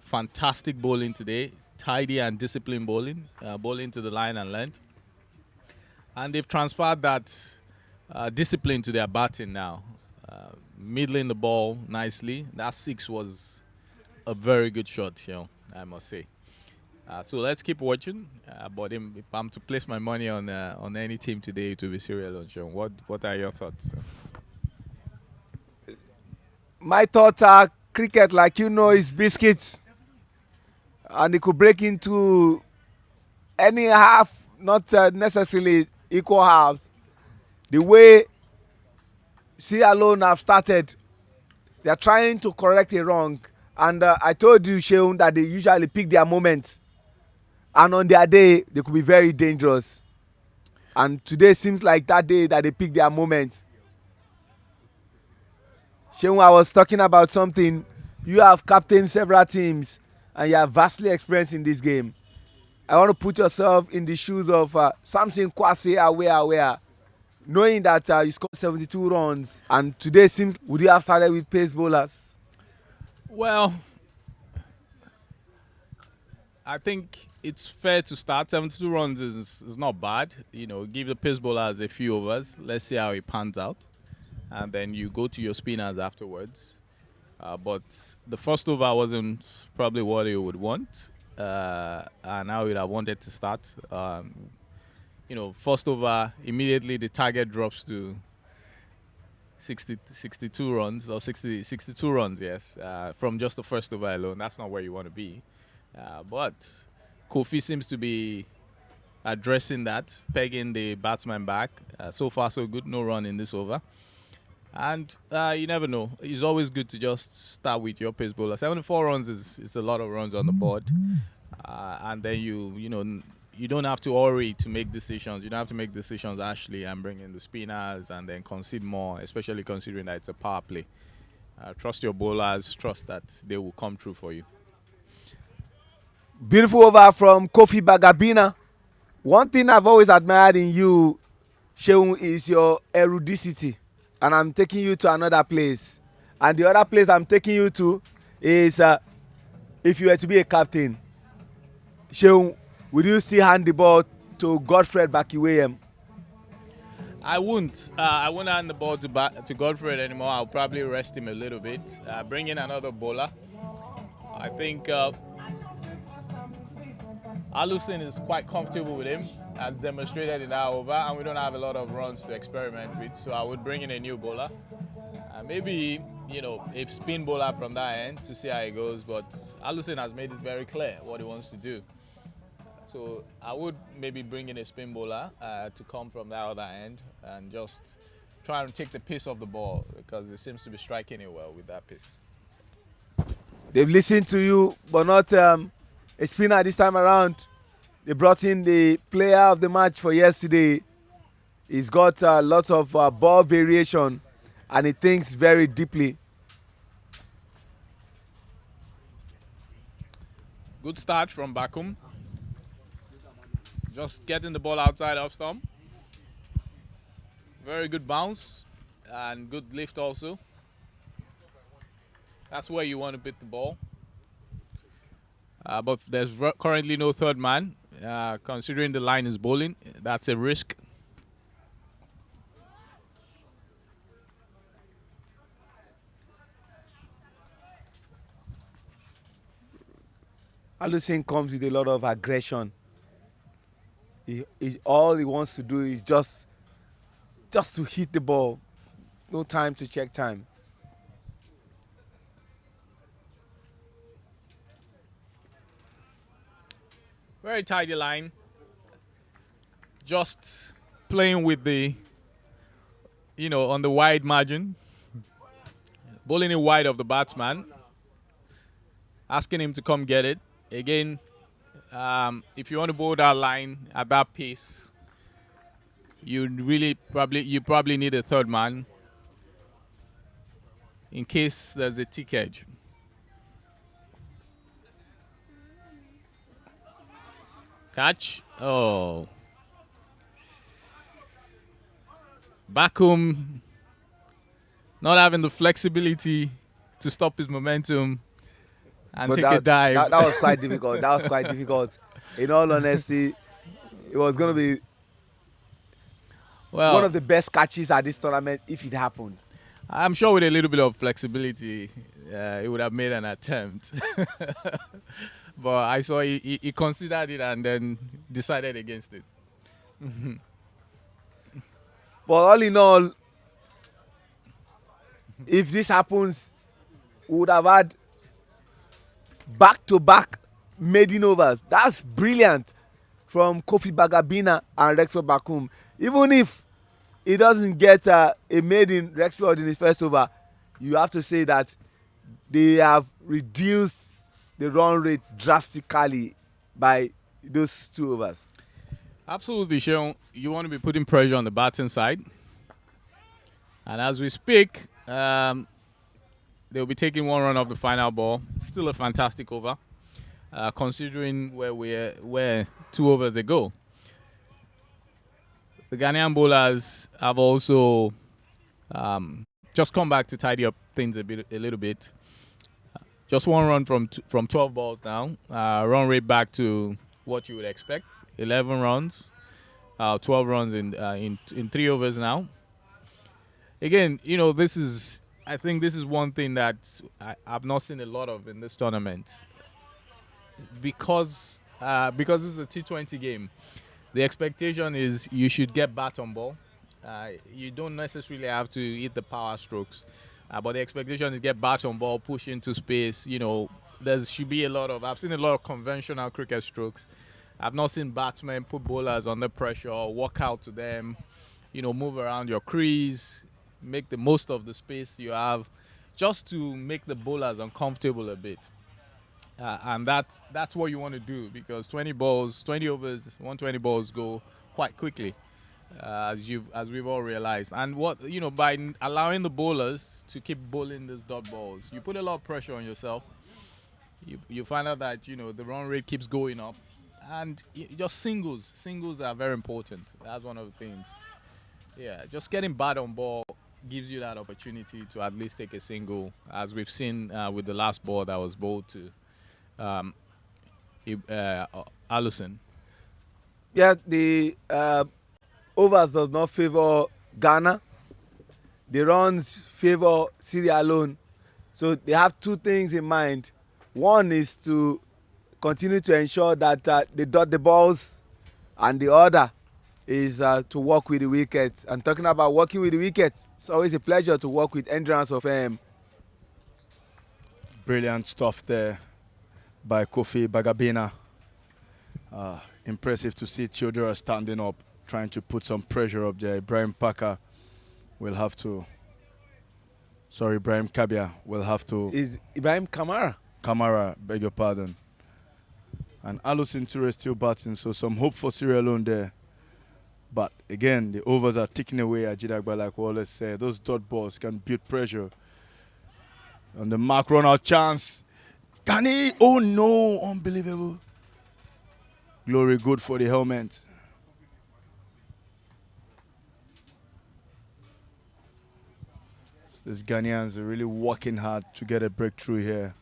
Fantastic bowling today, tidy and disciplined bowling, bowling to the line and length. And they've transferred that discipline to their batting now. Middling the ball nicely. That 6 was a very good shot, I must say. So let's keep watching. But if I'm to place my money on any team today, it will be Sierra Leone. What are your thoughts? My thoughts are cricket, like is biscuits. And it could break into any half, not necessarily equal halves. The way Sierra Leone have started, they are trying to correct a wrong. And I told you, Seun, that they usually pick their moments. And on their day, they could be very dangerous. And today seems like that day that they pick their moments. Seun, I was talking about something. You have captained several teams and you are vastly experienced in this game. I want to put yourself in the shoes of Samson Kwasi Aware, knowing that you scored 72 runs. And today seems, would you have started with pace bowlers? Well, I think it's fair to start. 72 runs is not bad. You know, give the pace bowlers a few overs. Let's see how it pans out. And then you go to your spinners afterwards. But the first over wasn't probably what you would want. And I would have wanted to start. You know, first over, immediately the target drops to 62 runs, or 62 runs, yes, from just the first over alone. That's not where you want to be. But Kofi seems to be addressing that, pegging the batsman back. So far, so good. No run in this over. And you never know. It's always good to just start with your pace bowler. 74 runs is a lot of runs on the board. And then you don't have to worry to make decisions. You don't have to make decisions, Ashley, and bring in the spinners and then concede more, especially considering that it's a power play. Trust your bowlers. Trust that they will come through for you. Beautiful over from Kofi Bagabina. One thing I've always admired in you, Sheun, is your erudicity. And I'm taking you to another place. And the other place I'm taking you to is if you were to be a captain, Sheun, would you still hand the ball to Godfred Bakiwayem? I wouldn't hand the ball to Godfred anymore. I'll probably rest him a little bit. Bring in another bowler. I think Alusin is quite comfortable with him, as demonstrated in that over, and we don't have a lot of runs to experiment with, so I would bring in a new bowler. Maybe, a spin bowler from that end to see how it goes, but Alusin has made it very clear what he wants to do. So I would maybe bring in a spin bowler to come from that other end and just try and take the pace of the ball, because it seems to be striking it well with that pace. They've listened to you, but not a spinner this time around. They brought in the player of the match for yesterday. He's got lots of ball variation, and he thinks very deeply. Good start from Bakum. Just getting the ball outside off stump. Very good bounce and good lift also. That's where you want to beat the ball. But there's currently no third man. Considering the line is bowling, that's a risk. Alusin comes with a lot of aggression. All he wants to do is just to hit the ball. No time to check time. Very tidy line. Just playing with the, on the wide margin. Bowling it wide of the batsman. Asking him to come get it. Again, if you want to bowl that line at that pace, you probably need a third man in case there's a tick edge. Catch. Oh. Bakum not having the flexibility to stop his momentum and take a dive. That was quite difficult. In all honesty, it was going to be one of the best catches at this tournament if it happened. I'm sure with a little bit of flexibility, he would have made an attempt. But I saw he considered it and then decided against it. But all in all, if this happens, we would have had back-to-back maiden overs. That's brilliant from Kofi Bagabina and Rexford Bakum. Even if he doesn't get a maiden Rexford in his first over, you have to say that they have reduced the run rate drastically by those two overs. Absolutely, Sean. You want to be putting pressure on the batting side. And as we speak, they'll be taking one run off the final ball. Still a fantastic over, considering where 2 overs ago. The Ghanaian bowlers have also just come back to tidy up things a little bit. Just 1 run from 12 balls now. Run rate back to what you would expect. 11 runs, 12 runs in 3 overs now. Again, I think this is one thing that I've not seen a lot of in this tournament. Because this is a T20 game, the expectation is you should get bat on ball. You don't necessarily have to hit the power strokes. But the expectation is get bat on ball, push into space. There should be I've seen a lot of conventional cricket strokes. I've not seen batsmen put bowlers under pressure, walk out to them, move around your crease, make the most of the space you have, just to make the bowlers uncomfortable a bit. And that's what you want to do, because 20 overs, 120 balls go quite quickly. As we've all realized, and by allowing the bowlers to keep bowling these dot balls, you put a lot of pressure on yourself. You find out that the run rate keeps going up, and just singles are very important. That's one of the things. Yeah, just getting bat on ball gives you that opportunity to at least take a single, as we've seen with the last ball that was bowled to Allison. Yeah, the overs does not favor Ghana. The runs favor Sierra Leone. So they have 2 things in mind. One is to continue to ensure that they dot the balls, and the other is to work with the wickets. And talking about working with the wickets, it's always a pleasure to work with Endurance of M. Brilliant stuff there by Kofi Bagabina. Impressive to see Theodora standing up, trying to put some pressure up there. Ibrahim Kabia will have to. Is Ibrahim Kamara, beg your pardon. And Allison Toure still batting, so some hope for Sierra Leone there. But again, the overs are ticking away at Jidagba, like we always say. Those dot balls can build pressure. And the mark run out chance. Gani, oh no, unbelievable. Glory good for the helmet. These Ghanaians are really working hard to get a breakthrough here.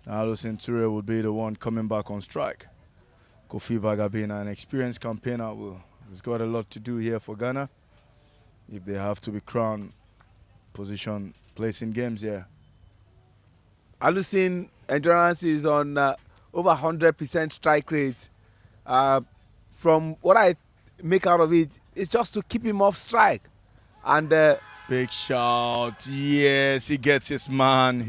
Allison Toure will be the one coming back on strike. Kofi Bagabina, an experienced campaigner, has got a lot to do here for Ghana if they have to be crowned position placing games here. Allison Endurance is on over 100% strike rate. From what I make out of it, it's just to keep him off strike. And big shout. Yes, he gets his man.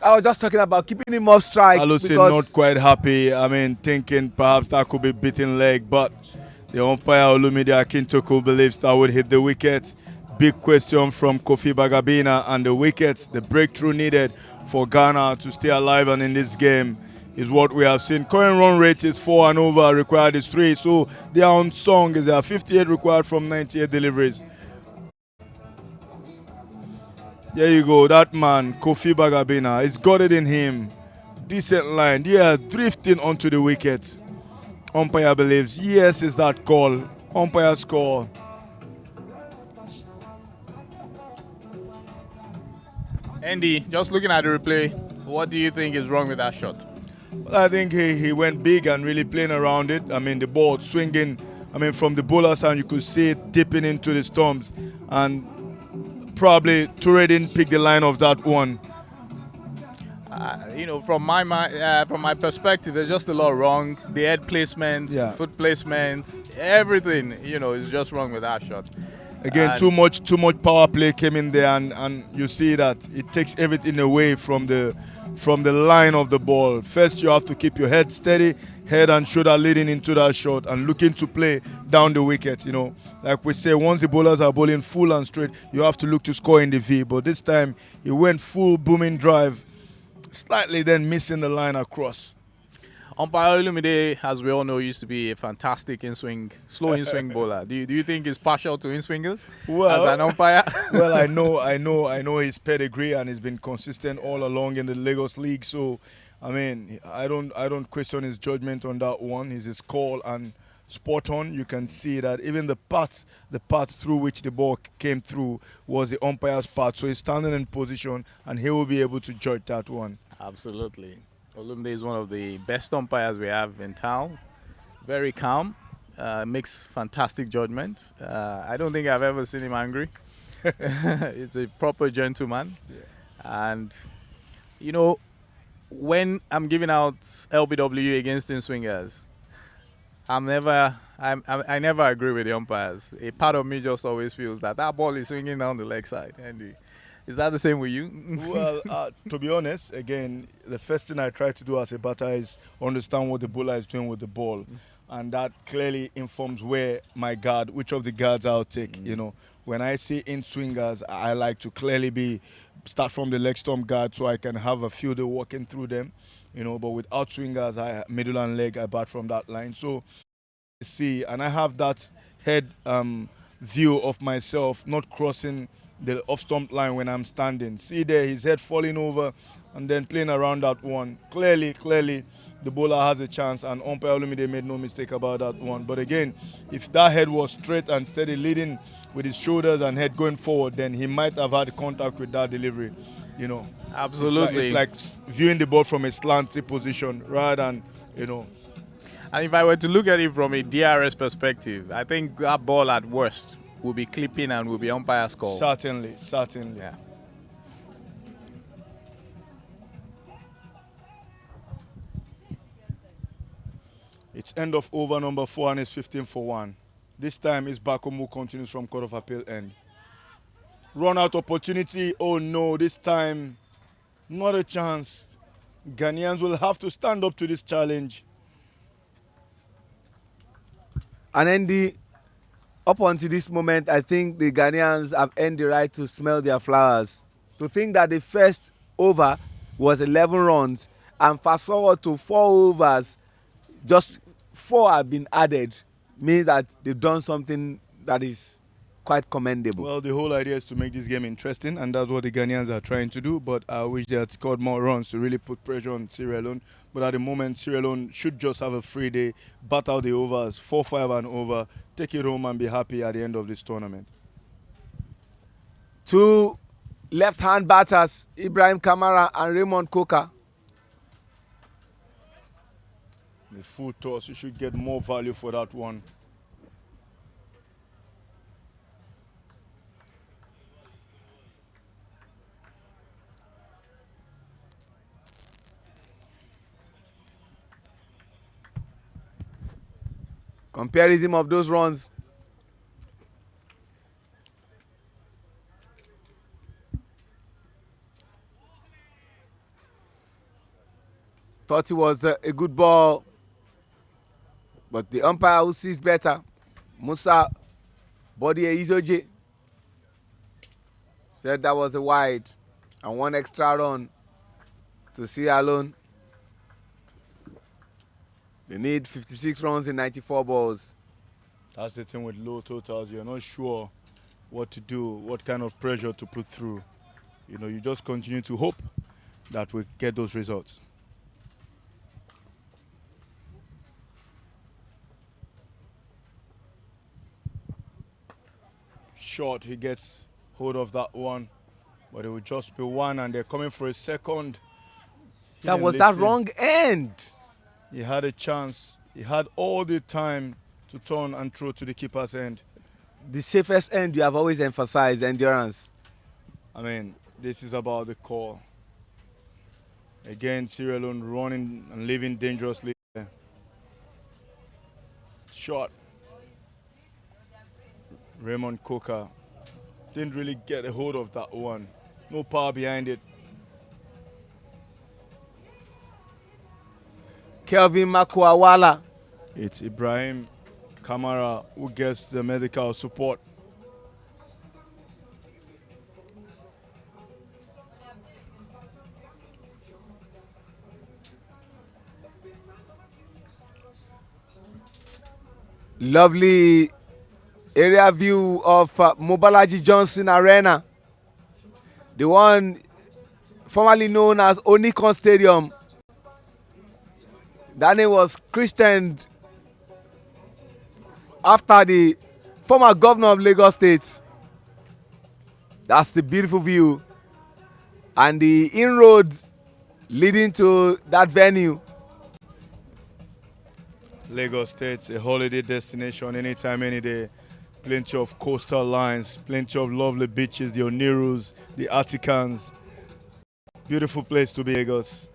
I was just talking about keeping him off strike. Allison not quite happy. Thinking perhaps that could be beaten leg, but the umpire Olumide Akintoku believes that would hit the wicket. Big question from Kofi Bagabina, and the wickets, the breakthrough needed for Ghana to stay alive and in this game is what we have seen. Current run rate is 4 and over, required is 3, so they are on song. There are 58 required from 98 deliveries. There you go, that man, Kofi Bagabina, he's got it in him. Decent line, yeah, drifting onto the wicket. Umpire believes, yes, is that call. Umpire score. Andy, just looking at the replay, what do you think is wrong with that shot? Well, I think he went big and really playing around it. The ball swinging. From the bowler's hand, you could see it dipping into the stumps. And probably Toure didn't pick the line of that one. From my perspective, there's just a lot wrong. The head placement, foot placement, everything, is just wrong with that shot. Again, and too much power play came in there, and you see that it takes everything away from the line of the ball. First, you have to keep your head steady, head and shoulder leading into that shot, and looking to play down the wicket. Like we say, once the bowlers are bowling full and straight, you have to look to score in the V. But this time, he went full booming drive, slightly then missing the line across. Umpire Olumide, as we all know, used to be a fantastic slow in-swing bowler. Do you think he's partial to in-swingers as an umpire? Well, I know his pedigree, and he's been consistent all along in the Lagos League. So, I don't question his judgment on that one. It's his call, and spot on. You can see that even the path through which the ball came through was the umpire's path. So he's standing in position and he will be able to judge that one. Absolutely. Olumide is one of the best umpires we have in town. Very calm, makes fantastic judgment. I don't think I've ever seen him angry. It's a proper gentleman. Yeah. And, you know, when I'm giving out LBW against in-swingers, I never agree with the umpires. A part of me just always feels that ball is swinging down the leg side. And is that the same with you? Well, to be honest, again, the first thing I try to do as a batter is understand what the bowler is doing with the ball. And that clearly informs where my guard, which of the guards I'll take. You know, when I see in-swingers, I like to clearly start from the leg stump guard so I can have a fielder walking through them. You know, but with out-swingers, middle and leg, I bat from that line. So, see, and I have that head view of myself not crossing the off-stump line when I'm standing. See there, his head falling over and then playing around that one. Clearly, the bowler has a chance, and umpire Olumide made no mistake about that one. But again, if that head was straight and steady, leading with his shoulders and head going forward, then he might have had contact with that delivery. You know, absolutely. It's like viewing the ball from a slanty position rather than, you know. And if I were to look at it from a DRS perspective, I think that ball at worst will be clipping and will be umpire's call. Certainly. Yeah. It's end of over number 4 and it's 15-1. This time it's Bakomu continues from Court of Appeal end. Run out opportunity. Oh no, this time not a chance. Ghanaians will have to stand up to this challenge. And then up until this moment, I think the Ghanaians have earned the right to smell their flowers. To think that the first over was 11 runs and fast forward to 4 overs, just 4 have been added, means that they've done something that is quite commendable. Well, the whole idea is to make this game interesting, and that's what the Ghanaians are trying to do. But I wish they had scored more runs to really put pressure on Sierra Leone. But at the moment, Sierra Leone should just have a free day, bat out the overs, 4-5 and over, take it home and be happy at the end of this tournament. 2 left-hand batters, Ibrahim Kamara and Raymond Coker. The full toss, you should get more value for that one. Comparison of those runs. Thought it was a good ball, but the umpire who sees better, Musa Body Izoje, said that was a wide and 1 extra run to Sierra Leone. They need 56 runs in 94 balls. That's the thing with low totals. You're not sure what to do, what kind of pressure to put through. You know, you just continue to hope that we get those results. Short, he gets hold of that one, but it will just be 1 and they're coming for a second. That was that wrong end. He had a chance. He had all the time to turn and throw to the keeper's end. The safest end you have always emphasized, endurance. I mean, this is about the call. Again, Sierra Leone running and living dangerously. Shot. Raymond Coker didn't really get a hold of that one. No power behind it. Kelvin Makuawala. It's Ibrahim Kamara who gets the medical support. Lovely area view of Mobalaji Johnson Arena. The one formerly known as Onikon Stadium. That name was christened after the former governor of Lagos State. That's the beautiful view and the inroads leading to that venue. Lagos State, a holiday destination anytime, any day. Plenty of coastal lines, plenty of lovely beaches, the Onirus, the Atikans. Beautiful place to be, Lagos.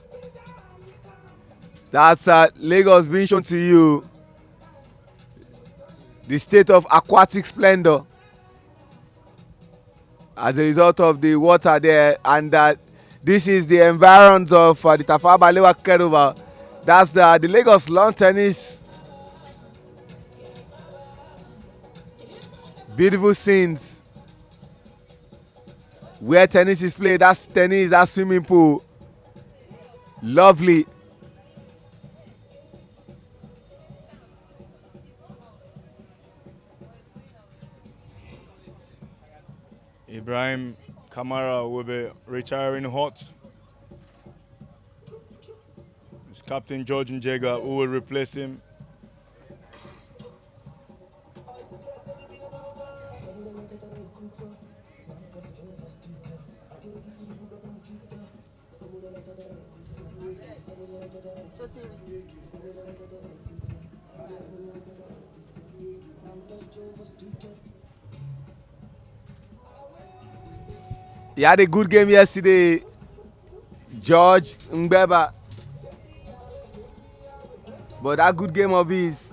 That's Lagos being shown to you. The state of aquatic splendor as a result of the water there, and this is the environs of the Tafawa Balewa Keruba. That's the Lagos lawn tennis. Beautiful scenes where tennis is played. That's tennis, that swimming pool. Lovely. Ibrahim Kamara will be retiring hot. It's Captain George Njega who will replace him. He had a good game yesterday, George Mbeba. But that good game of his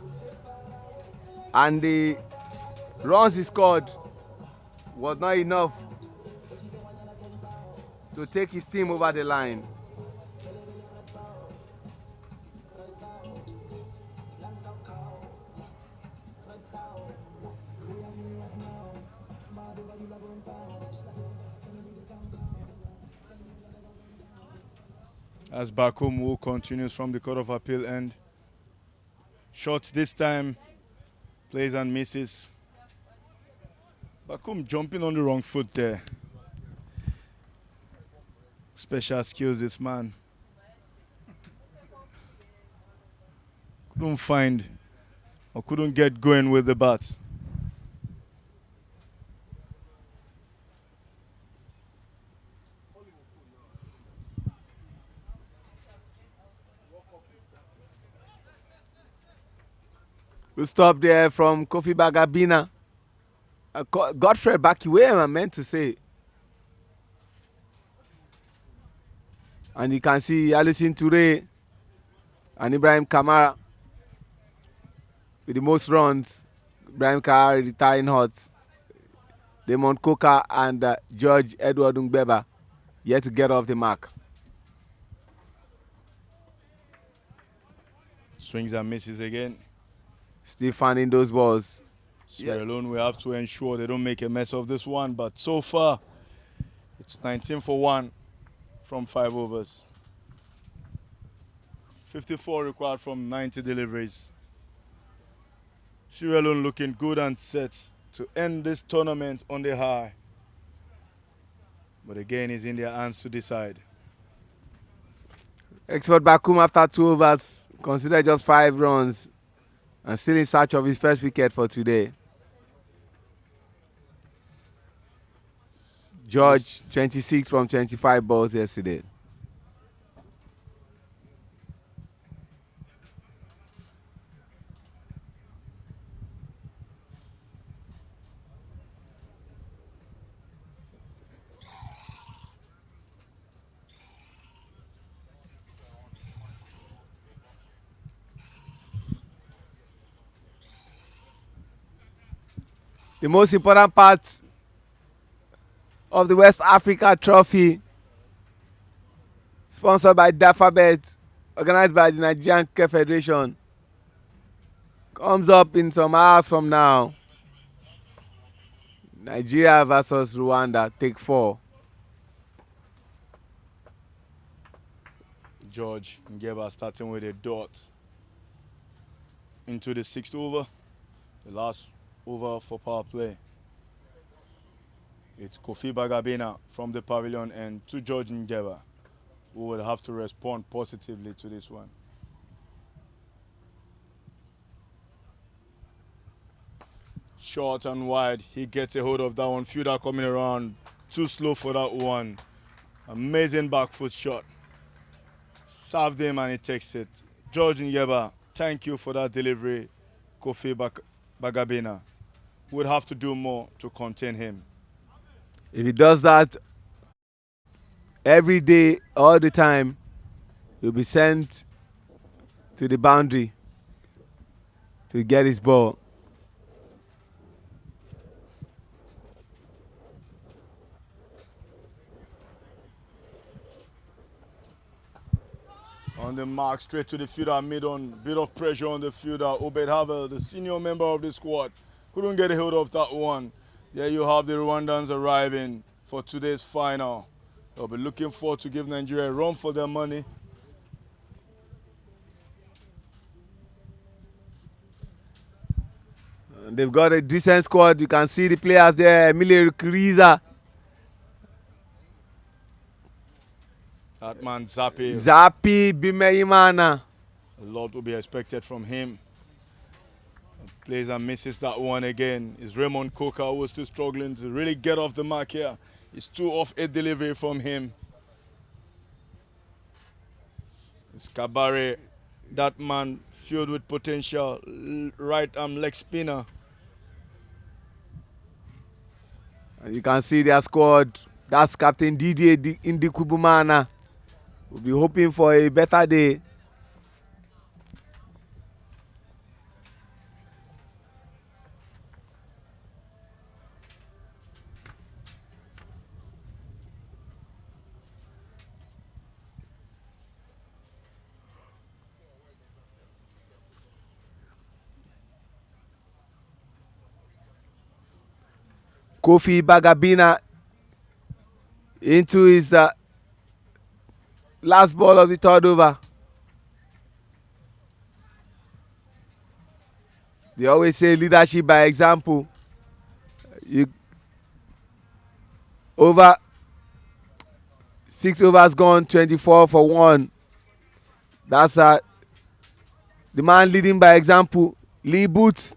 and the runs he scored was not enough to take his team over the line. As Bakum who continues from the Court of Appeal end. Shots this time, plays and misses. Bakum jumping on the wrong foot there. Special skills, this man. Couldn't find or couldn't get going with the bat. We stop there from Kofi Bagabina. Godfrey Baki, where am I meant to say? And you can see Alison Toure and Ibrahim Kamara with the most runs. Ibrahim Kamara retiring hot. Damon Coker and George Edward Ngbeba yet to get off the mark. Swings and misses again. Still finding those balls. Sierra Leone, we have to ensure they don't make a mess of this one, but so far it's 19 for 1 from 5 overs. 54 required from 90 deliveries. Sierra Leone looking good and set to end this tournament on the high. But again, it's in their hands to decide. Expert Bakum after 2 overs considered just 5 runs and still in search of his first wicket for today. George, 26 from 25 balls yesterday. The most important part of the West Africa Trophy, sponsored by Dafabet, organized by the Nigerian Cricket Federation, comes up in some hours from now. Nigeria versus Rwanda, take 4. George Ngeba starting with a dot into the 6th over, the last over for power play. It's Kofi Bagabina from the pavilion and to George Ngeba, who will have to respond positively to this one. Short and wide. He gets a hold of that one. Fielder coming around. Too slow for that one. Amazing back foot shot. Served him and he takes it. George Nyeba, thank you for that delivery. Kofi Bagabina would have to do more to contain him. If he does that every day, all the time, he'll be sent to the boundary to get his ball. On the mark, straight to the fielder, mid on, bit of pressure on the fielder. Obed Havel, the senior member of the squad, couldn't get a hold of that one. There you have the Rwandans arriving for today's final. They'll be looking forward to give Nigeria a run for their money. They've got a decent squad. You can see the players there. Emile Kriza, That man Zappi, Zapi Bimeimana. a lot will be expected from him. Plays and misses that one again. It's Raymond Coker who is still struggling to really get off the mark here. It's 2 off a delivery from him. It's Kabare, that man filled with potential, right arm leg spinner. And you can see their squad. That's Captain Didier Indikubumana. We'll be hoping for a better day. Kofi Bagabina into his last ball of the third over. They always say leadership by example. Over 6 overs gone, 24 for 1. That's the man leading by example. Lee Boots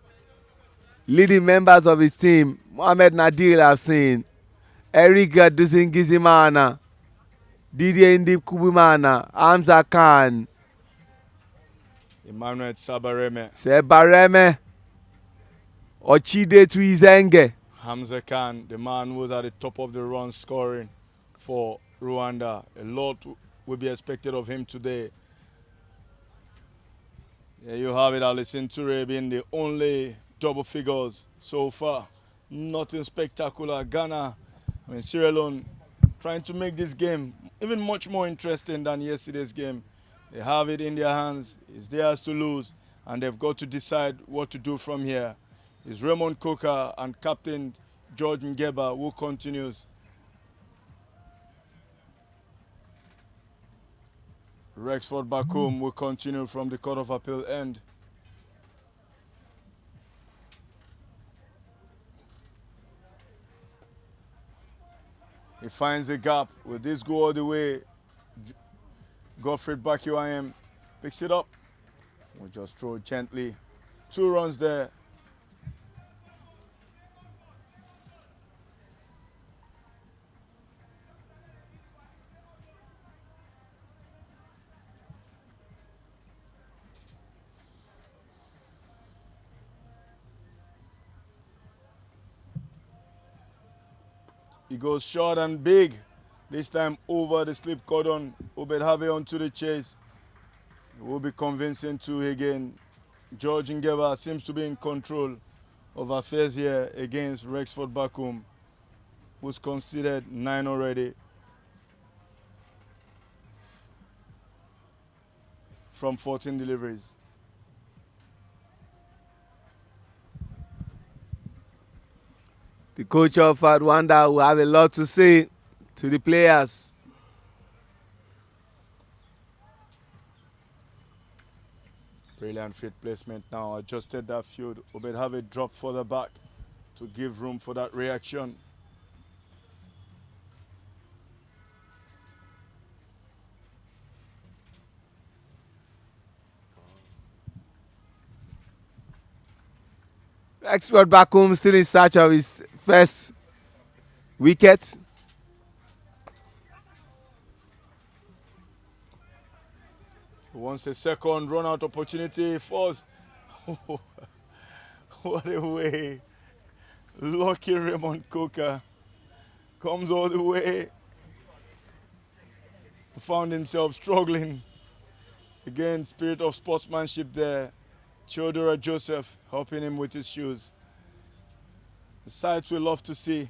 leading members of his team. Mohamed Nadir I've seen. Eric Duzingizimana. Didier Ndikubumana. Hamza Khan. Emmanuel Sabareme. Sebareme. Ochide Tuizenge. Hamza Khan, the man who was at the top of the run scoring for Rwanda. A lot will be expected of him today. There you have it, Alison Toure being the only double figures so far. Nothing spectacular. Ghana, Sierra Leone, trying to make this game even much more interesting than yesterday's game. They have it in their hands. It's theirs to lose, and they've got to decide what to do from here. It's Raymond Coker and Captain George Ngeba who continues. Rexford Bakum will continue from the Court of Appeal end. He finds the gap. Will this go all the way? Godfred Bakiwayem picks it up. We'll just throw it gently. 2 runs there. He goes short and big. This time over the slip cordon. Obed Have onto the chase. It will be convincing too again. George Ngeba seems to be in control of affairs here against Rexford Bakum, who's conceded 9 already from 14 deliveries. The coach of Rwanda will have a lot to say to the players. Brilliant fit placement now. Adjusted that field. Obed have it drop further back to give room for that reaction. Expert back home still in search of his first wicket. Wants a second run out opportunity. Fourth. What a way. Lucky Raymond Coker comes all the way. Found himself struggling. Again, spirit of sportsmanship there. Theodora Joseph helping him with his shoes. The sights we love to see.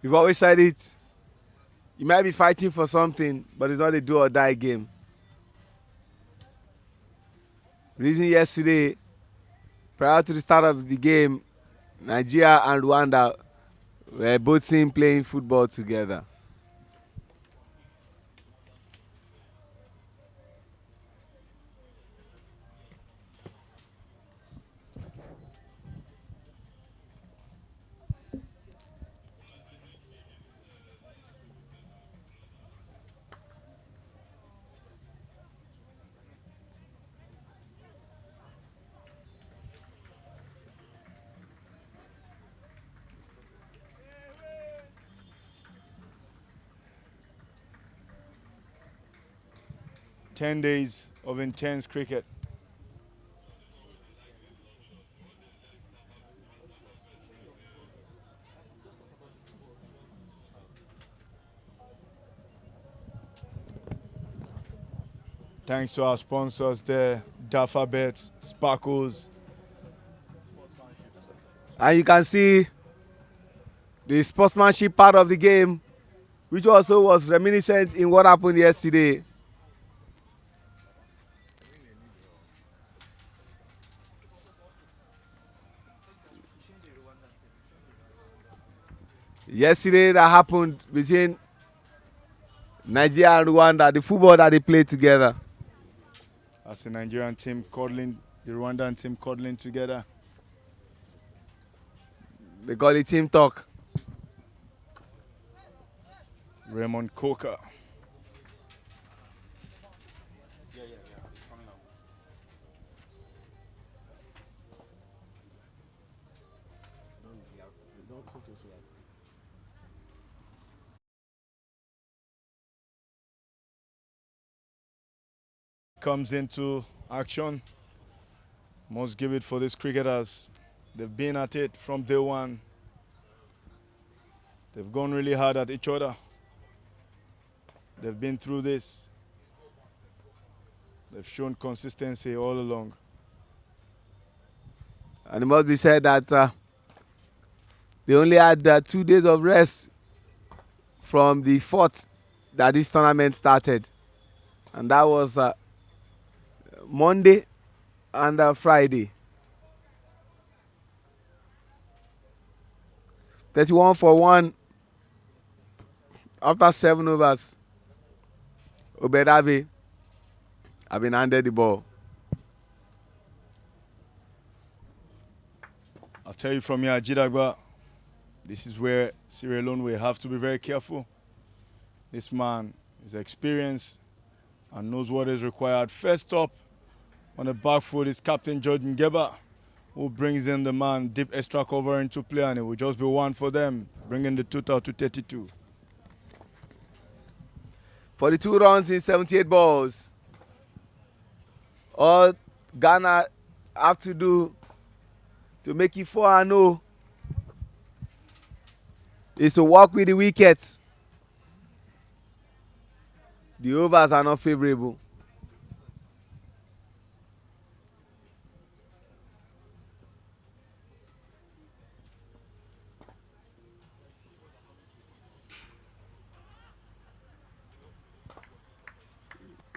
We've always said it. You might be fighting for something, but it's not a do or die game. Reason yesterday, prior to the start of the game, Nigeria and Rwanda were both seen playing football together. "10 days of intense cricket." Thanks to our sponsors there, Dafa Bets, Sparkles. And you can see the sportsmanship part of the game, which also was reminiscent in what happened yesterday. Yesterday that happened between Nigeria and Rwanda, the football that they played together. That's the Nigerian team cuddling, the Rwandan team cuddling together. They call it team talk. Raymond Coker. Comes into action. Must give it for these cricketers. They've been at it from day one. They've gone really hard at each other. They've been through this. They've shown consistency all along. And it must be said that they only had 2 days of rest from the 4th that this tournament started. And that was Monday and Friday. 31 for 1 after 7 overs. Obedave have been handed the ball. I'll tell you from here, Jidagba, this is where LEONE will have to be very careful. This man is experienced and knows what is required. First up on the back foot is Captain George Ngeba, who brings in the man deep extra cover into play, and it will just be 1 for them, bringing the total to 32. 42 runs in 78 balls. All Ghana have to do to make it 4-0 is to work with the wickets. The overs are not favorable.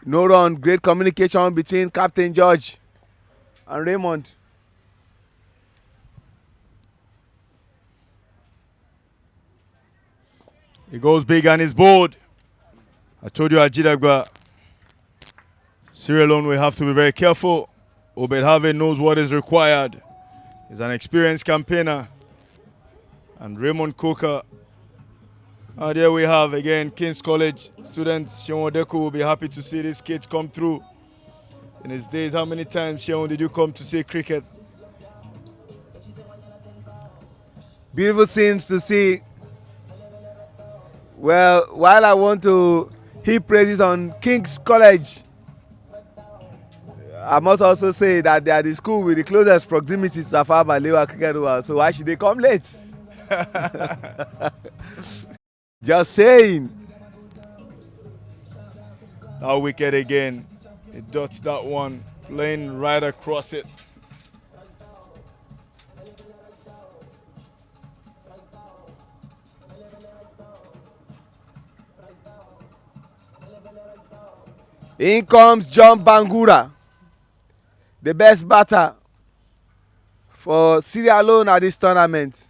No run, great communication between Captain George and Raymond. He goes big and he's bold. I told you, Ajidagba, LEONE will have to be very careful. Obedave knows what is required. He's an experienced campaigner. And Raymond Coker. There we have again King's College students. Shimon Deku will be happy to see these kids come through. In his days, how many times, Sean, did you come to see cricket? Beautiful scenes to see. Well, while I want to heap praises on King's College, I must also say that they are the school with the closest proximity to Tafawa Balewa Cricket World. So why should they come late? Just saying. Now wicket again. It dots that one, playing right across it. In comes John Bangura, the best batter for Sierra Leone at this tournament.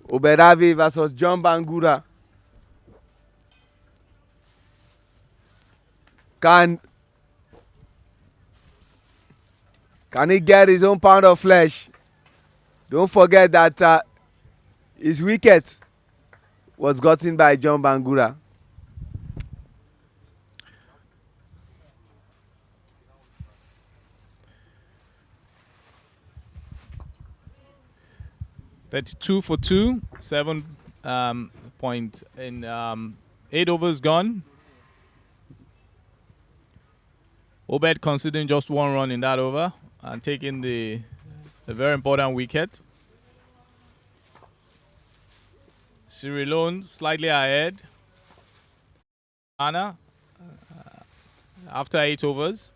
Oberavi versus John Bangura. Can he get his own pound of flesh? Don't forget that his wicket was gotten by John Bangura. $32 for 2, 7 point in 8 overs gone. Obed conceding just 1 run in that over and taking the very important wicket. Sierra Leone slightly ahead. Anna after 8 overs.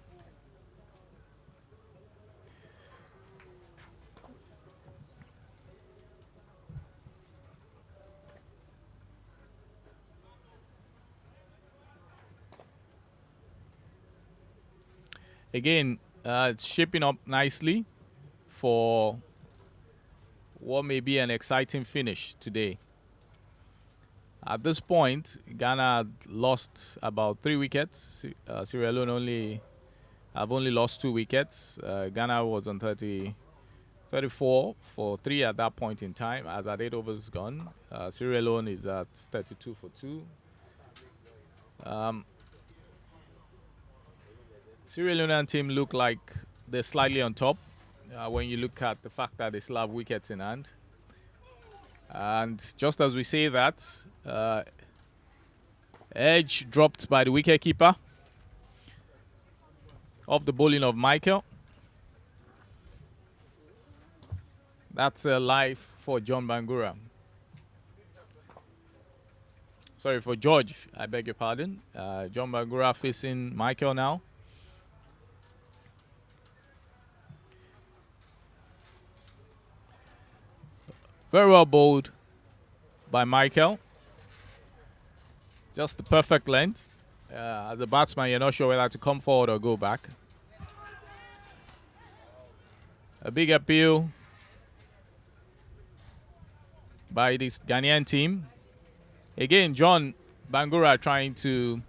Again, it's shaping up nicely for what may be an exciting finish today. At this point, Ghana had lost about 3 wickets. Sierra Leone have only lost 2 wickets. Ghana was on 34 for 3 at that point in time, as at 8 overs gone. Sierra Leone is at 32 for 2. Sierra Leonean team look like they're slightly on top when you look at the fact that they still have wickets in hand. And just as we say that, edge dropped by the wicketkeeper off the bowling of Michael. That's a life for John Bangura. Sorry, for George, I beg your pardon. John Bangura facing Michael now. Very well bowled by Michael. Just the perfect length. As a batsman, you're not sure whether to come forward or go back. A big appeal by this Ghanaian team. Again, John Bangura trying to,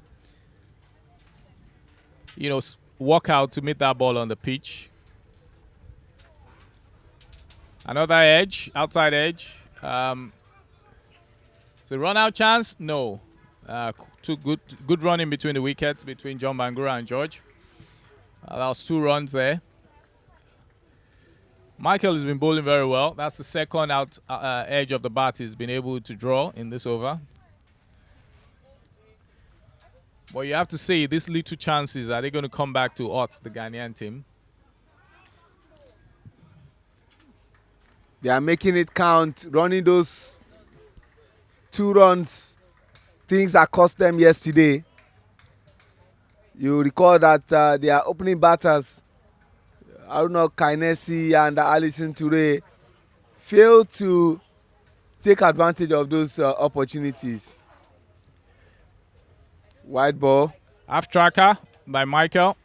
walk out to meet that ball on the pitch. Another edge, outside edge. It's a run-out chance? No. Too good run in between the wickets between John Bangura and George. That was 2 runs there. Michael has been bowling very well. That's the second edge of the bat he's been able to draw in this over. But you have to say, these little chances, are they going to come back to odds, the Ghanaian team? They are making it count, running those 2 runs, things that cost them yesterday. You recall that their opening batters, Aruna Kainesi and Alison Toure, failed to take advantage of those opportunities. Wide ball. Half tracker by Michael.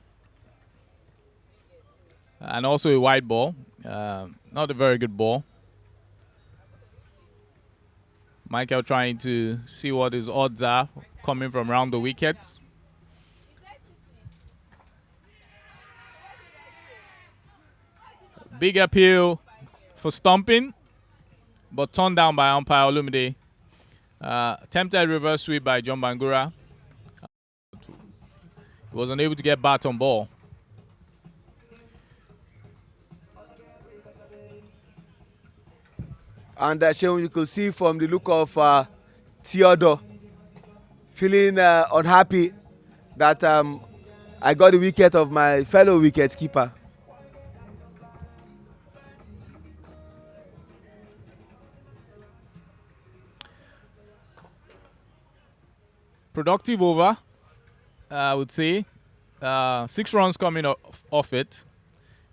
And also a wide ball. Not a very good ball. Michael trying to see what his odds are coming from around the wickets. Big appeal for stumping, but turned down by umpire Olumide. Attempted reverse sweep by John Bangura. He was unable to get bat on ball. And Seun, you could see from the look of Theodore feeling unhappy that I got the wicket of my fellow wicket keeper. Productive over, I would say. 6 runs coming off it.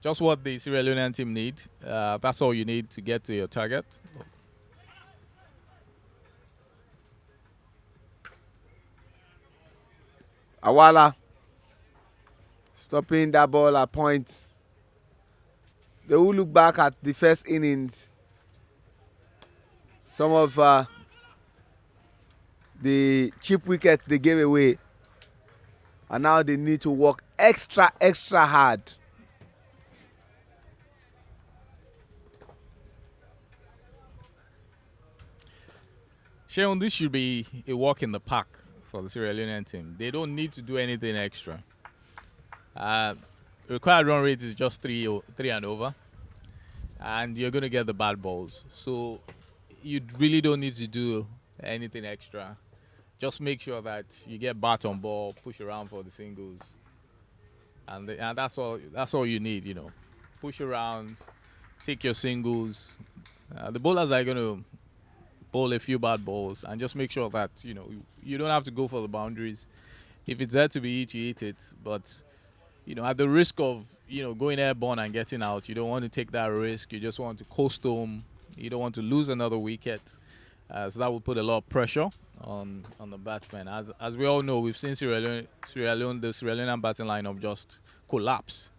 Just what the Sierra Leonean team need. That's all you need to get to your target. Awala stopping that ball at point. They will look back at the first innings. Some of the cheap wickets they gave away, and now they need to work extra hard. Seun, this should be a walk in the park for the Sierra Leonean team. They don't need to do anything extra. Required run rate is just 3 and over, and you're going to get the bad balls. So you really don't need to do anything extra. Just make sure that you get bat on ball, push around for the singles, and that's all. That's all you need. You know, push around, take your singles. The bowlers are going to bowl a few bad balls, and just make sure that you don't have to go for the boundaries. If it's there to be hit, you hit it. But at the risk of going airborne and getting out, you don't want to take that risk. You just want to coast home. You don't want to lose another wicket. So that will put a lot of pressure on the batsmen. As we all know, we've seen the Sierra Leonean batting lineup just collapse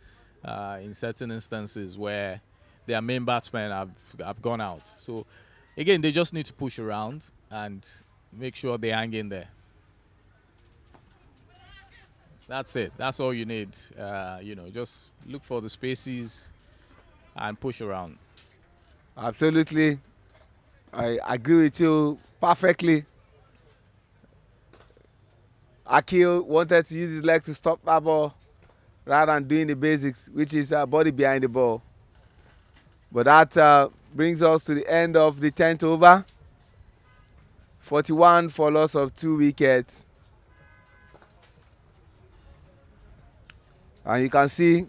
in certain instances where their main batsmen have gone out. So again, they just need to push around and make sure they hang in there. That's it. That's all you need. Just look for the spaces and push around. Absolutely. I agree with you perfectly. Akil wanted to use his leg to stop that ball rather than doing the basics, which is body behind the ball. But that brings us to the end of the 10th over. 41 for loss of 2 wickets. And you can see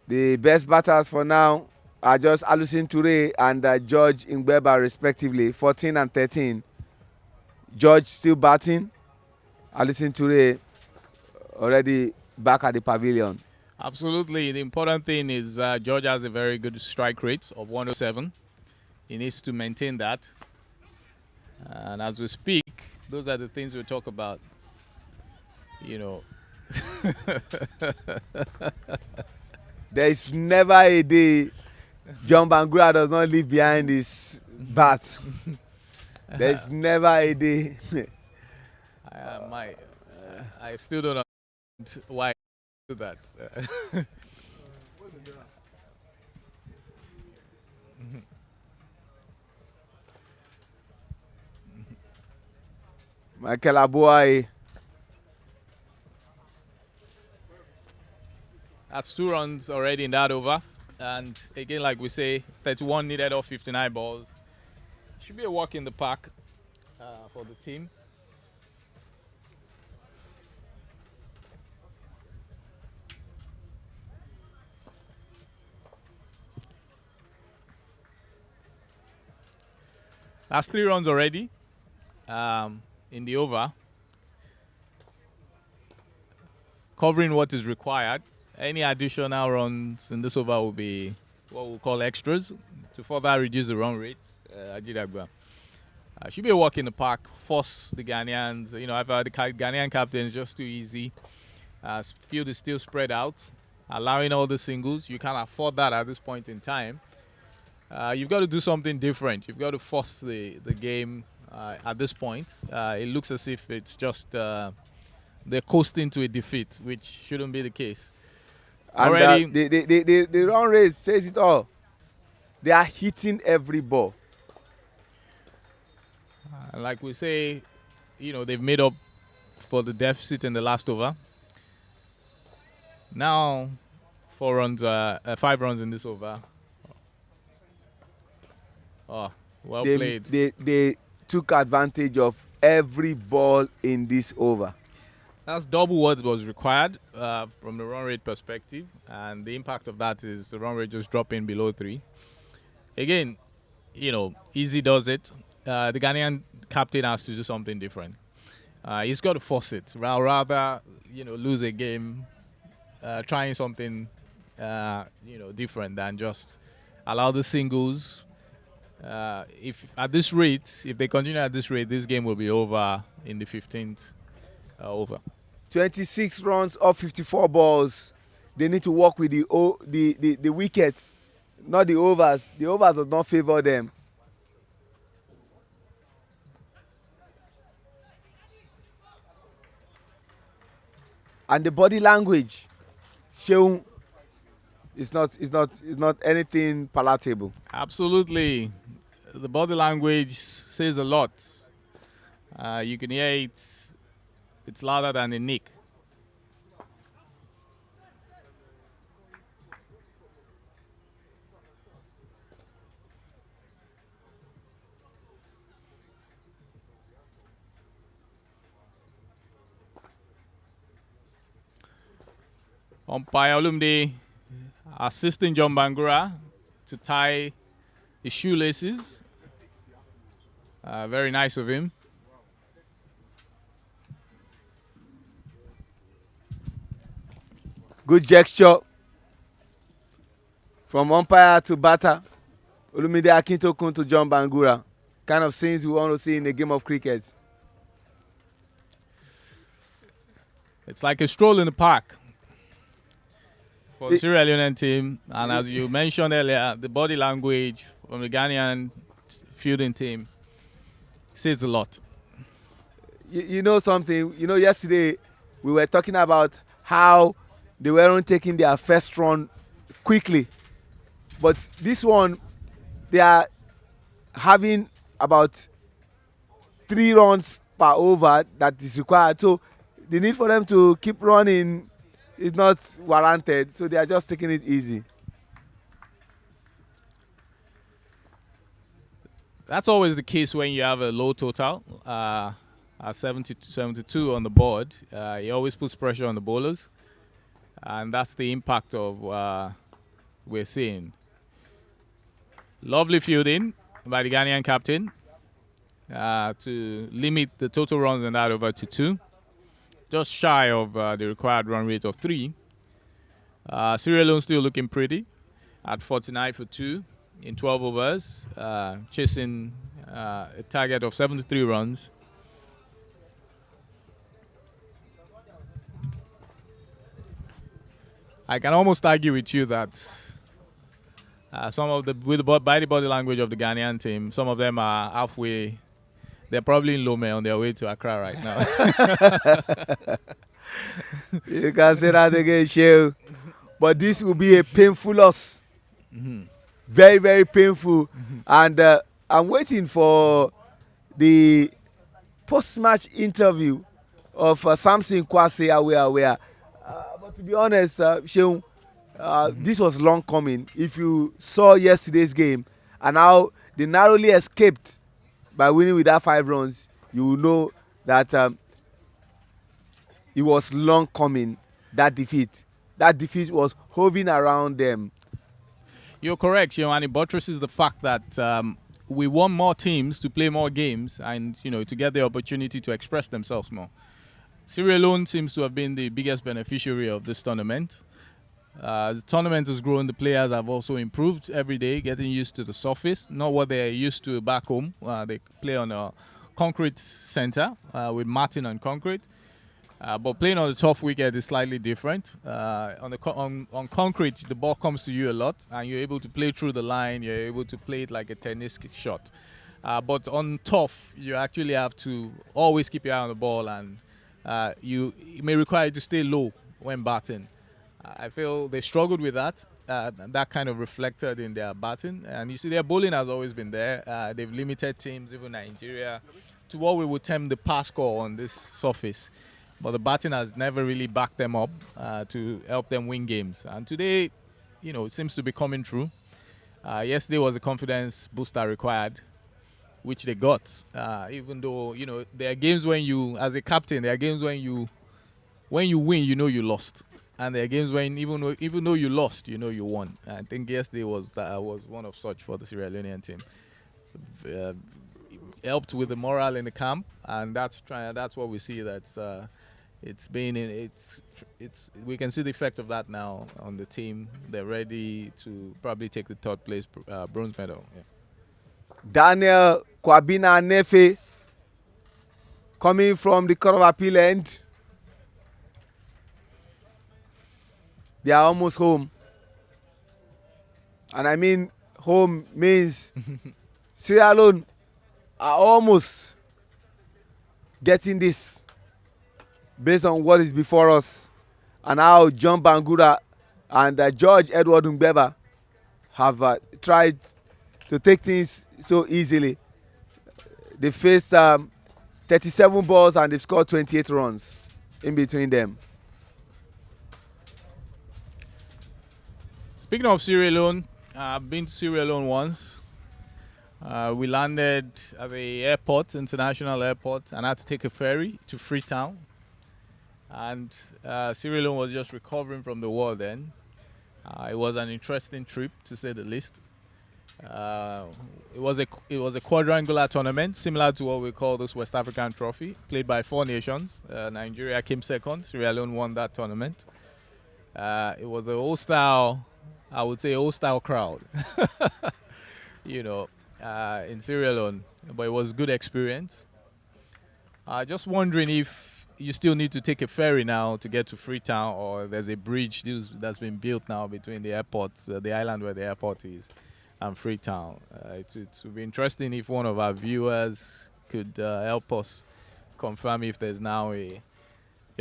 the best batters for now are just Alusin Toure and George Ngbeba respectively, 14 and 13. George still batting. Alusin Toure already back at the pavilion. Absolutely. The important thing is George has a very good strike rate of 107. He needs to maintain that. And as we speak, those are the things we talk about. There is never a day John Bangura does not leave behind his bat. There is never a day. I still don't know why I do that. Michael Abuai. That's 2 runs already in that over. And again, like we say, 31 needed off 59 balls. Should be a walk in the park for the team. That's 3 runs already in the over. Covering what is required. Any additional runs in this over will be what we'll call extras to further reduce the run rate. Ajidagba. Should be a walk in the park. Force the Ghanaians. I've heard the Ghanaian captain is just too easy. Field is still spread out, allowing all the singles. You can't afford that at this point in time. You've got to do something different. You've got to force the game at this point. It looks as if it's just they're coasting to a defeat, which shouldn't be the case. And Already, the run rate says it all. They are hitting every ball. like we say, they've made up for the deficit in the last over. Now, 5 runs in this over. Oh, well played. They took advantage of every ball in this over. That's double what was required from the run rate perspective, and the impact of that is the run rate just dropping below 3. Again, easy does it. The Ghanaian captain has to do something different. He's got to force it, rather lose a game, trying something different than just allow the singles. If they continue at this rate, this game will be over in the 15th over. 26 runs off 54 balls. They need to work with the wickets, not the overs. The overs do not favor them. And the body language, Sheung, is not anything palatable. Absolutely, the body language says a lot. You can hear it. It's louder than a nick. Umpire Olumide assisting John Bangura to tie his shoelaces. Very nice of him. Good gesture from umpire to batter. Olumide Akintokun to John Bangura. Kind of scenes we want to see in a game of cricket. It's like a stroll in the park for the Sierra Leone team. And as you mentioned earlier, the body language from the Ghanaian fielding team says a lot. You know something? Yesterday we were talking about how they weren't taking their first run quickly. But this one, they are having about 3 runs per over that is required. So the need for them to keep running is not warranted. So they are just taking it easy. That's always the case when you have a low total. At 72 on the board, he always puts pressure on the bowlers. And that's the impact of we're seeing. Lovely fielding by the Ghanaian captain to limit the total runs in that over to 2. Just shy of the required run rate of 3. Sierra Leone still looking pretty at 49 for 2 in 12 overs, chasing a target of 73 runs. I can almost argue with you that some of by the body language of the Ghanaian team, some of them are halfway. They're probably in Lome on their way to Accra right now. You can say that again, Shehu. But this will be a painful loss. Very, very painful. And I'm waiting for the post-match interview of Samson Kwasi Awea. But to be honest, Sheung, this was long coming. If you saw yesterday's game and how they narrowly escaped by winning with that 5 runs, you will know that it was long coming, that defeat. That defeat was hovering around them. You're correct, Sheung, and it buttresses the fact that we want more teams to play more games and to get the opportunity to express themselves more. Sierra Leone seems to have been the biggest beneficiary of this tournament. The tournament has grown. The players have also improved every day, getting used to the surface, not what they're used to back home. They play on a concrete center with matting and concrete. But playing on the tough wicket is slightly different. On concrete, the ball comes to you a lot, and you're able to play through the line. You're able to play it like a tennis shot. But on tough, you actually have to always keep your eye on the ball, and it may require you to stay low when batting. I feel they struggled with that. That kind of reflected in their batting. And you see, their bowling has always been there. They've limited teams, even Nigeria, to what we would term the pass score on this surface. But the batting has never really backed them up to help them win games. And today, it seems to be coming true. Yesterday was a confidence booster required, which they got. Even though, there are games when you, as a captain, there are games when you win, you lost. And there are games when even though you lost, you won. I think yesterday was one of such for the Sierra Leonean team. Helped with the morale in the camp, and that's what we see. We can see the effect of that now on the team. They're ready to probably take the third place bronze medal. Yeah. Daniel Kwabena Nefe coming from the Court of Appeal end. They are almost home. And I mean home means Sierra Leone are almost getting this based on what is before us and how John Bangura and George Edward Mbeba have tried to take things so easily. They faced 37 balls and they've scored 28 runs in between them. Speaking of Sierra Leone, I've been to Sierra Leone once. We landed at the international airport, and I had to take a ferry to Freetown. And Sierra Leone was just recovering from the war then. It was an interesting trip, to say the least. It was a quadrangular tournament, similar to what we call this West African Trophy, played by 4 nations. Nigeria came second. Sierra Leone won that tournament. It was a hostile crowd, in Sierra Leone, but it was a good experience. Just wondering if you still need to take a ferry now to get to Freetown, or there's a bridge that's been built now between the airport, the island where the airport is, and Freetown. It would be interesting if one of our viewers could help us confirm if there's now a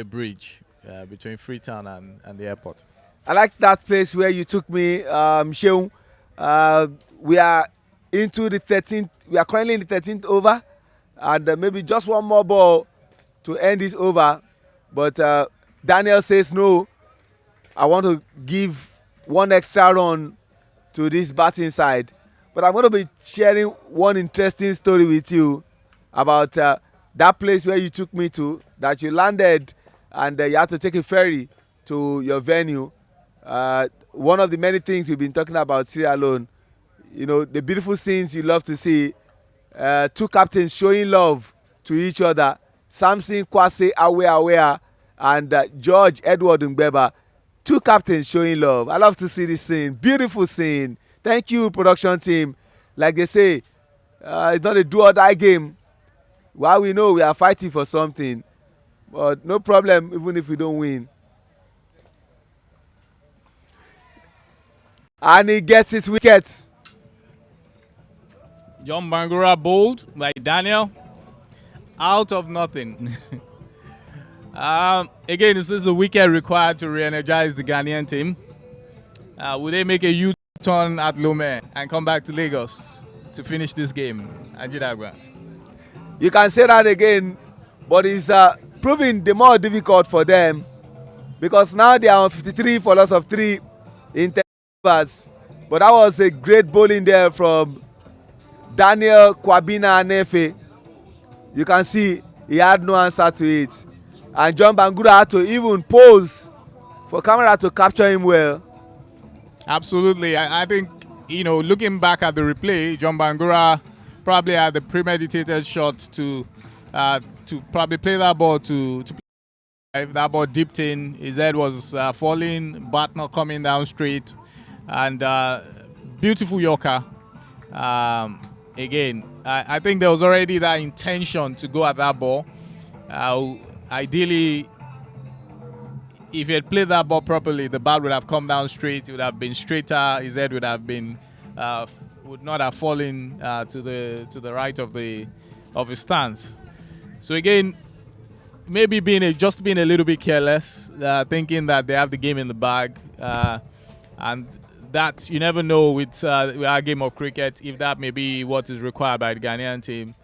bridge between Freetown and the airport. I like that place where you took me, Sheung. We are into the 13th. We are currently in the 13th over, and maybe just one more ball to end this over. But Daniel says no. I want to give one extra run to this batting side. But I'm going to be sharing one interesting story with you about that place where you took me to, that you landed and you had to take a ferry to your venue. One of the many things we've been talking about Sierra Leone, the beautiful scenes you love to see, 2 captains showing love to each other, Samson Kwase Awea and George Edward Mbeba, 2 captains showing love. I love to see this scene, beautiful scene. Thank you, production team. Like they say, it's not a do or die game. While we know we are fighting for something, but no problem even if we don't win. And he gets his wickets. John Bangura bowled by Daniel out of nothing. Again, this is the wicket required to re-energize the Ghanaian team. Will they make a U-turn at LEONE and come back to Lagos to finish this game? Ajidagwa. You can say that again, but it's proving the more difficult for them, because now they are on 53 for loss of 3 in 10 overs. But that was a great bowling there from Daniel Kwabena Nefe. You can see he had no answer to it. And John Bangura had to even pose for camera to capture him well. Absolutely. I think, looking back at the replay, John Bangura probably had the premeditated shot to probably play that ball to play. That ball dipped in, his head was falling, bat not coming down straight, and beautiful Yorker. Again, I think there was already that intention to go at that ball. Ideally, if he had played that ball properly, the bat would have come down straight. It would have been straighter. His head would have been would not have fallen to the right of his stance. So again, maybe just being a little bit careless, thinking that they have the game in the bag, and that you never know with our game of cricket if that may be what is required by the Ghanaian team,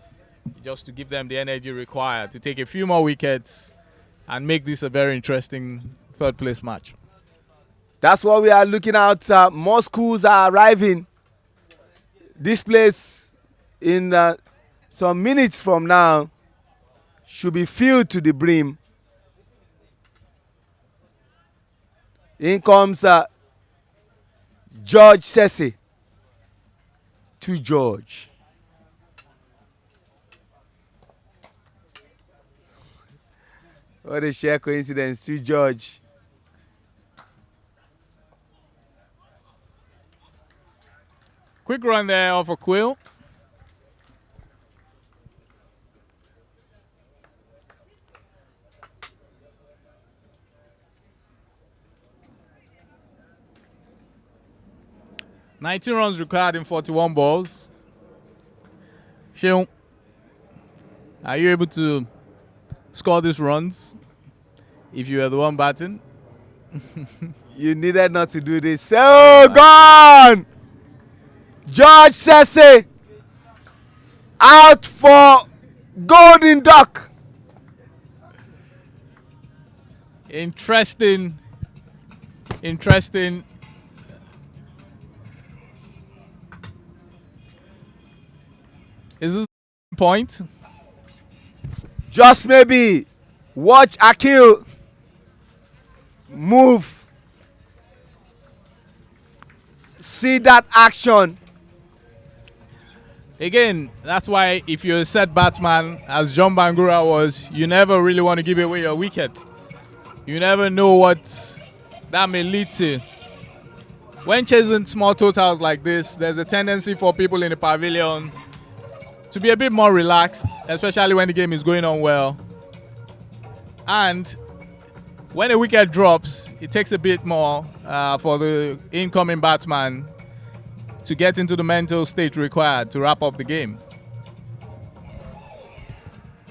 just to give them the energy required to take a few more wickets and make this a very interesting third place match. That's what we are looking at. More schools are arriving. This place in some minutes from now should be filled to the brim. In comes George Sese to George. What a sheer coincidence, to George. Quick run there off a quill. "19 runs required in 41 balls. Sheung, are you able to score these runs if you were the one batting?" You needed not to do this. So gone! George Sese out for Golden Duck. Interesting. Is this the point? Just maybe watch Akil move. See that action. Again, that's why if you're a set batsman, as John Bangura was, you never really want to give away your wicket. You never know what that may lead to. When chasing small totals like this, there's a tendency for people in the pavilion to be a bit more relaxed, especially when the game is going on well. And when a wicket drops, it takes a bit more for the incoming batsman to get into the mental state required to wrap up the game.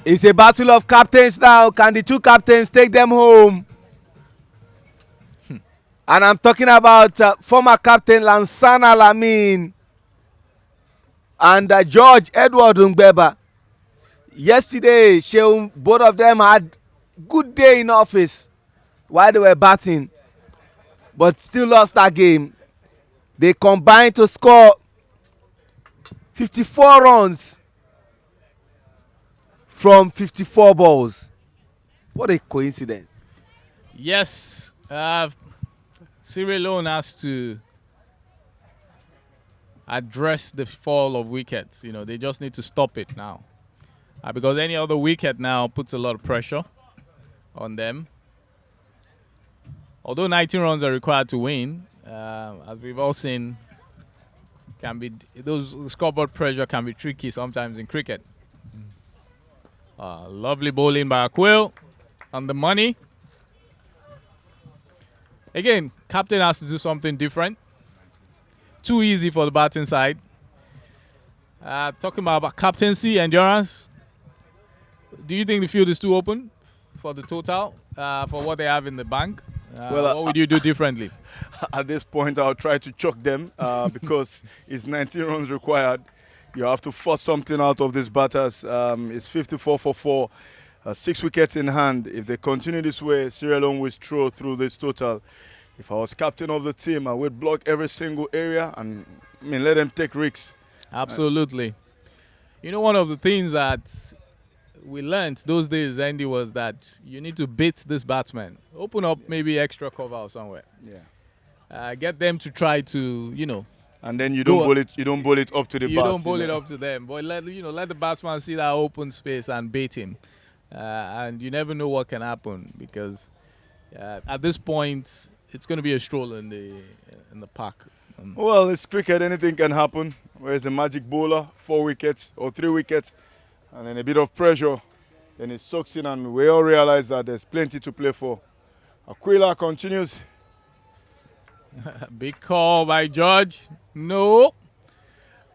It's a battle of captains now. Can the two captains take them home? And I'm talking about former captain Lansana Lamin and George Edward Ngbeba. Yesterday, Sheung, both of them had good day in office while they were batting, but still lost that game. They combined to score 54 runs from 54 balls. What a coincidence. Yes, LEONE has to address the fall of wickets. You know, they just need to stop it now. Because any other wicket now puts a lot of pressure on them. Although 19 runs are required to win, as we've all seen, the scoreboard pressure can be tricky sometimes in cricket. Lovely bowling by Akil on the money. Again, captain has to do something different. Too easy for the batting side. Talking about captaincy, endurance. Do you think the field is too open for the total, for what they have in the bank? What would you do differently? At this point, I'll try to choke them because it's 19 runs required. You have to force something out of these batters. It's 54 for 4, 6 wickets in hand. If they continue this way, LEONE will throw through this total. If I was captain of the team, I would block every single area and let them take risks. Absolutely. You know, one of the things that we learned those days, Andy, was that you need to bait this batsman. Open up maybe extra cover or somewhere. Yeah. Get them to try to, and then you don't bowl it. You don't bowl it up to the bat. You don't bowl it up to them, but let the batsman see that open space and bait him. And you never know what can happen because at this point it's going to be a stroll in the park. Well, it's cricket. Anything can happen. Whereas the magic bowler, 4 wickets or 3 wickets, and then a bit of pressure, then it sucks in, and we all realize that there's plenty to play for. Aquila continues. Big call by George. No.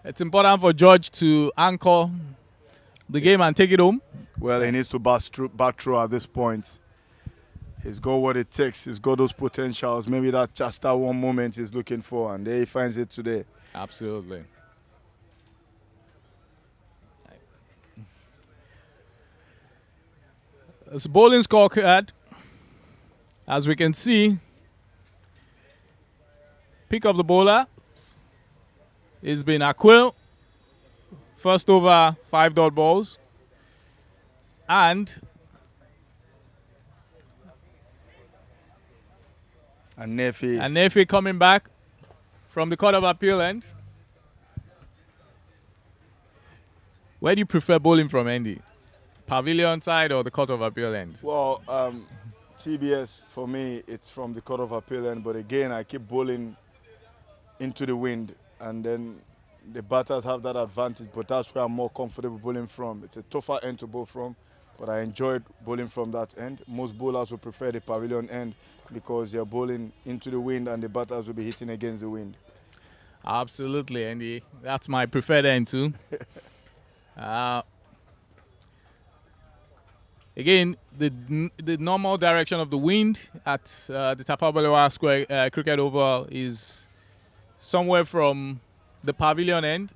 It's important for George to anchor the game and take it home? Well, he needs to bat through at this point. He's got what it takes. He's got those potentials. Maybe that just that one moment he's looking for, and there he finds it today. Absolutely. It's a bowling scorecard. As we can see, pick of the bowler. It's been Aquil. First over 5 dot balls. And Nefi coming back from the Court of Appeal end. Where do you prefer bowling from, Andy? Pavilion side or the Court of Appeal end? Well, TBS, for me, it's from the Court of Appeal end. But again, I keep bowling into the wind. And then the batters have that advantage. But that's where I'm more comfortable bowling from. It's a tougher end to bowl from. But I enjoyed bowling from that end. Most bowlers will prefer the pavilion end because you're bowling into the wind and the batters will be hitting against the wind. Absolutely, Andy. That's my preferred end too. Again, the normal direction of the wind at the Tafawa Balewa Square Cricket Oval is somewhere from the pavilion end,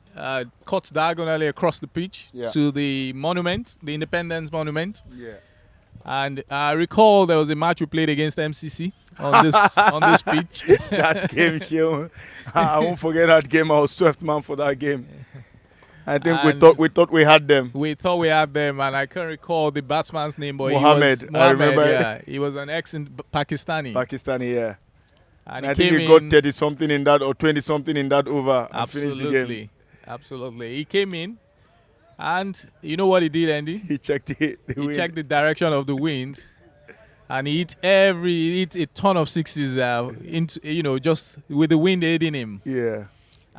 cuts diagonally across the pitch to the monument, the Independence Monument. Yeah. And I recall there was a match we played against MCC on this pitch. That game, Sheon, I won't forget that game. I was 12th man for that game. I think we thought we had them. We thought we had them, and I can't recall the batsman's name, but Mohammed. I remember. Yeah, he was an Pakistani. Pakistani, yeah. And I think he got 30-something in that or 20-something in that over and finished the game. Absolutely. He came in, and you know what he did, Andy? He checked the wind. Checked the direction of the wind, and he hit a ton of sixes into just with the wind aiding him. Yeah.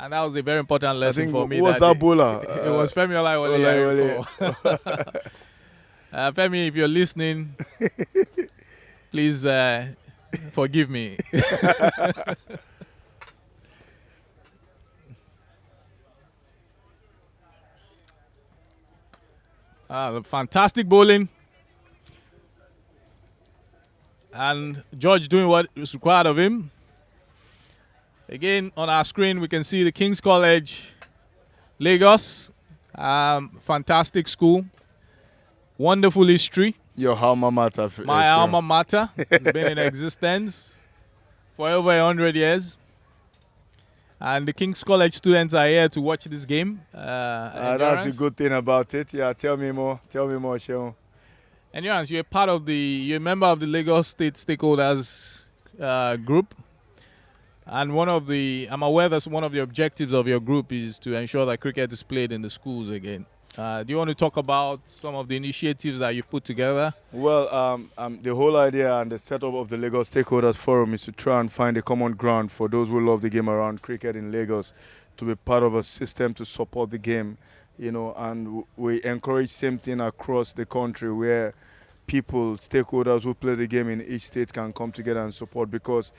And that was a very important lesson for me. Who was that bowler? It was Femi Olaiwole. Femi, if you're listening, please forgive me. Fantastic bowling. And George doing what is required of him. Again, on our screen, we can see the King's College, Lagos. Fantastic school. Wonderful history. Your alma mater. My alma mater. It's been in existence for over 100 years. And the King's College students are here to watch this game. That's a good thing about it. Yeah, tell me more. Tell me more, Sheon. Endurance, you're you're a member of the Lagos State Stakeholders group. And I'm aware that one of the objectives of your group is to ensure that cricket is played in the schools again. Do you want to talk about some of the initiatives that you've put together? Well, the whole idea and the setup of the Lagos Stakeholders Forum is to try and find a common ground for those who love the game around cricket in Lagos to be part of a system to support the game, and we encourage same thing across the country where people, stakeholders who play the game in each state can come together and support because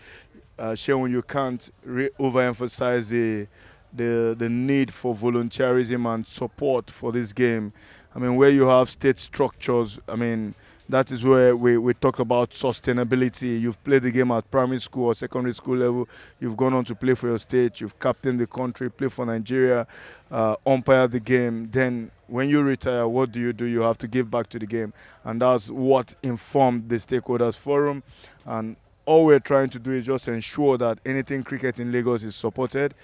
Sheon, you can't overemphasize the need for volunteerism and support for this game. I mean, where you have state structures, I mean, that is where we talk about sustainability. You've played the game at primary school or secondary school level. You've gone on to play for your state. You've captained the country, play for Nigeria, umpire the game. Then when you retire, what do? You have to give back to the game. And that's what informed the Stakeholders Forum. And all we're trying to do is just ensure that anything cricket in Lagos is supported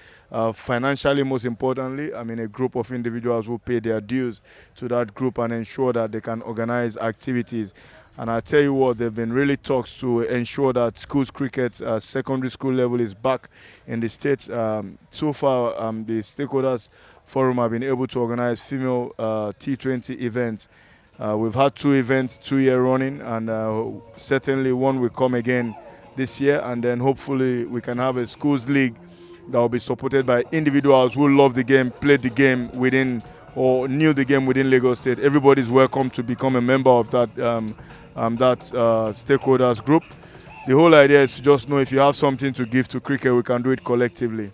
financially, most importantly. I mean, a group of individuals who pay their dues to that group and ensure that they can organize activities. And I tell you what, there have been really talks to ensure that schools cricket, secondary school level is back in the state. So far, the Stakeholders Forum have been able to organize female T20 events. We've had 2 events 2 years running, and certainly one will come again this year, and then hopefully we can have a schools league that will be supported by individuals who love the game, played the game within or knew the game within Lagos State. Everybody's welcome to become a member of that stakeholders group. The whole idea is to just know if you have something to give to cricket, we can do it collectively.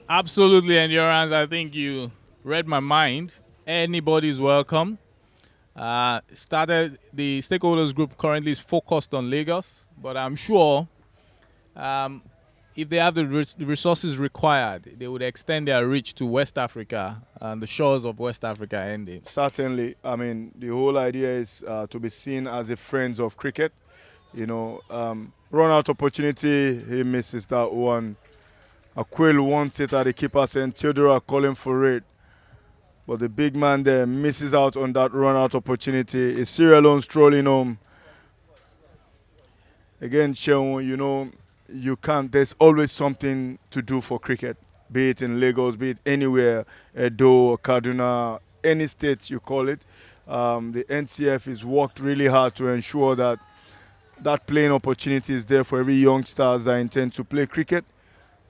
Absolutely, Endurance. I think you read my mind. Anybody's welcome. Started the stakeholders group currently is focused on Lagos, but I'm sure if they have the resources required, they would extend their reach to West Africa and the shores of West Africa ending. Certainly. I mean, the whole idea is to be seen as a friends of cricket. You know, run out opportunity, he misses that one. Aquil wants it at the keeper's end. Theodora calling for it. But the big man there misses out on that run out opportunity. It's Sierra Leone strolling home. Again, Sheon, you know, you can't, there's always something to do for cricket. Be it in Lagos, be it anywhere, Edo, Kaduna, any state you call it. The NCF has worked really hard to ensure that that playing opportunity is there for every youngsters that intend to play cricket.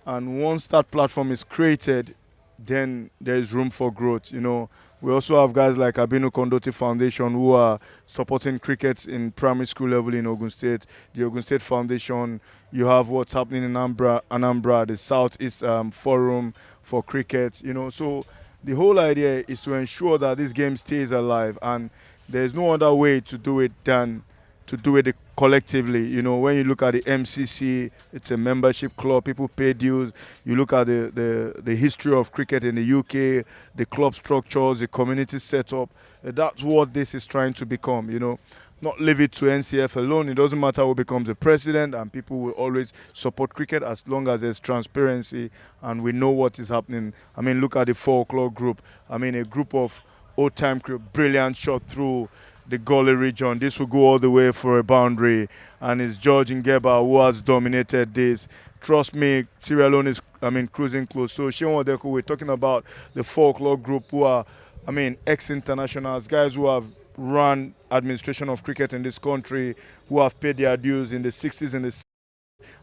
And once that platform is created, then there is room for growth. You know, we also have guys like Abinu Kondoti Foundation who are supporting cricket in primary school level in Ogun State. The Ogun State Foundation, you have what's happening in Anambra, the Southeast Forum for cricket. You know, so the whole idea is to ensure that this game stays alive, and there's no other way to do it than to do it collectively. You know, when you look at the MCC, it's a membership club, people pay dues. You look at the history of cricket in the UK, the club structures, the community setup. That's what this is trying to become, you know. Not leave it to NCF alone. It doesn't matter who becomes the president, and people will always support cricket as long as there's transparency and we know what is happening. I mean, look at the 4 o'clock group. I mean, a group of old-time crew, brilliant shot through the Gully region. This will go all the way for a boundary, and it's George Ngeba who has dominated this. Trust me, Sierra Leone is, cruising close. So Sheon Odeko, we're talking about the 4 o'clock group who are, ex-internationals, guys who have run administration of cricket in this country, who have paid their dues in the 60s and the 70s.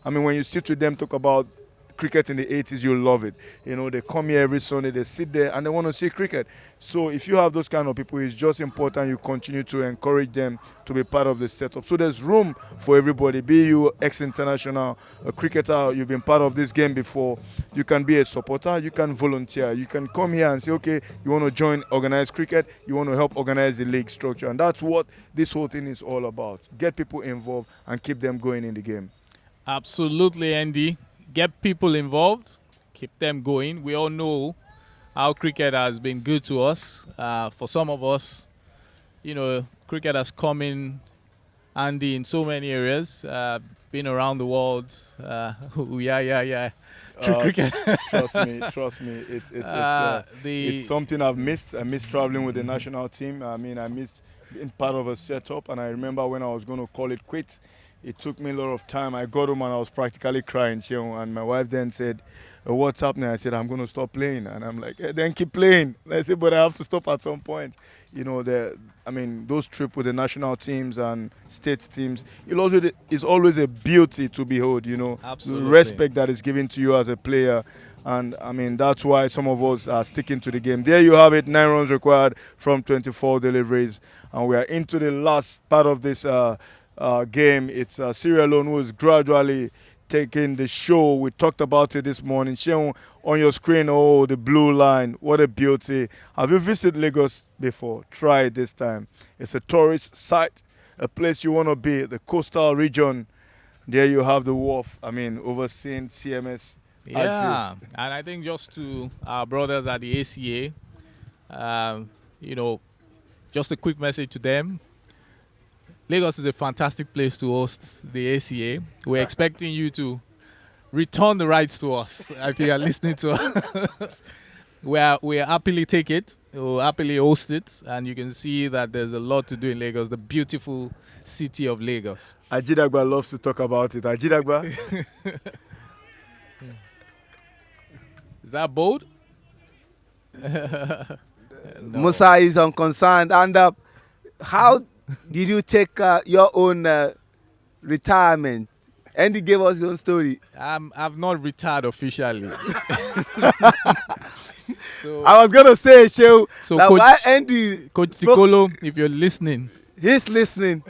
I mean, when you sit with them, talk about cricket in the 80s, you'll love it. You know, they come here every Sunday, they sit there and they want to see cricket. So if you have those kind of people, it's just important you continue to encourage them to be part of the setup. So there's room for everybody. Be you ex-international, a cricketer, you've been part of this game before, you can be a supporter, you can volunteer, you can come here and say, okay, you want to join organized cricket, you want to help organize the league structure. And that's what this whole thing is all about. Get people involved and keep them going in the game. Absolutely, Andy. Get people involved, keep them going. We all know how cricket has been good to us. For some of us, you know, cricket has come in handy in so many areas. Been around the world. Cricket. Trust me. It's something I've missed. I miss traveling with the national team. I mean, I missed being part of a setup. And I remember when I was going to call it quits, it took me a lot of time. I got home and I was practically crying. And my wife then said, what's happening? I said, I'm going to stop playing. And I'm like, then keep playing. And I said, but I have to stop at some point. You know, those trips with the national teams and state teams, it's always a beauty to behold, you know. Absolutely. The respect that is given to you as a player. And, that's why some of us are sticking to the game. There you have it, 9 runs required from 24 deliveries. And we are into the last part of this game. It's Sierra Leone who is gradually taking the show. We talked about it this morning. Sheon, on your screen, the blue line, what a beauty. Have you visited Lagos before? Try it this time. It's a tourist site, a place you want to be, the coastal region. There you have the wharf, overseeing CMS. Yeah, and I think just to our brothers at the ACA, just a quick message to them. Lagos is a fantastic place to host the ACA. We're expecting you to return the rights to us if you are listening to us. We'll happily take it. We'll happily host it. And you can see that there's a lot to do in Lagos, the beautiful city of Lagos. Ajidagba loves to talk about it. Ajidagba? Is that bold? No. Musa is unconcerned. And how did you take your own retirement? Andy gave us his own story. I've not retired officially. So, I was going to say, Shehu, so Coach Tikolo, if you're listening. He's listening.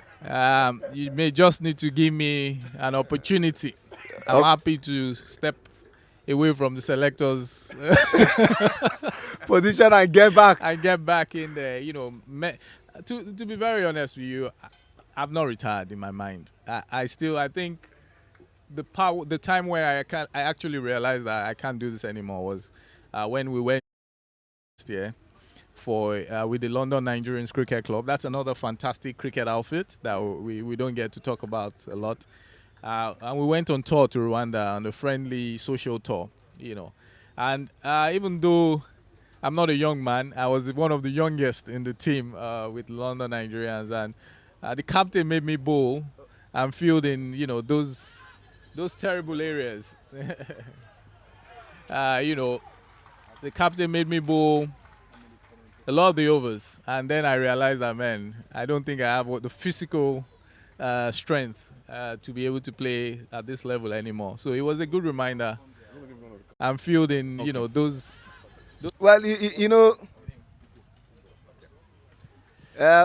You may just need to give me an opportunity. I'm happy to step away from the selectors position and get back. and get back in there. You know, to be very honest with you, I've not retired in my mind. I think the time when I actually realized that I can't do this anymore was when we went last year with the London Nigerians Cricket Club. That's another fantastic cricket outfit that we don't get to talk about a lot. And we went on tour to Rwanda on a friendly social tour, you know. And even though I'm not a young man, I was one of the youngest in the team with London Nigerians, and the captain made me bowl and field in, you know, those terrible areas. You know, the captain made me bowl a lot of the overs, and then I realized that, man, I don't think I have the physical strength to be able to play at this level anymore. So it was a good reminder. I'm fielding, you know, those. Well, you know,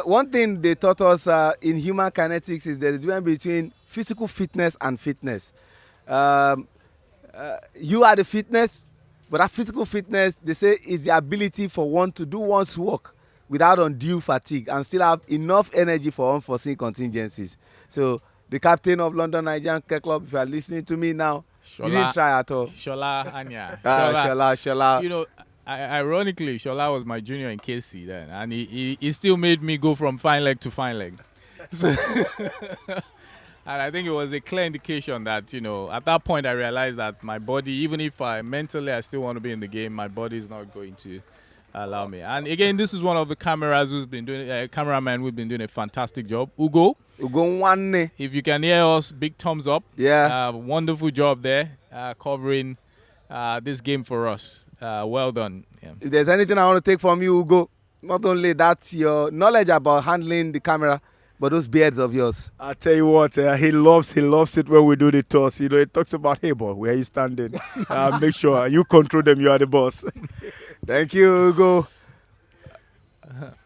one thing they taught us in human kinetics is the difference between physical fitness and fitness. You are the fitness, but that physical fitness, they say, is the ability for one to do one's work without undue fatigue and still have enough energy for unforeseen contingencies. So the captain of London Nigerian Cricket Club, if you are listening to me now, you didn't try at all. Shola Anya. Shola. You know, ironically, Shola was my junior in KC then, and he still made me go from fine leg to fine leg. So and I think it was a clear indication that, you know, at that point I realized that my body, even if mentally I still want to be in the game, my body is not going to allow me. And again, this is one of the cameramen who's been doing a fantastic job. Ugo Nwanne. If you can hear us, big thumbs up. Yeah. Wonderful job there covering this game for us. Well done. Yeah. If there's anything I want to take from you, Ugo, not only that's your knowledge about handling the camera, but those beards of yours. I tell you what, he loves it when we do the toss. You know, he talks about, hey boy, where are you standing? Make sure you control them. You are the boss. Thank you, Ugo.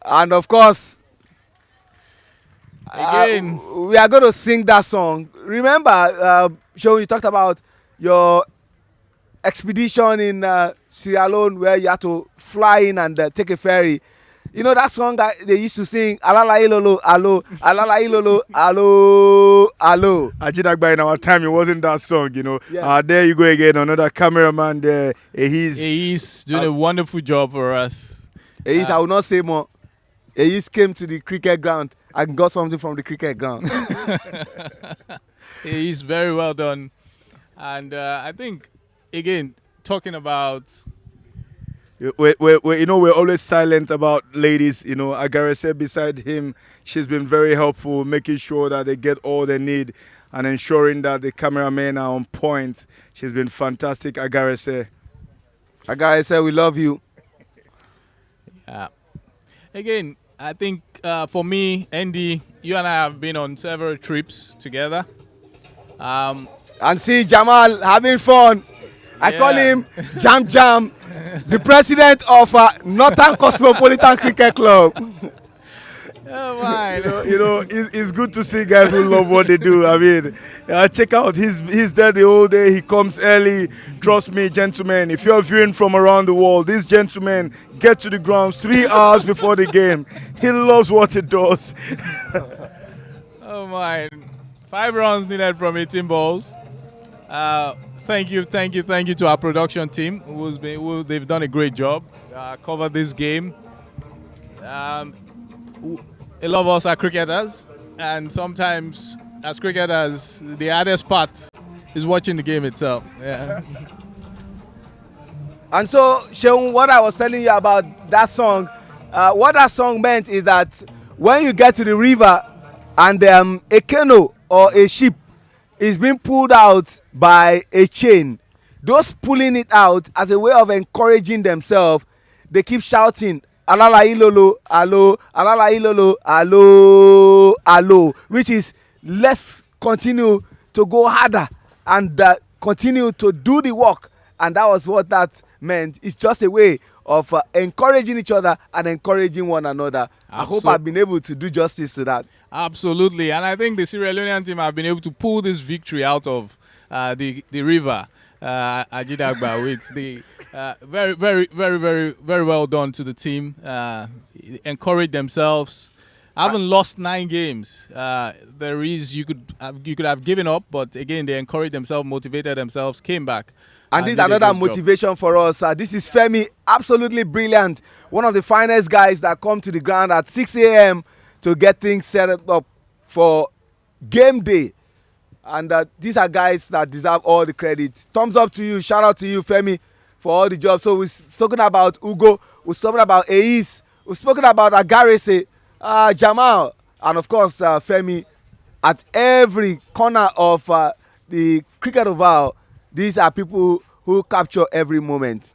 And of course, again, we are going to sing that song. Remember, Seun, you talked about your expedition in Sierra Leone where you had to fly in and take a ferry. You know that song that they used to sing, Alala Ilolo, Alo, Alala Ilolo, Alo, Alo. Ajidagba, in our time, it wasn't that song, you know. Yeah. There you go again, another cameraman there. He's doing a wonderful job for us. I will not say more. He came to the cricket ground and got something from the cricket ground. He's very well done. And I think, again, talking about... We're always silent about ladies. You know, Agarese beside him, she's been very helpful, making sure that they get all they need and ensuring that the cameramen are on point. She's been fantastic, Agarese. Agarese, we love you. Yeah. Again, I think for me, Andy, you and I have been on several trips together. And see Jamal having fun. I call him Jam Jam, the president of Northern Cosmopolitan Cricket Club. Oh my! You know, it's good to see guys who love what they do. I mean, check out he's there the whole day. He comes early. Trust me, gentlemen. If you're viewing from around the world, this gentleman get to the grounds 3 hours before the game. He loves what he does. Oh my! 5 runs needed from 18 balls. Thank you to our production team they've done a great job. Covered this game. A lot of us are cricketers, and sometimes as cricketers, the hardest part is watching the game itself. Yeah. And so, Seun, what I was telling you about that song, what that song meant is that when you get to the river and a canoe or a ship is being pulled out by a chain, those pulling it out as a way of encouraging themselves, they keep shouting, Alala Ilolo, Alo, Alala Ilolo, Alo, Alo, which is let's continue to go harder and continue to do the work. And that was what that meant. It's just a way of encouraging each other and encouraging one another. I hope I've been able to do justice to that. Absolutely. And I think the Sierra Leonean team have been able to pull this victory out of the river Ajidagba with the very well done to the team. Encouraged themselves. Haven't lost 9 games. There is you could have given up, but again they encouraged themselves, motivated themselves, came back. And this is another motivation for us. This is Femi, absolutely brilliant. One of the finest guys that come to the ground at 6 a.m. to get things set up for game day. And these are guys that deserve all the credit. Thumbs up to you. Shout out to you, Femi, for all the jobs. So we're talking about Ugo. We're talking about Eis. We're talking about Agarese, Jamal, and of course Femi. At every corner of the cricket oval, these are people who capture every moment.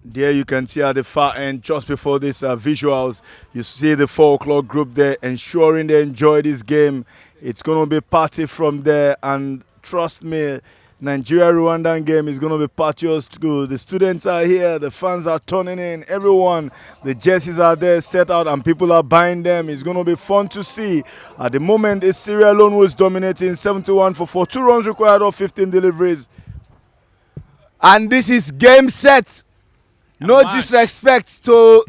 There you can see at the far end, just before these visuals, you see the 4 o'clock group there, ensuring they enjoy this game. It's going to be party from there, and trust me, Nigeria-Rwandan game is going to be partious too. The students are here, the fans are turning in, everyone, the jerseys are there set out and people are buying them. It's going to be fun to see. At the moment, it's Sierra Leone who is dominating, 71 for 4, 2 runs required of 15 deliveries. And this is game set. No disrespect to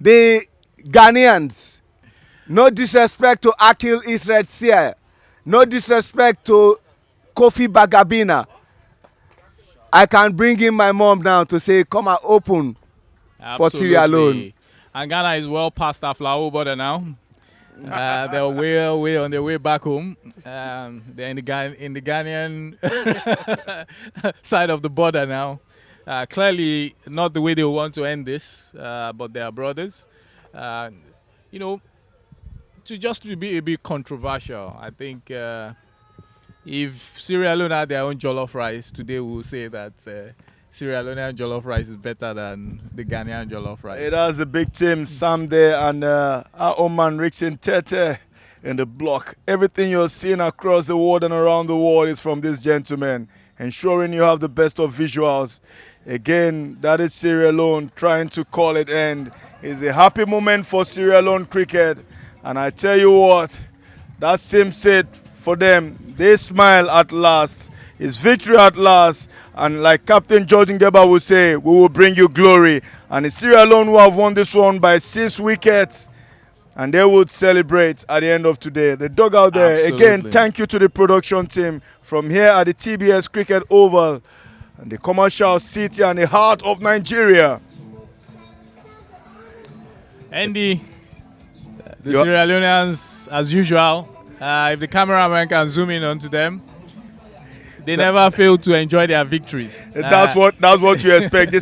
the Ghanaians. No disrespect to Akil Israel Sear. No disrespect to Kofi Bagabina. I can bring in my mom now to say, come and open for Sierra Leone. And Ghana is well past our flower border now. They're way on their way back home. They're in the Ghanaian side of the border now. Clearly not the way they want to end this, but they are brothers. You know, to be a bit controversial, I think if Sierra Leone had their own jollof rice, today we will say that Sierra Leonean jollof rice is better than the Ghanaian jollof rice. It has a big team, Sam there, and our own man Rickson Tete in the block. Everything you're seeing across the world and around the world is from this gentleman, ensuring you have the best of visuals. Again, that is Sierra Leone trying to call it end. It's a happy moment for Sierra Leone cricket, and I tell you what, that same set for them, they smile at last. It's victory at last, and like Captain George Ngeba would say, we will bring you glory. And it's Sierra Leone who have won this one by 6 wickets, and they would celebrate at the end of today. The dog out there, Absolutely. Again, thank you to the production team from here at the TBS Cricket Oval and the commercial city and the heart of Nigeria. Andy, the Sierra Leoneans, as usual, if the cameraman can zoom in onto them, they never fail to enjoy their victories. That's what you expect. The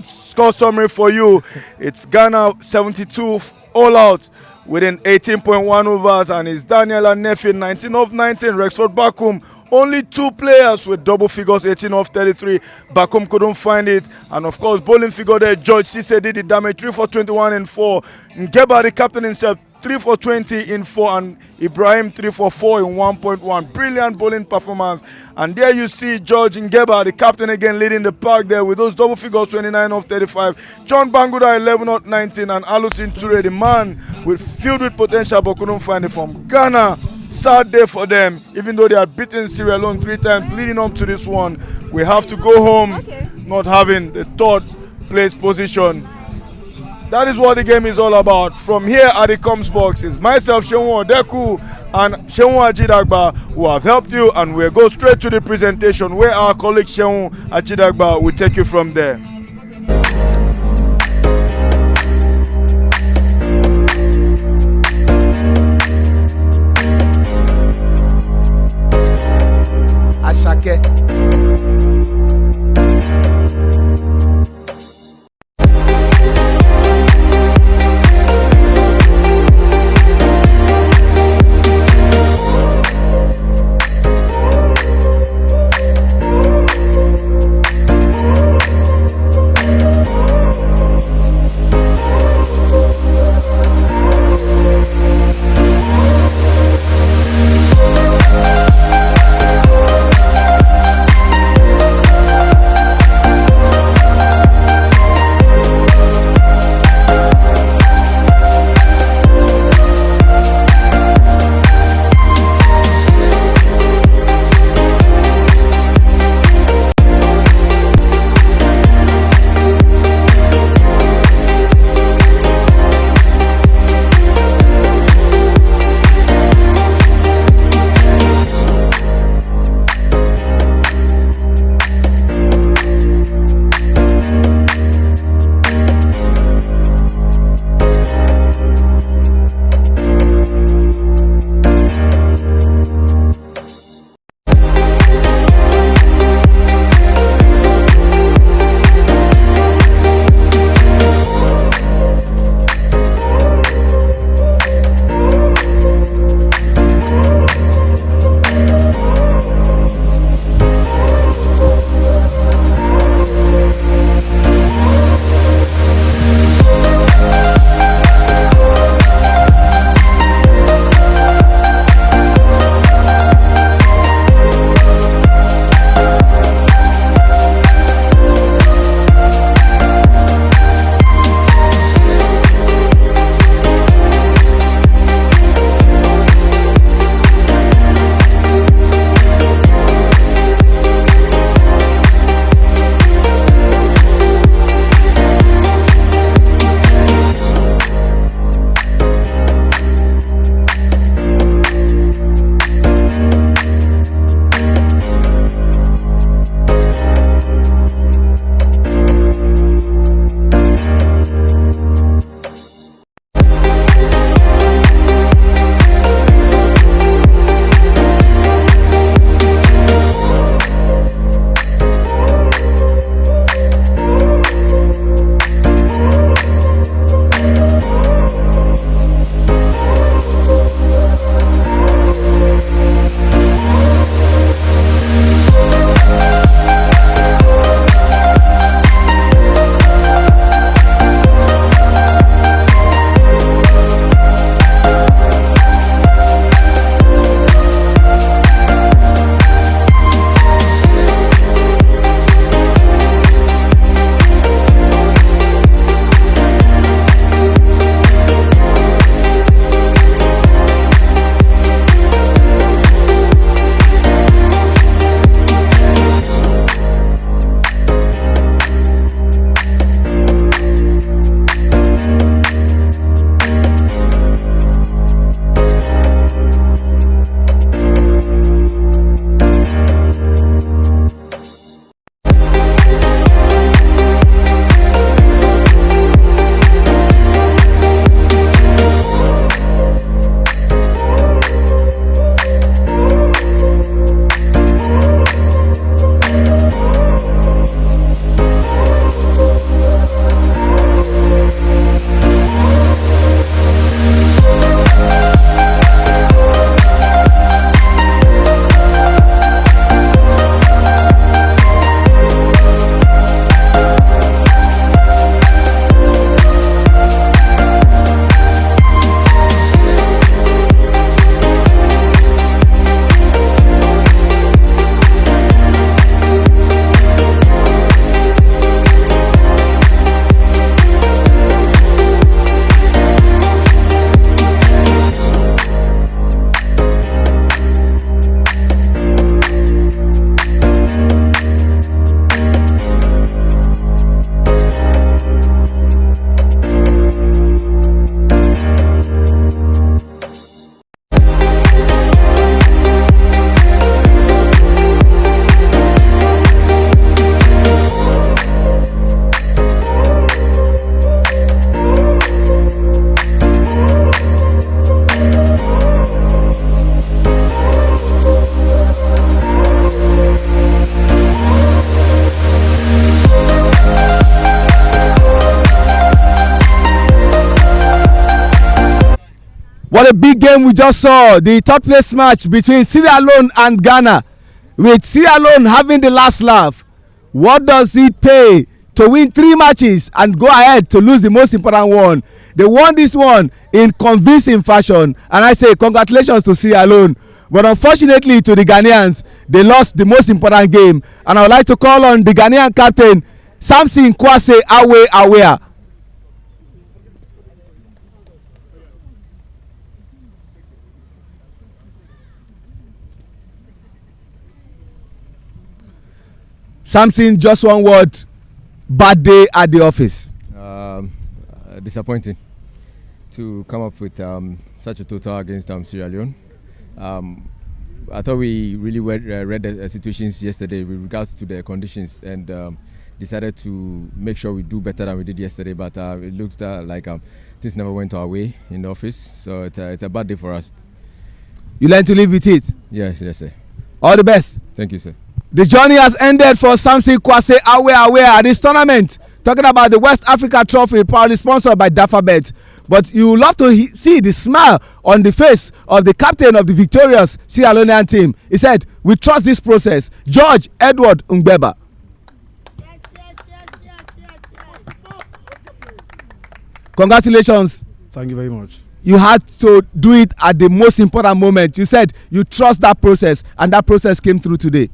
score summary for you, it's Ghana 72 all out within 18.1 overs, and it's Daniel and Nefi 19 of 19. Rexford Bakum, only 2 players with double figures, 18 of 33. Bakum couldn't find it, and of course bowling figure there, George Cisse did the damage, 3 for 21 in 4. Ngeba, the captain himself, 3 for 20 in 4, and Ibrahim 3 for 4 in 1.1. Brilliant bowling performance. And there you see George Ngeba, the captain again, leading the pack there with those double figures, 29 of 35. John Banguda 11 of 19, and Alusin Ture, the man filled with potential but couldn't find it from Ghana. Sad day for them, even though they had beaten Sierra Leone 3 times leading up to this one. We have to go home not having the 3rd place position. That is what the game is all about. From here at the SPORTSBOX is myself, Shehu Odeku, and Shehu Ajidagba, who have helped you, and we'll go straight to the presentation where our colleague Shehu Ajidagba will take you from there. Ashake. What a big game we just saw. The third place match between Sierra Leone and Ghana, with Sierra Leone having the last laugh. What does it pay to win 3 matches and go ahead to lose the most important one? They won this one in convincing fashion, and I say congratulations to Sierra Leone. But unfortunately to the Ghanaians, they lost the most important game, and I would like to call on the Ghanaian captain Samson Kwase Awea. Samson, just one word. Bad day at the office. Disappointing to come up with such a total against Sierra Leone. I thought we really read the situations yesterday with regards to the conditions, and decided to make sure we do better than we did yesterday. But it looks like things never went our way in the office, so it's a bad day for us. You learn to live with it? Yes, sir. All the best. Thank you, sir. The journey has ended for Samson Kwase Awea at this tournament. Talking about the West Africa Trophy, proudly sponsored by Dafabet. But you love to see the smile on the face of the captain of the victorious Sierra Leonean team. He said, "We trust this process." George Edward Ngbeba. Congratulations. Thank you very much. You had to do it at the most important moment. You said you trust that process, and that process came through today.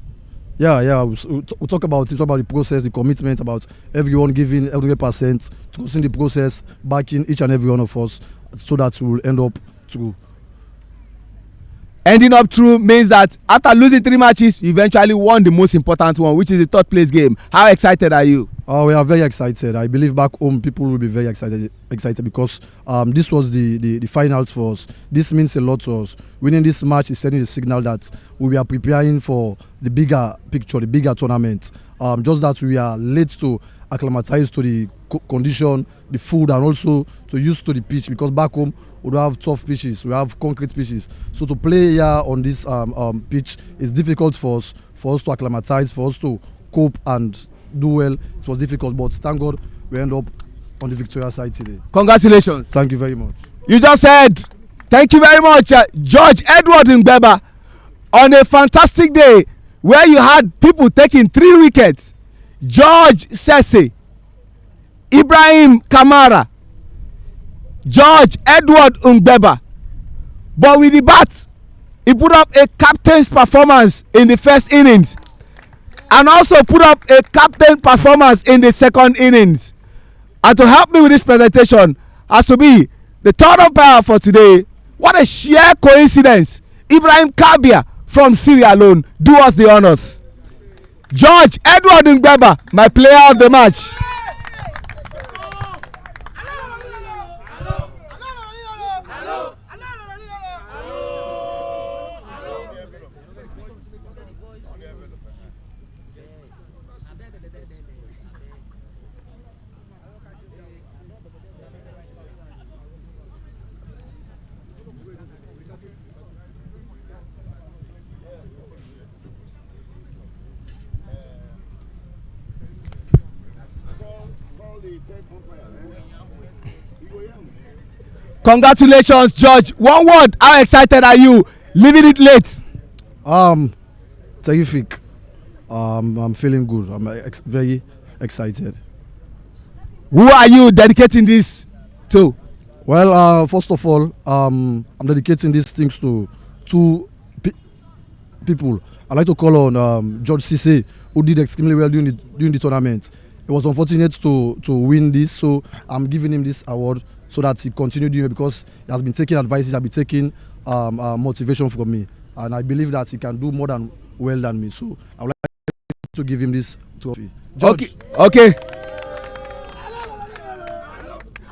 Yeah. We'll talk about it. Talk about the process, the commitment, about everyone giving 100%, trusting the process, backing each and every one of us, so that we will end up through. Ending up through means that after losing 3 matches, you eventually won the most important one, which is the third place game. How excited are you? We are very excited. I believe back home people will be very excited because this was the finals for us. This means a lot to us. Winning this match is sending a signal that we are preparing for the bigger picture, the bigger tournament. Just that we are late to acclimatize to the condition, the food, and also to use to the pitch, because back home we don't have tough pitches, we have concrete pitches. So to play here on this pitch is difficult for us to acclimatize, for us to cope and do well. It was difficult, but thank God we end up on the victorious side today. Congratulations. Thank you very much. You just said thank you very much, George Edward Ngbeba, on a fantastic day where you had people taking 3 wickets. George Sese, Ibrahim Kamara, George Edward Ngbeba. But with the bat, he put up a captain's performance in the first innings, and also put up a captain performance in the second innings. And to help me with this presentation has to be the third umpire for today. What a sheer coincidence. Ibrahim Kabia from Sierra Leone. Do us the honors. George Edward Ngbeba, my player of the match. Congratulations, George. One word, how excited are you? Leaving it late. Terrific. I'm feeling good. I'm very excited. Who are you dedicating this to? Well, first of all, I'm dedicating these things to 2 people. I'd like to call on George Sise, who did extremely well during the tournament. It was unfortunate to win this, so I'm giving him this award so that he continued doing it, because he has been taking advice, he has been taking motivation from me, and I believe that he can do more than well than me. So I would like to give him this trophy. George. Okay.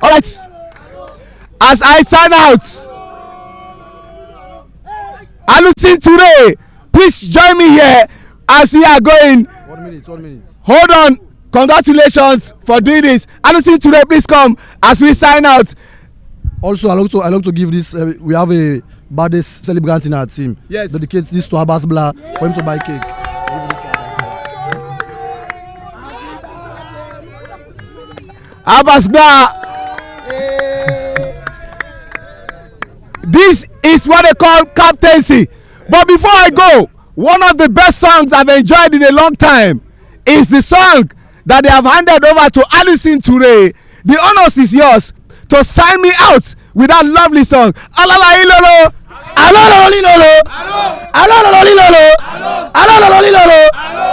All right. As I sign out, Alusin Toure, please join me here as we are going. 1 minute. Hold on. Congratulations for doing this. Alusin Toure, please come as we sign out. Also, I like to give this. We have a birthday celebrant in our team. Yes. Dedicate this to Abbas Blah for him to buy cake. Abbas Blah. This is what they call captaincy. But before I go, one of the best songs I've enjoyed in a long time is the song that they have handed over to Alison Toure. The honors is yours to sign me out with that lovely song. Alala ilolo, alala lolo, alala lolo, alala lolo.